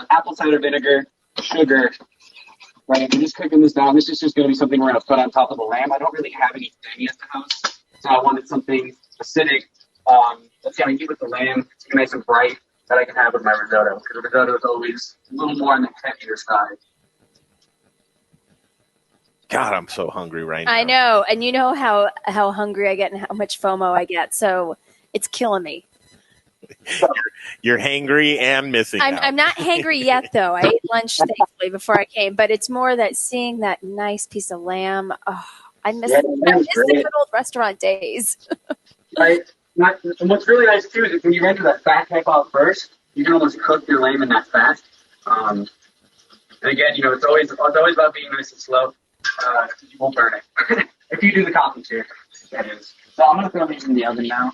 apple cider vinegar, sugar. Right, we're just cooking this down. This is just going to be something we're going to put on top of the lamb. I don't really have any demi at the house, so I wanted something acidic. That's going to eat with the lamb. It's nice and bright that I can have with my risotto. Because risotto is always a little more on the heavier side. God, I'm so hungry right now. I know, and you know how hungry I get and how much FOMO I get, so it's killing me. You're hangry and missing out. I'm not hangry yet, though. I ate lunch, thankfully, before I came, but it's more that seeing that nice piece of lamb. Oh, I miss the good old restaurant days. Right. And what's really nice too is when you render that fat type out first, you can almost cook your lamb in that fat. And again, it's always about being nice and slow. You won't burn it if you do the coffee too. That is. So I'm gonna throw these in the oven now.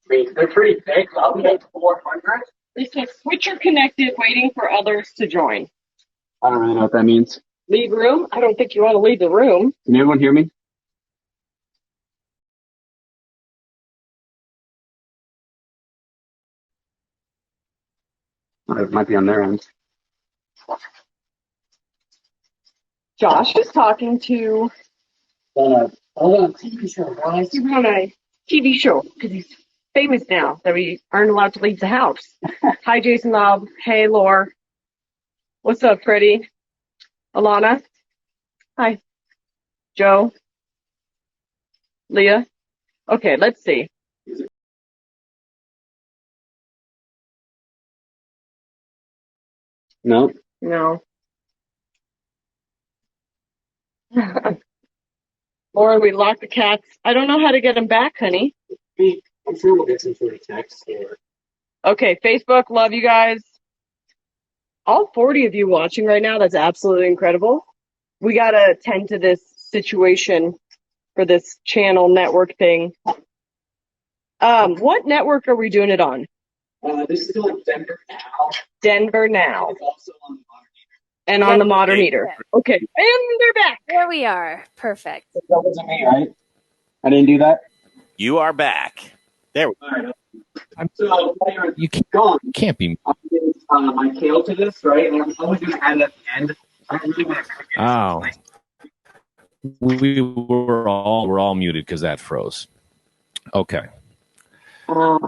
They're pretty thick. I'll be at 400. It says switcher connected, waiting for others to join. I don't really know what that means. Leave room? I don't think you want to leave the room. Can anyone hear me? It might be on their end. Josh is talking to On a TV show, guys. He's on a TV show because he's famous now that we aren't allowed to leave the house. Hi, Jason Lobb. Hey, Laura. What's up, Freddie? Alana. Hi. Joe. Leah. Okay, let's see. No. No. Laura, we locked the cats. I don't know how to get them back, honey. I'm sure we'll get some sort of text or. Okay, Facebook, love you guys. All 40 of you watching right now, that's absolutely incredible. We got to attend to this situation for this channel network thing. What network are we doing it on? This is on Denver Now. Denver Now. It's also on the Modern Eater. And on the Modern Eater. Okay, and they're back. There we are. Perfect. That wasn't me, right? I didn't do that? You are back. There we All right. I'm- So, You gone. can't be. I'm giving my kale to this, right? And I'm always going to add it at the end. I don't really want to cook it. Oh. We're all muted because that froze. Okay. Are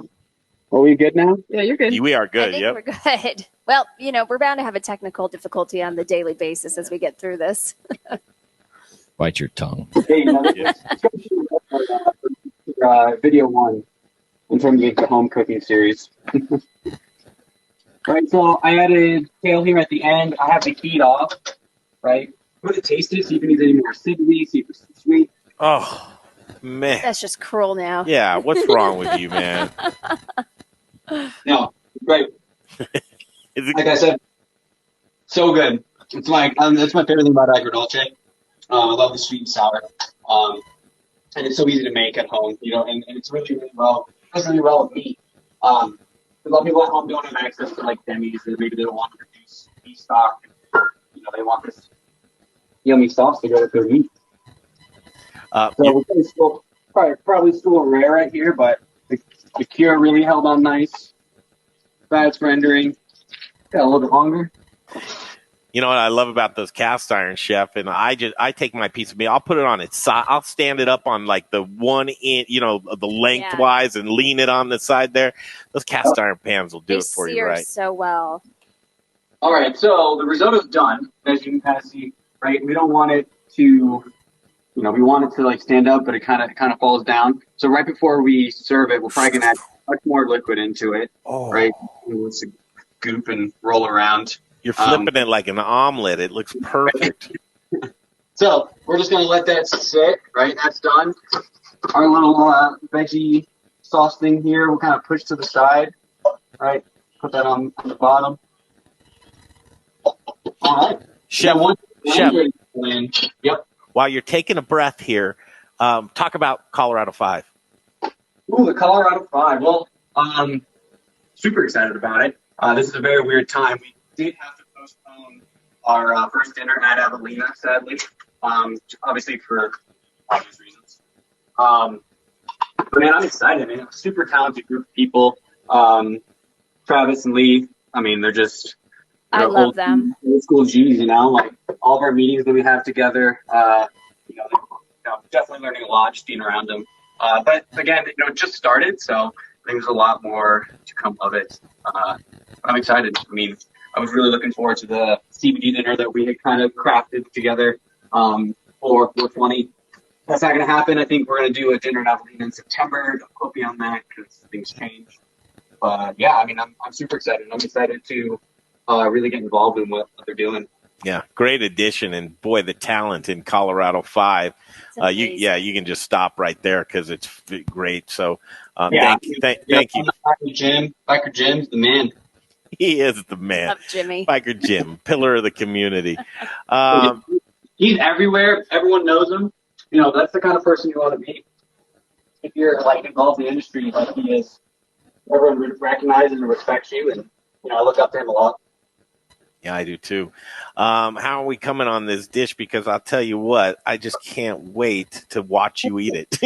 we good now? Yeah, you're good. We are I good. think Yep. we're good. Well, we're bound to have a technical difficulty on the daily basis as we get through this. Bite your tongue. Hey, let's go to video one in terms of the home cooking series. Right, so I added kale here at the end. I have the heat off, right? I'm going to taste it, see if it needs any more acidity, see if it's sweet. Oh, man. That's just cruel now. Yeah, what's wrong with you, man? No, great. Is it- Like I said, so good. It's like that's my favorite thing about agrodolce. I love the sweet and sour, and it's so easy to make at home. And it's really does really well with meat. A lot of people at home don't have access to like demis, and maybe they don't want to produce beef stock. They want this yummy sauce to go with their meat. So we're still probably still rare right here, but the cure really held on nice. Fat's rendering. Got a little bit longer. You know what I love about those cast iron, chef, and I take my piece of meat, I'll put it on its side, I'll stand it up on like the 1 inch, the lengthwise, and lean it on the side there. Those cast iron pans will do it for you, right? So well. All right, so the risotto's done, as you can kind of see, right? We don't want it to, we want it to like stand up, but it kind of falls down. So right before we serve it, we're probably gonna add much more liquid into it, right? Let's goop and roll around. You're flipping it like an omelet. It looks perfect. So we're just going to let that sit, right? That's done. Our little veggie sauce thing here, we'll kind of push to the side, right? Put that on the bottom. All right. Chef, Yep. While you're taking a breath here, talk about Colorado 5. Ooh, the Colorado 5. Well, super excited about it. This is a very weird time. We did have to postpone our first dinner at Avelina, sadly, obviously for obvious reasons. But man, I'm excited. Man, a super talented group of people. Travis and Lee. I mean, they're just. I love them. Old school G's, like all of our meetings that we have together. Definitely learning a lot just being around them. But again, it just started, so I think there's a lot more to come of it. I'm excited. I mean, I was really looking forward to the CBD dinner that we had kind of crafted together for 420. That's not going to happen. I think we're going to do a dinner in September. Don't quote me on that because things change. But yeah, I mean, I'm super excited. I'm excited to really get involved in what they're doing. Yeah, great addition, and boy, the talent in Colorado 5. You can just stop right there because it's great. So, thank you. Biker Jim's the man. He is the man. Love Jimmy. Biker Jim, pillar of the community. He's everywhere. Everyone knows him. That's the kind of person you want to be. If you're involved in the industry like he is, everyone recognizes and respects you, and I look up to him a lot. Yeah, I do too. How are we coming on this dish? Because I'll tell you what, I just can't wait to watch you eat it.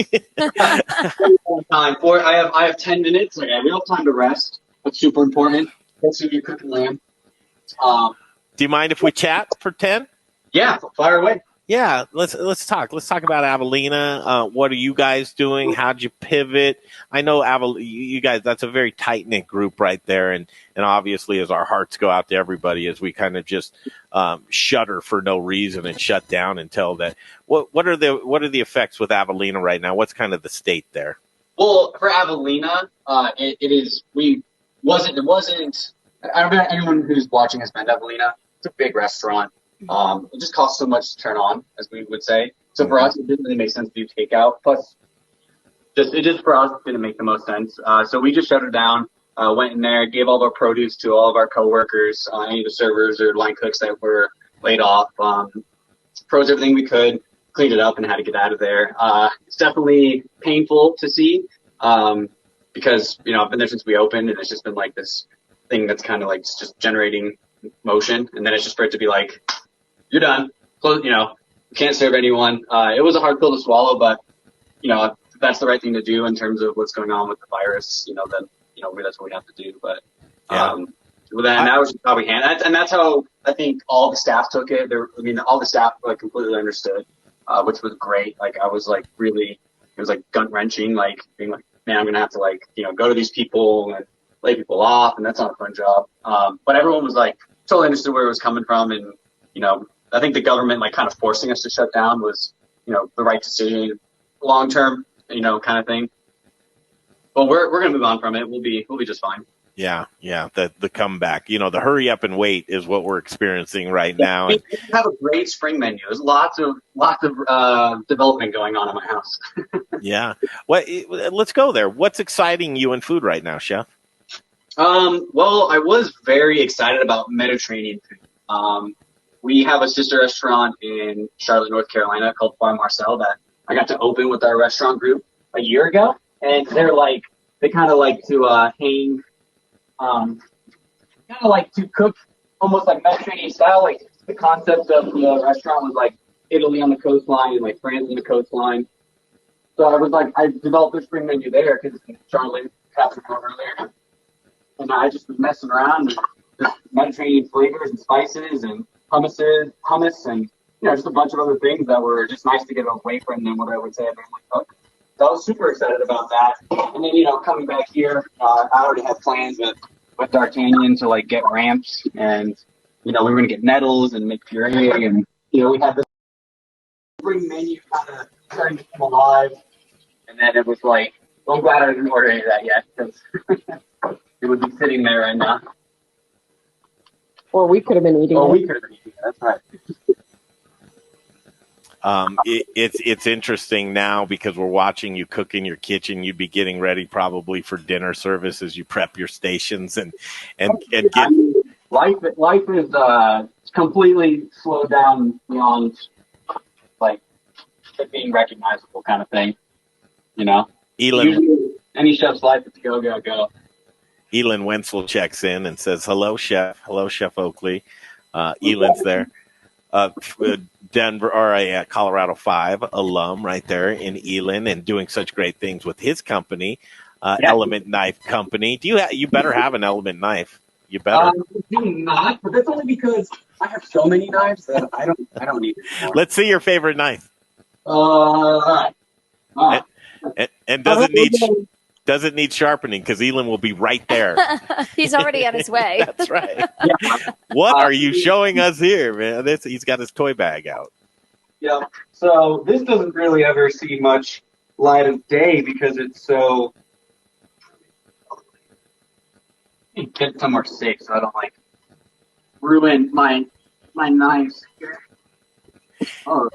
I have 10 minutes. We have time to rest. That's super important. That's when you're cooking lamb. Do you mind if we chat for 10? Yeah, fire away. Yeah, let's talk. Let's talk about Avelina. What are you guys doing? How'd you pivot? I know you guys. That's a very tight knit group right there, and obviously, as our hearts go out to everybody, as we kind of just shudder for no reason and shut down until that. What are the effects with Avelina right now? What's kind of the state there? Well, for Avelina, it wasn't. I don't know if anyone who's watching has been to Avelina. It's a big restaurant. It just costs so much to turn on, as we would say. So for us, it didn't really make sense to do takeout. Plus, for us, it didn't make the most sense. So we just shut it down. Went in there, gave all of our produce to all of our coworkers, any of the servers or line cooks that were laid off. Froze everything we could, cleaned it up, and had to get out of there. It's definitely painful to see because I've been there since we opened, and it's just been like this thing that's kind of like just generating motion, and then it's just for it to be like, you're done. Close, can't serve anyone. It was a hard pill to swallow, but if that's the right thing to do in terms of what's going on with the virus, then that's what we have to do. But that was just how we handled it, and that's how I think all the staff took it. All the staff completely understood, which was great. Like I was it was gut wrenching, being like, man, I'm gonna have to go to these people and lay people off, and that's not a fun job. But everyone was totally understood where it was coming from, and I think the government kind of forcing us to shut down was the right decision, long term, kind of thing. But we're gonna move on from it. We'll be just fine. Yeah. The comeback. The hurry up and wait is what we're experiencing right now. We have a great spring menu. There's lots of development going on in my house. Yeah. Let's go there. What's exciting you in food right now, Chef? Well, I was very excited about Mediterranean food. We have a sister restaurant in Charlotte, North Carolina called Bar Marcel that I got to open with our restaurant group a year ago. And they kind of like to hang, kind of like to cook almost like Mediterranean style. Like the concept of the restaurant was Italy on the coastline and France on the coastline. So I developed this spring menu there because Charlotte happened to go earlier. And I just was messing around with just Mediterranean flavors and spices and hummus and just a bunch of other things that were just nice to get away from than what I would say I normally cook. So I was super excited about that. And then coming back here, I already had plans with D'Artagnan to get ramps, and we were gonna get nettles and make puree, and we had this spring menu kind of starting to come alive. And then it was well, I'm glad I didn't order any of that yet because it would be sitting there right now. Or we could have been eating it. We could have been eating it. That's right. It's interesting now because we're watching you cook in your kitchen. You'd be getting ready probably for dinner service as you prep your stations and get. Life is completely slowed down beyond it being recognizable kind of thing. Elin, usually any chef's life is go go go. Elin Wenzel checks in and says, "Hello, Chef. Hello, Chef Oakley." Elin's there. Denver, or Colorado 5 alum right there in Elin, and doing such great things with his company, Element Knife Company. You better have an Element knife. You better. Do not, but that's only because I have so many knives that I don't need it anymore. Let's see your favorite knife. All right. And doesn't need sharpening because Elin will be right there. He's already on his way. That's right. What are you showing us here, man? He's got his toy bag out. Yeah. So this doesn't really ever see much light of day because it's so. Get somewhere safe so I don't ruin my knives here. Oh.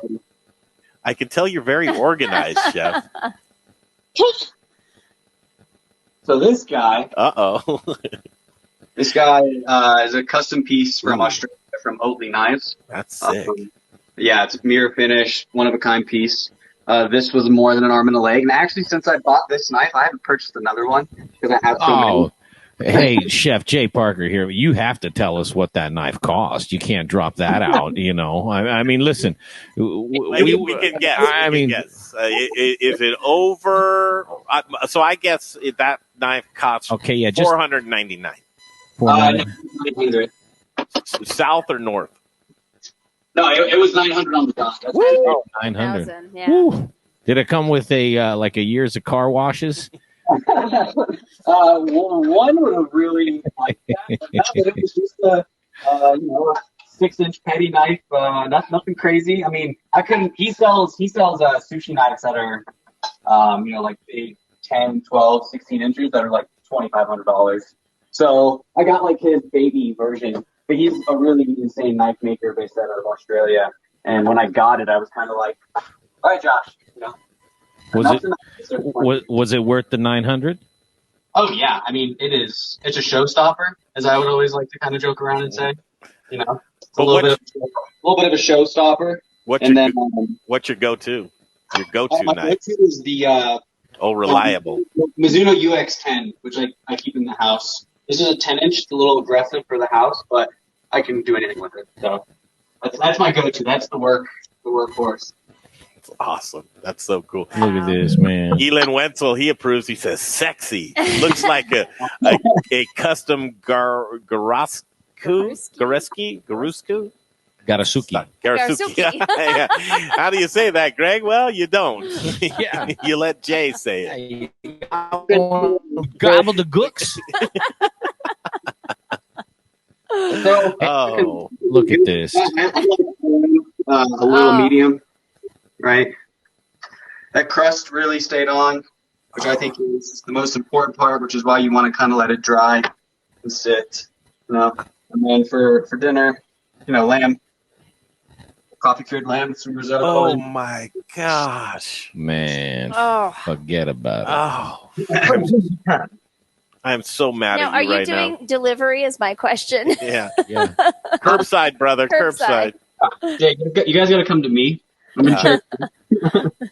I can tell you're very organized, Chef. So this guy. This guy is a custom piece from Australia from Oakley Knives. That's sick. It's a mirror finish, one of a kind piece. This was more than an arm and a leg. And actually, since I bought this knife, I haven't purchased another one because I have so many. Hey, Chef Jay Parker here. You have to tell us what that knife cost. You can't drop that out. I mean, listen. We can guess. Guess. Is it over? So I guess that knife costs $499. 900. South or north? No, it was 900 on the dot. That's Woo! 900. 1,000, yeah. Woo. Did it come with a like a years of car washes? One would have really liked that, but it was just a 6-inch petty knife. Nothing crazy. I mean, I couldn't. He sells sushi knives that are, like big 10, 12, 16 inches that are like $2,500. So I got like his baby version, but he's a really insane knife maker based out of Australia. And when I got it, I was kind of like, all right, Josh, Was it worth the 900? Oh yeah, I mean it's a showstopper, as I would always like to kind of joke around and say, it's a little bit of a showstopper. What's your go-to? Your go-to my knife? go-to is the reliable Mizuno UX10, which I keep in the house. This is a 10-inch. It's a little aggressive for the house, but I can do anything with it. So that's my go-to. That's the workhorse. That's awesome. That's so cool. Look at this, man. Elin Wenzel, he approves. He says, "Sexy. Looks like a custom Garusku. Garasuki. Yeah. How do you say that, Greg? Well, you don't. Yeah. You let Jay say it. Gobble the gooks. So, look at this. I like a little medium, right? That crust really stayed on, which I think is the most important part, which is why you want to kind of let it dry and sit, And then for dinner, lamb. Coffee cured lamb with some risotto. Oh my gosh, man! Forget about it. I am so mad at you right now. Are you doing delivery? Is my question. Yeah. Curbside, brother. Curbside. Jay, you guys got to come to me. I'm in Cherry Creek.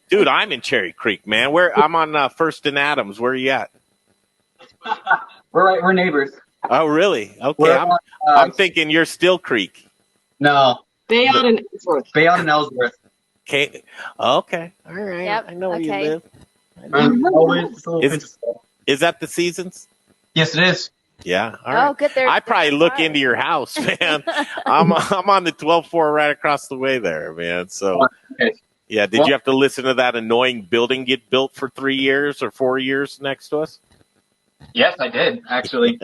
Dude, I'm in Cherry Creek, man. I'm on First and Adams. Where are you at? We're neighbors. Oh, really? Okay. I'm thinking you're Still Creek. No. Bayonne and Ellsworth. Bayonne and Ellsworth. Okay. All right. Yep. I know where you live. Is that the Seasons? Yes, it is. Yeah. All right. Oh, good. I probably look into your house, man. I'm on the 12-4 right across the way there, man. So, yeah. Did you have to listen to that annoying building get built for 3 years or 4 years next to us? Yes, I did, actually.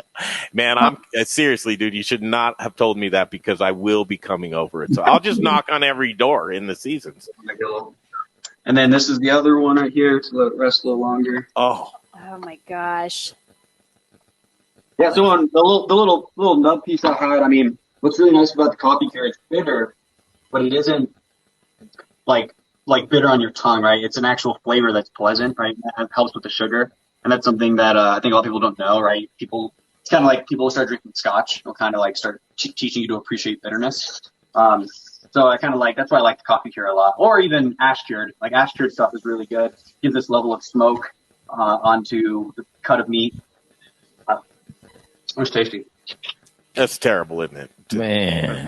Man, I'm seriously, dude, you should not have told me that because I will be coming over it. So I'll just knock on every door in the Seasons. And then this is the other one right here to let it rest a little longer. Oh my gosh. Yeah, so on the little nub piece I had, I mean, what's really nice about the coffee cure, it's bitter, but it isn't like bitter on your tongue, right? It's an actual flavor that's pleasant, right? That helps with the sugar. And that's something that I think a lot of people don't know, right? It's kind of like people start drinking scotch. They'll kind of like start teaching you to appreciate bitterness. So I kind of that's why I like the coffee cure a lot. Or even ash cured. Like ash cured stuff is really good. Gives this level of smoke onto the cut of meat. It's tasty. That's terrible, isn't it? Man,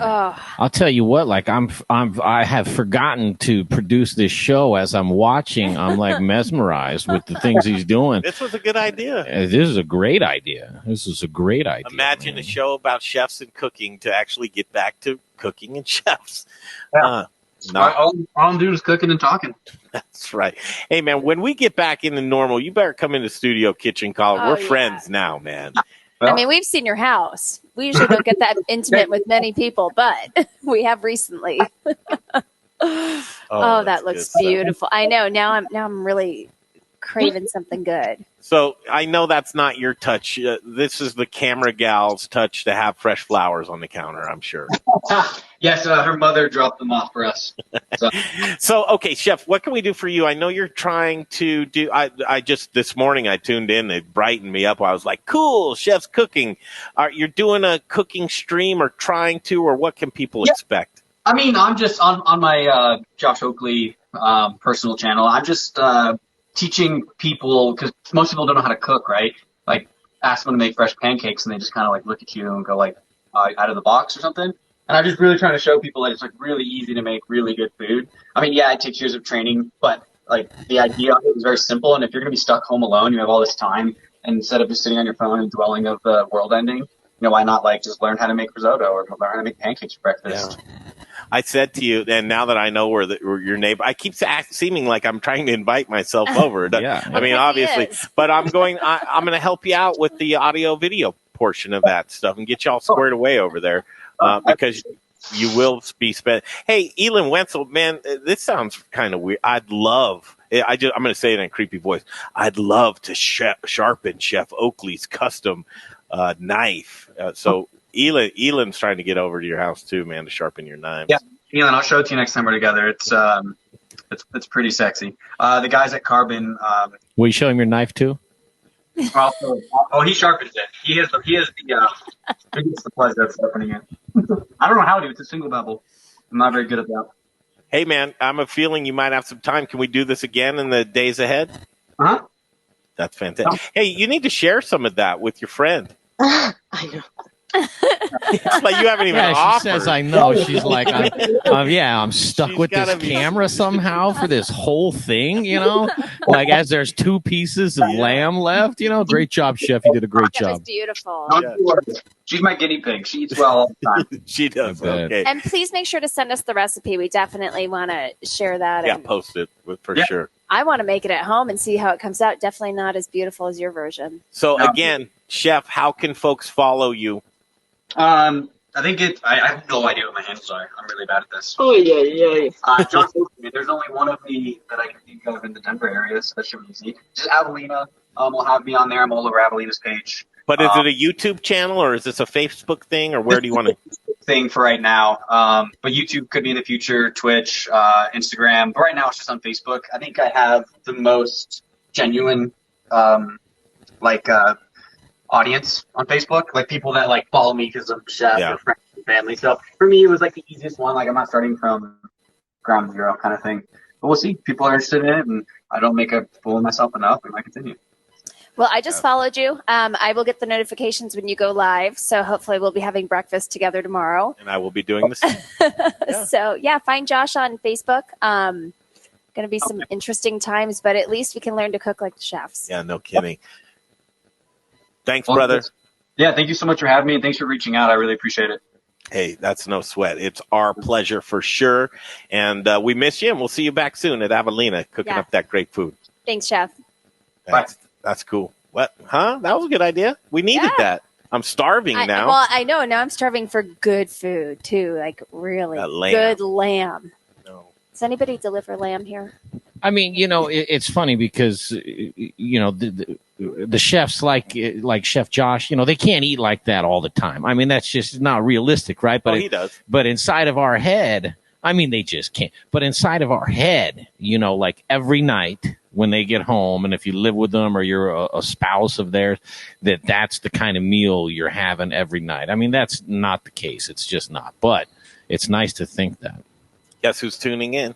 I'll tell you what. Like I have forgotten to produce this show as I'm watching. I'm like mesmerized with the things he's doing. This was a good idea. This is a great idea. Imagine a show about chefs and cooking to actually get back to cooking and chefs. Yeah. All I'm doing is cooking and talking. That's right. Hey, man, when we get back into normal, you better come into Studio Kitchen Call. We're friends now, man. Well, I mean, we've seen your house. We usually don't get that intimate with many people, but we have recently. That looks beautiful. I know. Now I'm really craving something good. So I know that's not your touch. This is the camera gal's touch to have fresh flowers on the counter, I'm sure. Yes, her mother dropped them off for us. So, okay, Chef, what can we do for you? I know you're trying to do, I just, this morning I tuned in, it brightened me up. I was like, cool, Chef's cooking. You're doing a cooking stream or trying to, or what can people expect? I mean, I'm just on my Josh Oakley personal channel. I'm just teaching people, because most people don't know how to cook, right? Like, ask them to make fresh pancakes, and they just kind of like look at you and go like, out of the box or something. And I'm just really trying to show people that it's like really easy to make really good food. I mean, yeah, it takes years of training, but like the idea of it is very simple. And if you're going to be stuck home alone, you have all this time, and instead of just sitting on your phone and dwelling of the world ending, why not like just learn how to make risotto or learn how to make pancakes for breakfast? Yeah. I said to you, and now that I know where your neighbor, I keep seeming like I'm trying to invite myself over. Yeah. I mean, obviously, but I'm going to help you out with the audio video portion of that stuff and get you all squared away over there because you will be spent. Hey, Elin Wenzel, man, this sounds kind of weird. I'm going to say it in a creepy voice. I'd love to sharpen Chef Oakley's custom knife. So Elin's trying to get over to your house too, man, to sharpen your knives. Yeah, Elin, I'll show it to you next time we're together. It's pretty sexy. The guys at Carbon. Will you show him your knife too? Also, he sharpens it. He gets the pleasure of sharpening it. I don't know how to. It's a single bevel. I'm not very good at that. Hey, man, I'm a feeling you might have some time. Can we do this again in the days ahead? Uh-huh. That's fantastic. Hey, you need to share some of that with your friend. I know. It's like you haven't even offered. She says, I know. She's like, I'm stuck She's with this gotta be- camera somehow for this whole thing, like as there's 2 pieces of lamb left, Great job, Chef. You did a great That was job. beautiful. She's my guinea pig. She eats well all the time. She does. I bet. Okay. And please make sure to send us the recipe. We definitely want to share that. Yeah, And post it for sure. I want to make it at home and see how it comes out. Definitely not as beautiful as your version. So again, Chef, how can folks follow you? I think I have no idea what my handles are. I'm really bad at this. Oh, yeah. John, there's only one of me that I can think of in the Denver area, so that should be easy. Just Avelina will have me on there. I'm all over Avelina's page. But is it a YouTube channel or is this a Facebook thing or where do you want to? Thing for right now. But YouTube could be in the future, Twitch, Instagram. But right now it's just on Facebook. I think I have the most genuine, audience on Facebook. Like people that like follow me because I'm a chef or friends and family. So for me, it was like the easiest one. Like I'm not starting from ground zero kind of thing. But we'll see. People are interested in it, and I don't make a fool of myself enough. We might continue. Well, I just followed you. I will get the notifications when you go live. So hopefully we'll be having breakfast together tomorrow. And I will be doing the same. So find Josh on Facebook. Going to be some interesting times, but at least we can learn to cook like the chefs. Yeah, no kidding. Thanks, brother. Yeah, thank you so much for having me, and thanks for reaching out. I really appreciate it. Hey, that's no sweat. It's our pleasure for sure. And we miss you, and we'll see you back soon at Avelina cooking up that great food. Thanks, Chef. That's cool. What? Huh? That was a good idea. We needed that. I'm starving now. Well, I know. Now I'm starving for good food, too. Like, really good lamb. No. Does anybody deliver lamb here? I mean, it's funny because, the chefs like Chef Josh, they can't eat like that all the time. I mean, that's just not realistic, right? But he does. But inside of our head, I mean, they just can't. But inside of our head, like every night when they get home, and if you live with them or you're a spouse of theirs, that's the kind of meal you're having every night. I mean, that's not the case. It's just not. But it's nice to think that. Guess who's tuning in?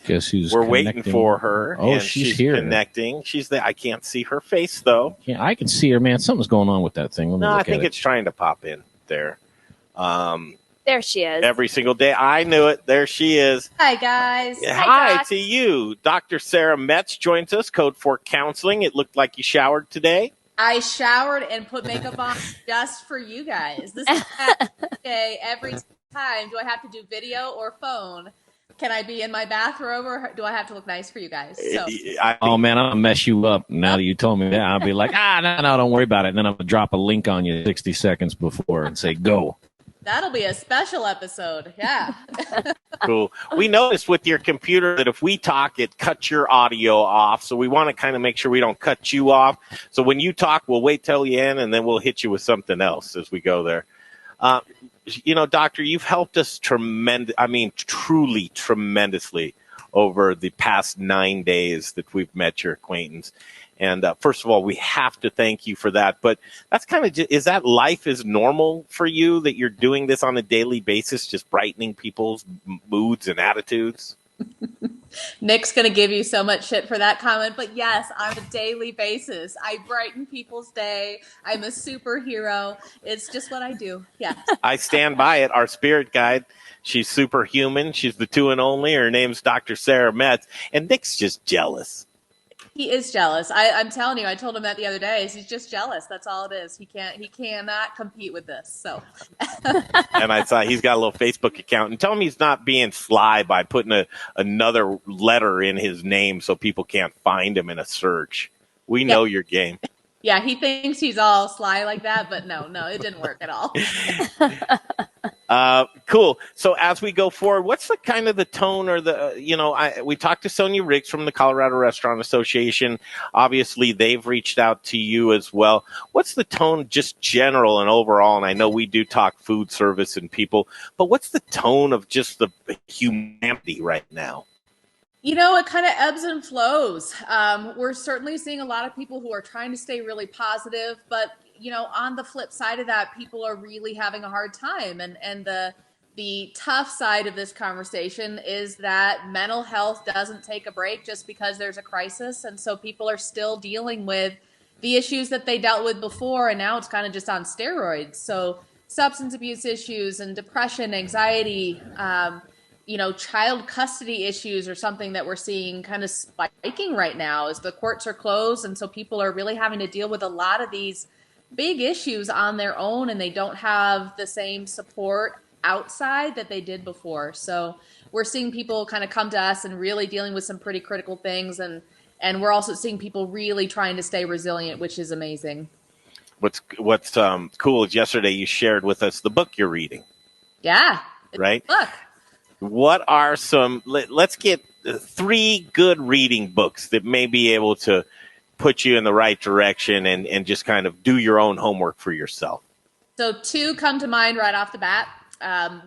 Guess who's We're waiting for her. Oh, and she's here. Connecting. She's there. I can't see her face, though. Yeah, I can see her, man. Something's going on with that thing. Let me No, look I think at it's trying to pop in there. There she is. Every single day. I knew it. There she is. Hi, guys. Hi to you. Dr. Sarah Metz joins us, Code 4 Counseling. It looked like you showered today. I showered and put makeup on just for you guys. This is okay. Every time, do I have to do video or phone? Can I be in my bathrobe or do I have to look nice for you guys? So. Oh, man, I'll mess you up. Now that you told me that, I'll be like, no, don't worry about it. And then I'm going to drop a link on you 60 seconds before and say, go. That'll be a special episode. Yeah. Cool. We noticed with your computer that if we talk, it cuts your audio off. So we want to kind of make sure we don't cut you off. So when you talk, we'll wait till you end and then we'll hit you with something else as we go there. Doctor, you've helped us truly tremendously over the past 9 days that we've met your acquaintance. And first of all, we have to thank you for that. But that's kind of is that life is normal for you that you're doing this on a daily basis, just brightening people's moods and attitudes? Nick's going to give you so much shit for that comment, but yes, on a daily basis, I brighten people's day. I'm a superhero. It's just what I do. Yeah. I stand by it. Our spirit guide, she's superhuman. She's the two and only. Her name's Dr. Sarah Metz, and Nick's just jealous. He is jealous. I'm telling you, I told him that the other day. He's just jealous. That's all it is. He cannot compete with this. So. And I saw he's got a little Facebook account, and tell him he's not being sly by putting another letter in his name so people can't find him in a search. We know your game. Yeah, he thinks he's all sly like that, but no, it didn't work at all. Cool. So as we go forward, what's the kind of the tone or we talked to Sonia Riggs from the Colorado Restaurant Association. Obviously, they've reached out to you as well. What's the tone just general and overall? And I know we do talk food service and people, but what's the tone of just the humanity right now? It kind of ebbs and flows. We're certainly seeing a lot of people who are trying to stay really positive, but on the flip side of that, people are really having a hard time. And the tough side of this conversation is that mental health doesn't take a break just because there's a crisis. And so people are still dealing with the issues that they dealt with before, and now it's kind of just on steroids. So substance abuse issues and depression, anxiety, child custody issues are something that we're seeing kind of spiking right now as the courts are closed. And so people are really having to deal with a lot of these big issues on their own, and they don't have the same support outside that they did before. So we're seeing people kind of come to us and really dealing with some pretty critical things. And we're also seeing people really trying to stay resilient, which is amazing. What's cool is yesterday you shared with us the book you're reading. Yeah. Right? Book. What are let's get 3 good reading books that may be able to put you in the right direction and just kind of do your own homework for yourself. So 2 come to mind right off the bat.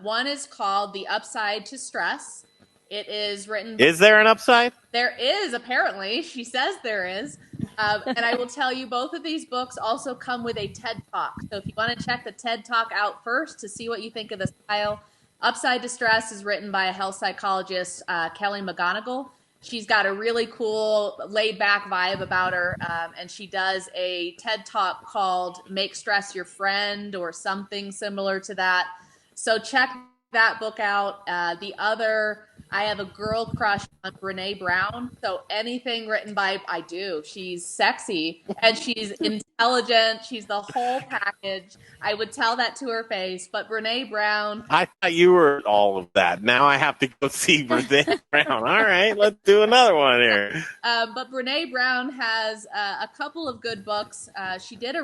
One is called The Upside to Stress. It is written. Is there an upside? There is, apparently. She says there is. And I will tell you, both of these books also come with a TED Talk. So if you want to check the TED Talk out first to see what you think of the style, Upside to Stress is written by a health psychologist, Kelly McGonigal. She's got a really cool laid-back vibe about her, and she does a TED Talk called Make Stress Your Friend or something similar to that. So check that book out. The other, I have a girl crush on Brene Brown. So anything written by, I do. She's sexy and she's intelligent. She's the whole package. I would tell that to her face. But Brene Brown. I thought you were all of that. Now I have to go see Brene Brown. All right, let's do another one here. But Brene Brown has a couple of good books. She did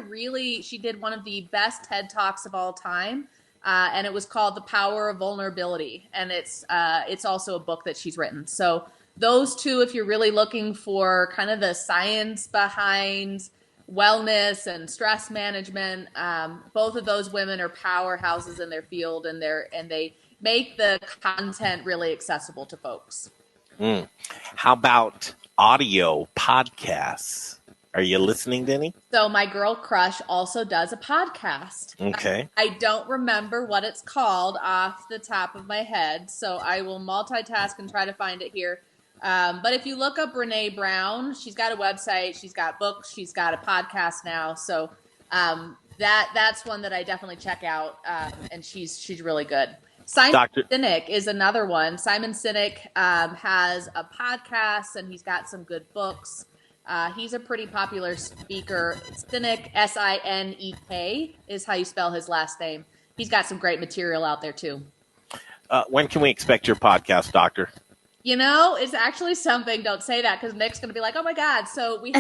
one of the best TED Talks of all time. And it was called The Power of Vulnerability. And it's also a book that she's written. So those 2, if you're really looking for kind of the science behind wellness and stress management, both of those women are powerhouses in their field, and they make the content really accessible to folks. How about audio podcasts? Are you listening to any? So my girl crush also does a podcast. Okay. I don't remember what it's called off the top of my head, so I will multitask and try to find it here. But if you look up Brene Brown, she's got a website, she's got books, she's got a podcast now. So that's one that I definitely check out, and she's really good. Simon Sinek is another one. Simon Sinek has a podcast, and he's got some good books. He's a pretty popular speaker. Sinek, Sinek, is how you spell his last name. He's got some great material out there, too. When can we expect your podcast, Doctor? It's actually something, don't say that, because Nick's going to be like, oh, my God. So we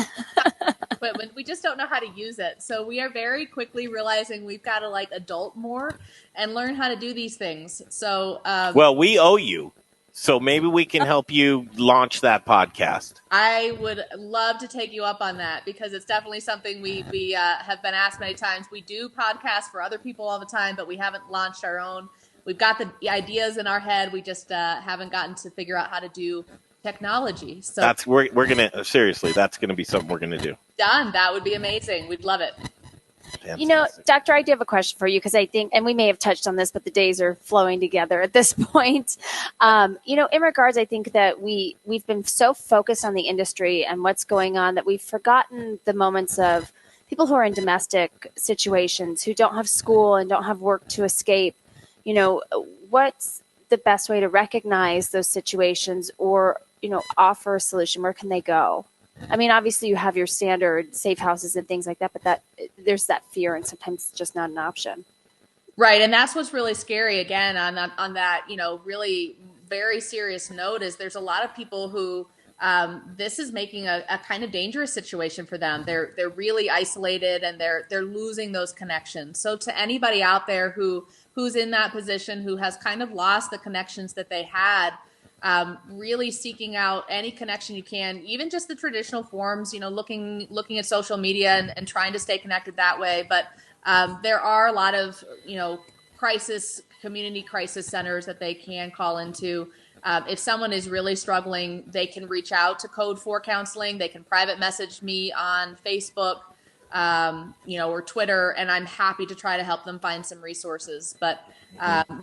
equipment. We just don't know how to use it. So we are very quickly realizing we've got to, adult more and learn how to do these things. So well, we owe you. So maybe we can help you launch that podcast. I would love to take you up on that because it's definitely something we have been asked many times. We do podcasts for other people all the time, but we haven't launched our own. We've got the ideas in our head. We just haven't gotten to figure out how to do technology. So we're gonna seriously. That's gonna be something we're gonna do. Done. That would be amazing. We'd love it. Fantastic. Doctor, I do have a question for you because I think, and we may have touched on this, but the days are flowing together at this point. In regards, I think that we've been so focused on the industry and what's going on that we've forgotten the moments of people who are in domestic situations, who don't have school and don't have work to escape. What's the best way to recognize those situations or, offer a solution? Where can they go? I mean, obviously you have your standard safe houses and things like that, but there's that fear, and sometimes it's just not an option. Right, and that's what's really scary. Again, on that, really very serious note, is there's a lot of people who this is making a kind of dangerous situation for them. They're really isolated, and they're losing those connections. So to anybody out there who's in that position, who has kind of lost the connections that they had, really seeking out any connection you can, even just the traditional forms, looking at social media and trying to stay connected that way. But there are a lot of, community crisis centers that they can call into. If someone is really struggling, they can reach out to Code 4 Counseling. They can private message me on Facebook, or Twitter, and I'm happy to try to help them find some resources. But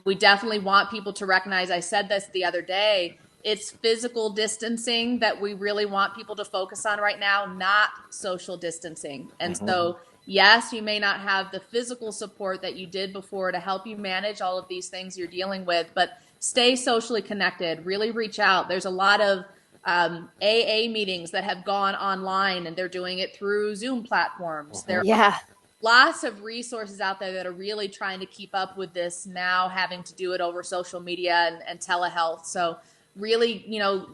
we definitely want people to recognize, I said this the other day, it's physical distancing that we really want people to focus on right now, not social distancing. And so, yes, you may not have the physical support that you did before to help you manage all of these things you're dealing with, but stay socially connected, really reach out. There's a lot of AA meetings that have gone online, and they're doing it through Zoom platforms. There are lots of resources out there that are really trying to keep up with this now, having to do it over social media and telehealth. So really,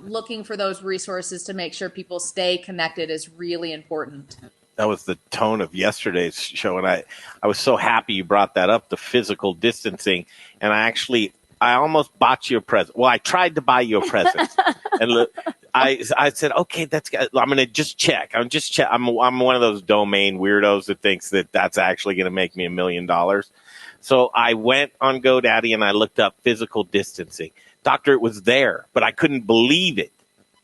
looking for those resources to make sure people stay connected is really important. That was the tone of yesterday's show, and I was so happy you brought that up, the physical distancing. And I almost bought you a present. Well, I tried to buy you a present, and I said, okay, I'm going to just check. I'm one of those domain weirdos that thinks that that's actually going to make me $1 million. So I went on GoDaddy and I looked up physical distancing. Doctor, it was there, but I couldn't believe it.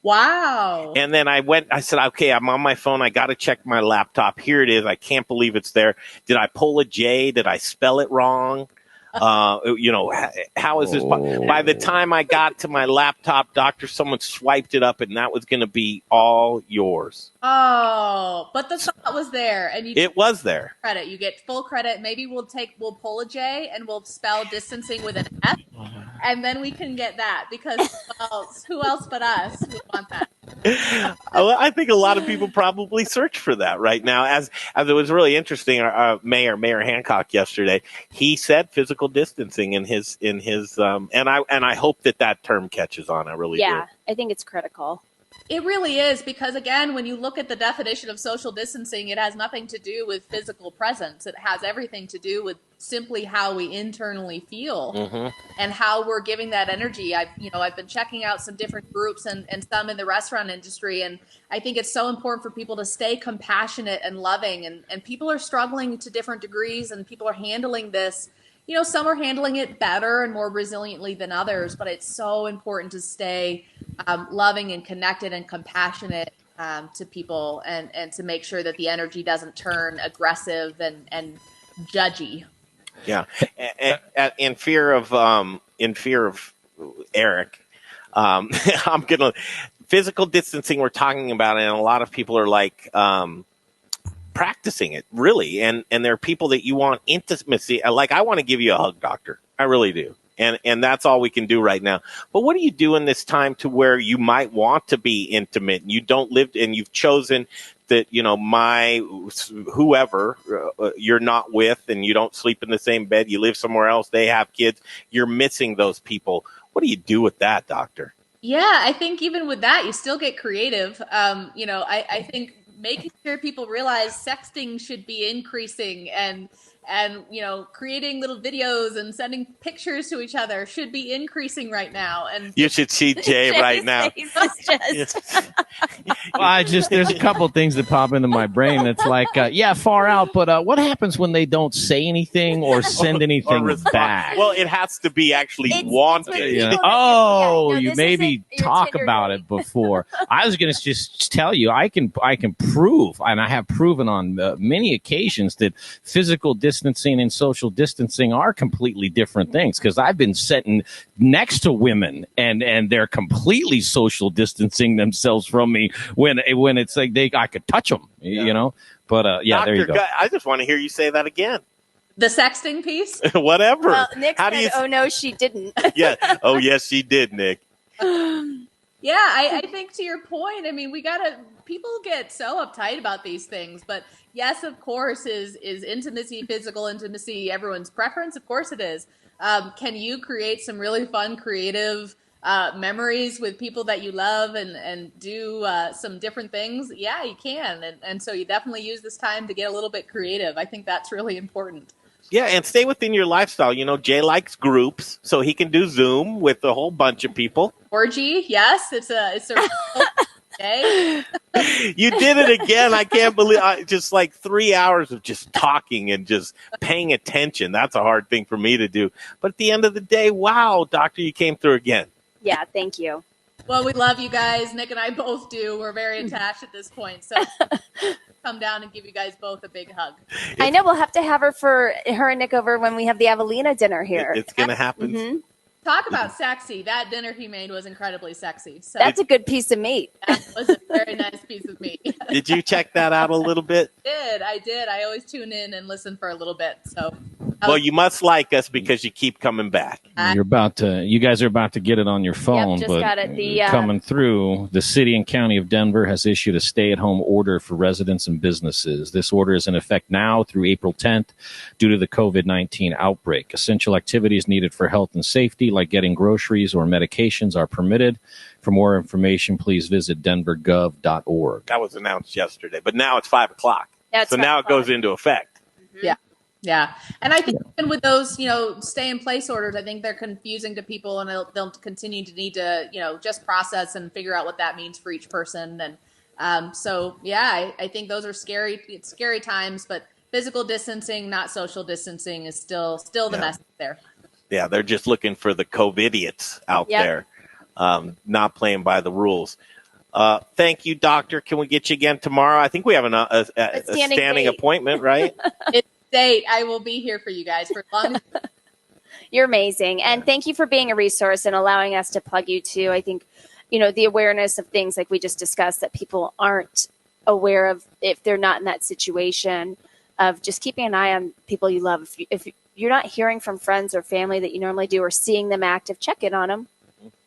Wow. And then I said, okay, I'm on my phone. I got to check my laptop. Here it is. I can't believe it's there. Did I pull a J? Did I spell it wrong? How is this? By the time I got to my laptop, doctor, someone swiped it up, and that was going to be all yours. Oh, but the thought was there, and it was there. Credit, you get full credit. Maybe we'll pull a J and we'll spell distancing with an F, and then we can get that, because who else but us would want that? I think a lot of people probably search for that right now. As it was really interesting, Mayor Hancock yesterday, he said physical distancing in his and I hope that term catches on. I really do. I think it's critical. It really is, because again, when you look at the definition of social distancing, it has nothing to do with physical presence. It has everything to do with simply how we internally feel and how we're giving that energy. I've been checking out some different groups and some in the restaurant industry, and I think it's so important for people to stay compassionate and loving, and people are struggling to different degrees, and people are handling this. Some are handling it better and more resiliently than others, but it's so important to stay loving and connected and compassionate to people, and to make sure that the energy doesn't turn aggressive and judgy. Yeah, in fear of Eric, I'm gonna physical distancing we're talking about, and a lot of people are like practicing it really, and there are people that you want intimacy. Like, I want to give you a hug, doctor. I really do. And that's all we can do right now. But what do you do in this time to where you might want to be intimate and you don't live, and you've chosen that, whoever you're not with, and you don't sleep in the same bed, you live somewhere else, they have kids, you're missing those people. What do you do with that, doctor? Yeah, I think even with that, you still get creative. I think making sure people realize sexting should be increasing, and creating little videos and sending pictures to each other should be increasing right now. And you should see Jay right now. Well, there's a couple of things that pop into my brain. It's like, far out. But what happens when they don't say anything or send anything back? Well, it has to be actually wanted. You maybe talk about it before. I was going to just tell you, I can prove, and I have proven on many occasions, that physical distancing and social distancing are completely different things, because I've been sitting next to women and they're completely social distancing themselves from me when it's like I could touch them, But Doctor, there you go. I just want to hear you say that again. The sexting piece? Whatever. Well, Nick said, oh no, she didn't. Yeah. Oh yes, she did, Nick. Yeah, I think to your point, I mean, people get so uptight about these things, but yes, of course, is intimacy, physical intimacy, everyone's preference? Of course it is. Can you create some really fun, creative memories with people that you love and do some different things? Yeah, you can. And so you definitely use this time to get a little bit creative. I think that's really important. Yeah, and stay within your lifestyle. You know, Jay likes groups, so he can do Zoom with a whole bunch of people. Orgy, yes, it's a day. You did it again. I can't believe just like 3 hours of just talking and just paying attention. That's a hard thing for me to do. But at the end of the day, wow, doctor, you came through again. Yeah, thank you. Well, we love you guys. Nick and I both do. We're very attached at this point. So come down and give you guys both a big hug. I know we'll have to have her and Nick over when we have the Avelina dinner here. It's going to happen. Mm-hmm. Talk about sexy. That dinner he made was incredibly sexy. So that's a good pice of meat. That was a very nice piece of meat. Did you check that out a little bit? I did. I always tune in and listen for a little bit. So, well, you must like us because you keep coming back. You guys are about to get it on your phone, just but got it. Coming through, the city and county of Denver has issued a stay-at-home order for residents and businesses. This order is in effect now through April 10th due to the COVID-19 outbreak. Essential activities needed for health and safety, like getting groceries or medications, are permitted. For more information, please visit denvergov.org. That was announced yesterday, but now it's 5 o'clock. So now it goes into effect. Mm-hmm. Yeah. And I think even with those, stay in place orders, I think they're confusing to people, and they'll continue to need to, just process and figure out what that means for each person. And I think those are scary. It's scary times, but physical distancing, not social distancing, is still the message there. Yeah, they're just looking for the COVID-idiots out there, not playing by the rules. Thank you, doctor. Can we get you again tomorrow? I think we have a standing appointment, right? It's date. I will be here for you guys for as long as You're amazing. And thank you for being a resource and allowing us to plug you too. I think, the awareness of things like we just discussed that people aren't aware of if they're not in that situation, of just keeping an eye on people you love. If you're not hearing from friends or family that you normally do or seeing them active, check in on them.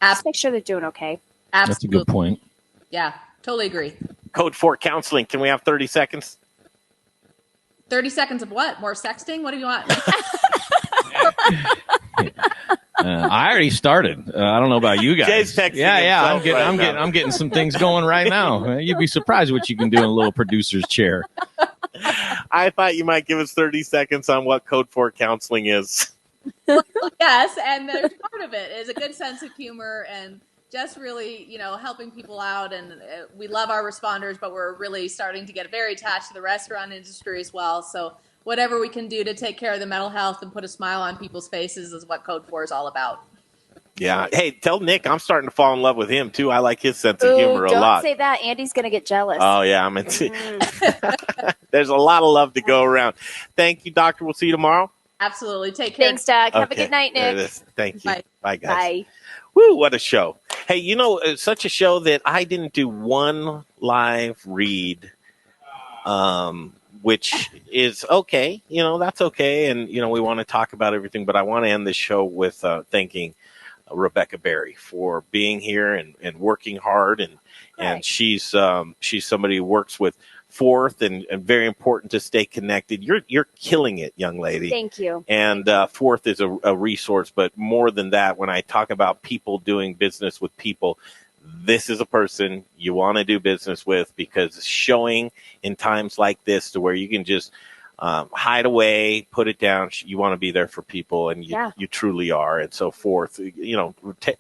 Just make sure they're doing okay. Absolutely. That's a good point. Yeah, totally agree. Code 4 counseling. Can we have 30 seconds? 30 seconds of what? More sexting? What do you want? I already started. I don't know about you guys. Jay's texting. I'm getting some things going right now. You'd be surprised what you can do in a little producer's chair. I thought you might give us 30 seconds on what Code 4 counseling is. Well, yes, and there's part of it is a good sense of humor and just really, helping people out. And we love our responders, but we're really starting to get very attached to the restaurant industry as well. So whatever we can do to take care of the mental health and put a smile on people's faces is what Code 4 is all about. Yeah. Hey, tell Nick I'm starting to fall in love with him, too. I like his sense of humor a lot. Don't say that. Andy's going to get jealous. Oh, yeah. There's a lot of love to go around. Thank you, doctor. We'll see you tomorrow. Absolutely. Take care. Thanks, Doug. Have a good night, Nick. Thank you. Bye, guys. Bye. Woo, what a show. Hey, it's such a show that I didn't do one live read, which is okay. That's okay. And, we want to talk about everything, but I want to end this show with thanking Rebecca Berry for being here and working hard. And she's somebody who works with Fourth and very important to stay connected. You're killing it, young lady. Thank you. And Fourth is a resource, but more than that, when I talk about people doing business with people, this is a person you want to do business with, because showing in times like this to where you can just hide away, put it down. You want to be there for people, and you truly are. And so Fourth,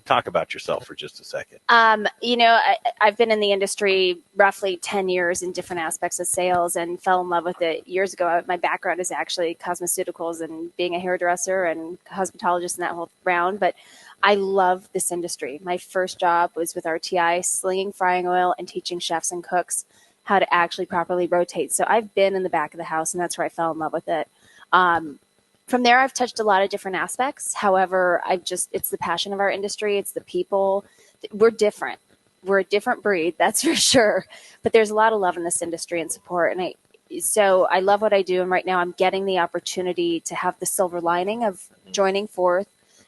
talk about yourself for just a second. I've been in the industry roughly 10 years in different aspects of sales and fell in love with it years ago. My background is actually cosmeceuticals and being a hairdresser and cosmetologist and that whole round. But I love this industry. My first job was with RTI, slinging frying oil and teaching chefs and cooks how to actually properly rotate. So I've been in the back of the house, and that's where I fell in love with it. From there, I've touched a lot of different aspects. However, it's the passion of our industry. It's the people. We're different. We're a different breed, that's for sure. But there's a lot of love in this industry and support. And so I love what I do. And right now I'm getting the opportunity to have the silver lining of joining Fourth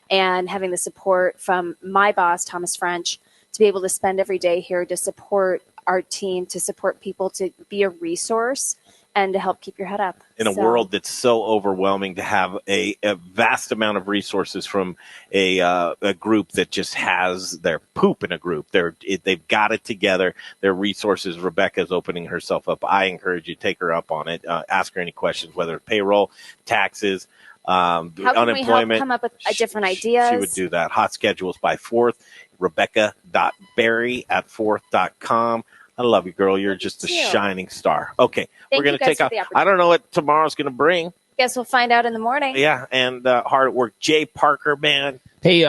and having the support from my boss, Thomas French, to be able to spend every day here to support our team, to support people, to be a resource, and to help keep your head up. In a world that's so overwhelming, to have a vast amount of resources from a group that just has their poop in a group. They've got it together. Their resources. Rebecca's opening herself up. I encourage you, take her up on it. Ask her any questions, whether it's payroll, taxes, how can unemployment. We help come up with different ideas? She would do that. Hot schedules by Fourth. Rebecca.berry@fourth.com. I love you, girl. You're just a shining star. Okay, we're going to take off. I don't know what tomorrow's going to bring. Guess we'll find out in the morning. Yeah, and hard at work. Jay Parker, man. Hey,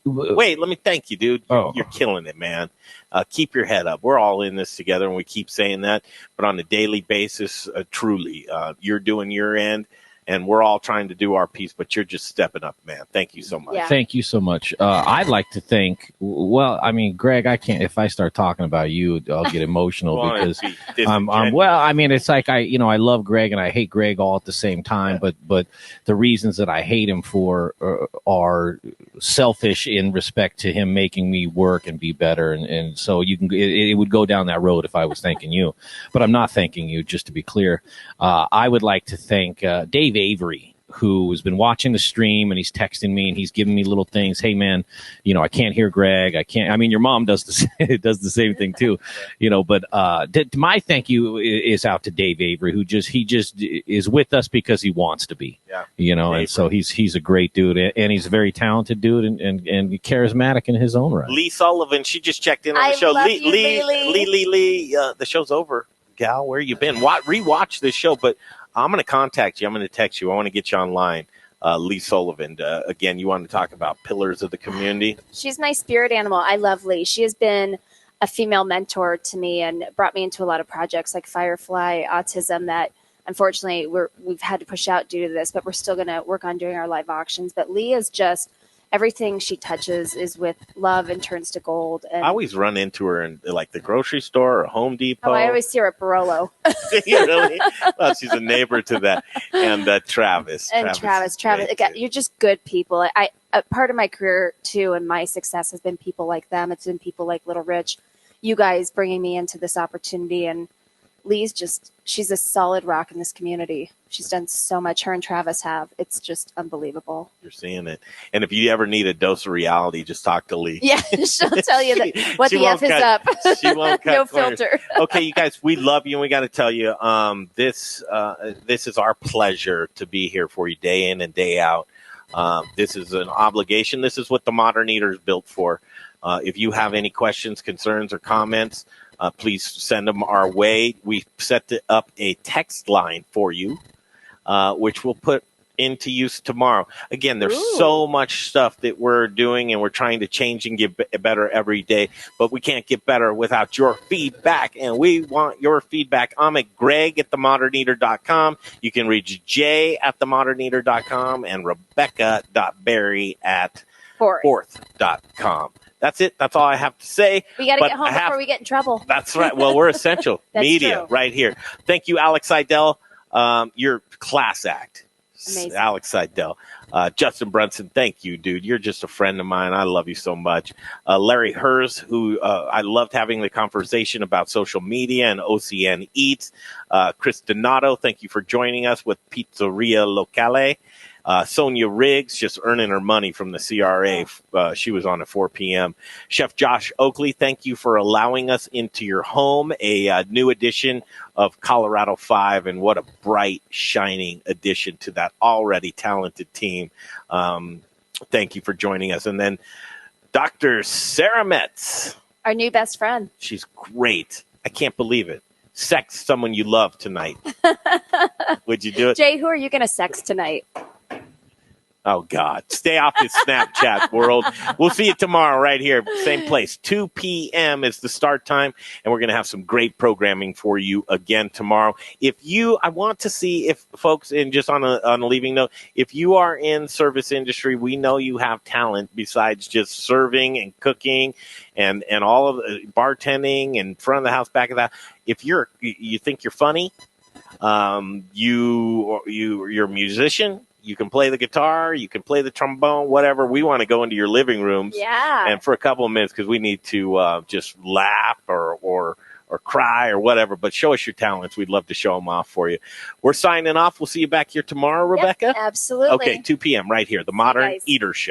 wait, let me thank you, dude. Oh. You're killing it, man. Keep your head up. We're all in this together, and we keep saying that. But on a daily basis, truly, you're doing your end. And we're all trying to do our piece, but you're just stepping up, man. Thank you so much. Yeah. Thank you so much. I'd like to thank, I mean, Greg, I can't, if I start talking about you, I'll get emotional because it's like I love Greg and I hate Greg all at the same time, but the reasons that I hate him for are selfish in respect to him making me work and be better. And so it would go down that road if I was thanking you, but I'm not thanking you, just to be clear. I would like to thank Dave Avery, who has been watching the stream and he's texting me and he's giving me little things. Hey man, I can't hear Greg. Your mom does the same thing too, but my thank you is out to Dave Avery, he just is with us because he wants to be, and so he's a great dude and he's a very talented dude and charismatic in his own right. Lee Sullivan, she just checked in on the show. Lee, the show's over. Gal, where you been? Rewatch this show, but I'm going to contact you. I'm going to text you. I want to get you online. Lee Sullivan. Again, you want to talk about pillars of the community? She's my spirit animal. I love Lee. She has been a female mentor to me and brought me into a lot of projects like Firefly, Autism that unfortunately we've had to push out due to this, but we're still going to work on doing our live auctions. But Lee is just everything she touches is with love and turns to gold. And I always run into her in like the grocery store or Home Depot. Oh, I always see her at Barolo. Really? Well, she's a neighbor to that. And Travis. And Travis. Again, you're just good people. I part of my career too, and my success has been people like them. It's been people like Little Rich. You guys bringing me into this opportunity, and Lee's she's a solid rock in this community. She's done so much. Her and Travis have. It's just unbelievable. You're seeing it. And if you ever need a dose of reality, just talk to Lee. Yeah, she'll tell you what the F is up. She won't cut no corners. Filter. Okay, you guys, we love you, and we got to tell you, this is our pleasure to be here for you day in and day out. This is an obligation. This is what the Modern Eater is built for. If you have any questions, concerns, or comments, please send them our way. We set up a text line for you, which we'll put into use tomorrow. Again, there's so much stuff that we're doing and we're trying to change and get better every day, but we can't get better without your feedback, and we want your feedback. I'm at greg@themoderneater.com. You can reach Jay at themoderneater.com and rebecca.berry@fourth.com. That's it. That's all I have to say. We got to get home before we get in trouble. That's right. Well, we're essential media right here. Thank you, Alex Seidel. You're class act. Amazing. Alex Seidel. Justin Brunson, thank you, dude. You're just a friend of mine. I love you so much. Larry Hers, who I loved having the conversation about social media and OCN Eats. Chris Donato, thank you for joining us with Pizzeria Locale. Sonia Riggs, just earning her money from the CRA. She was on at 4 p.m. Chef Josh Oakley, thank you for allowing us into your home. A new edition of Colorado 5, and what a bright, shining addition to that already talented team. Thank you for joining us. And then Dr. Sarah Metz. Our new best friend. She's great. I can't believe it. Sex someone you love tonight. Would you do it? Jay, who are you going to sex tonight? Oh, God. Stay off this Snapchat world. We'll see you tomorrow right here. Same place. 2 p.m. is the start time, and we're going to have some great programming for you again tomorrow. I want to see if folks, and just on a leaving note, if you are in service industry, we know you have talent besides just serving and cooking and all of the bartending and front of the house, back of the house. If you think you're funny, you're a musician, You can play the guitar, you can play the trombone, whatever. We want to go into your living rooms and for a couple of minutes because we need to just laugh or cry or whatever, but show us your talents. We'd love to show them off for you. We're signing off. We'll see you back here tomorrow, Rebecca. Yep, absolutely. Okay, 2 p.m. right here, the Modern Eater Show.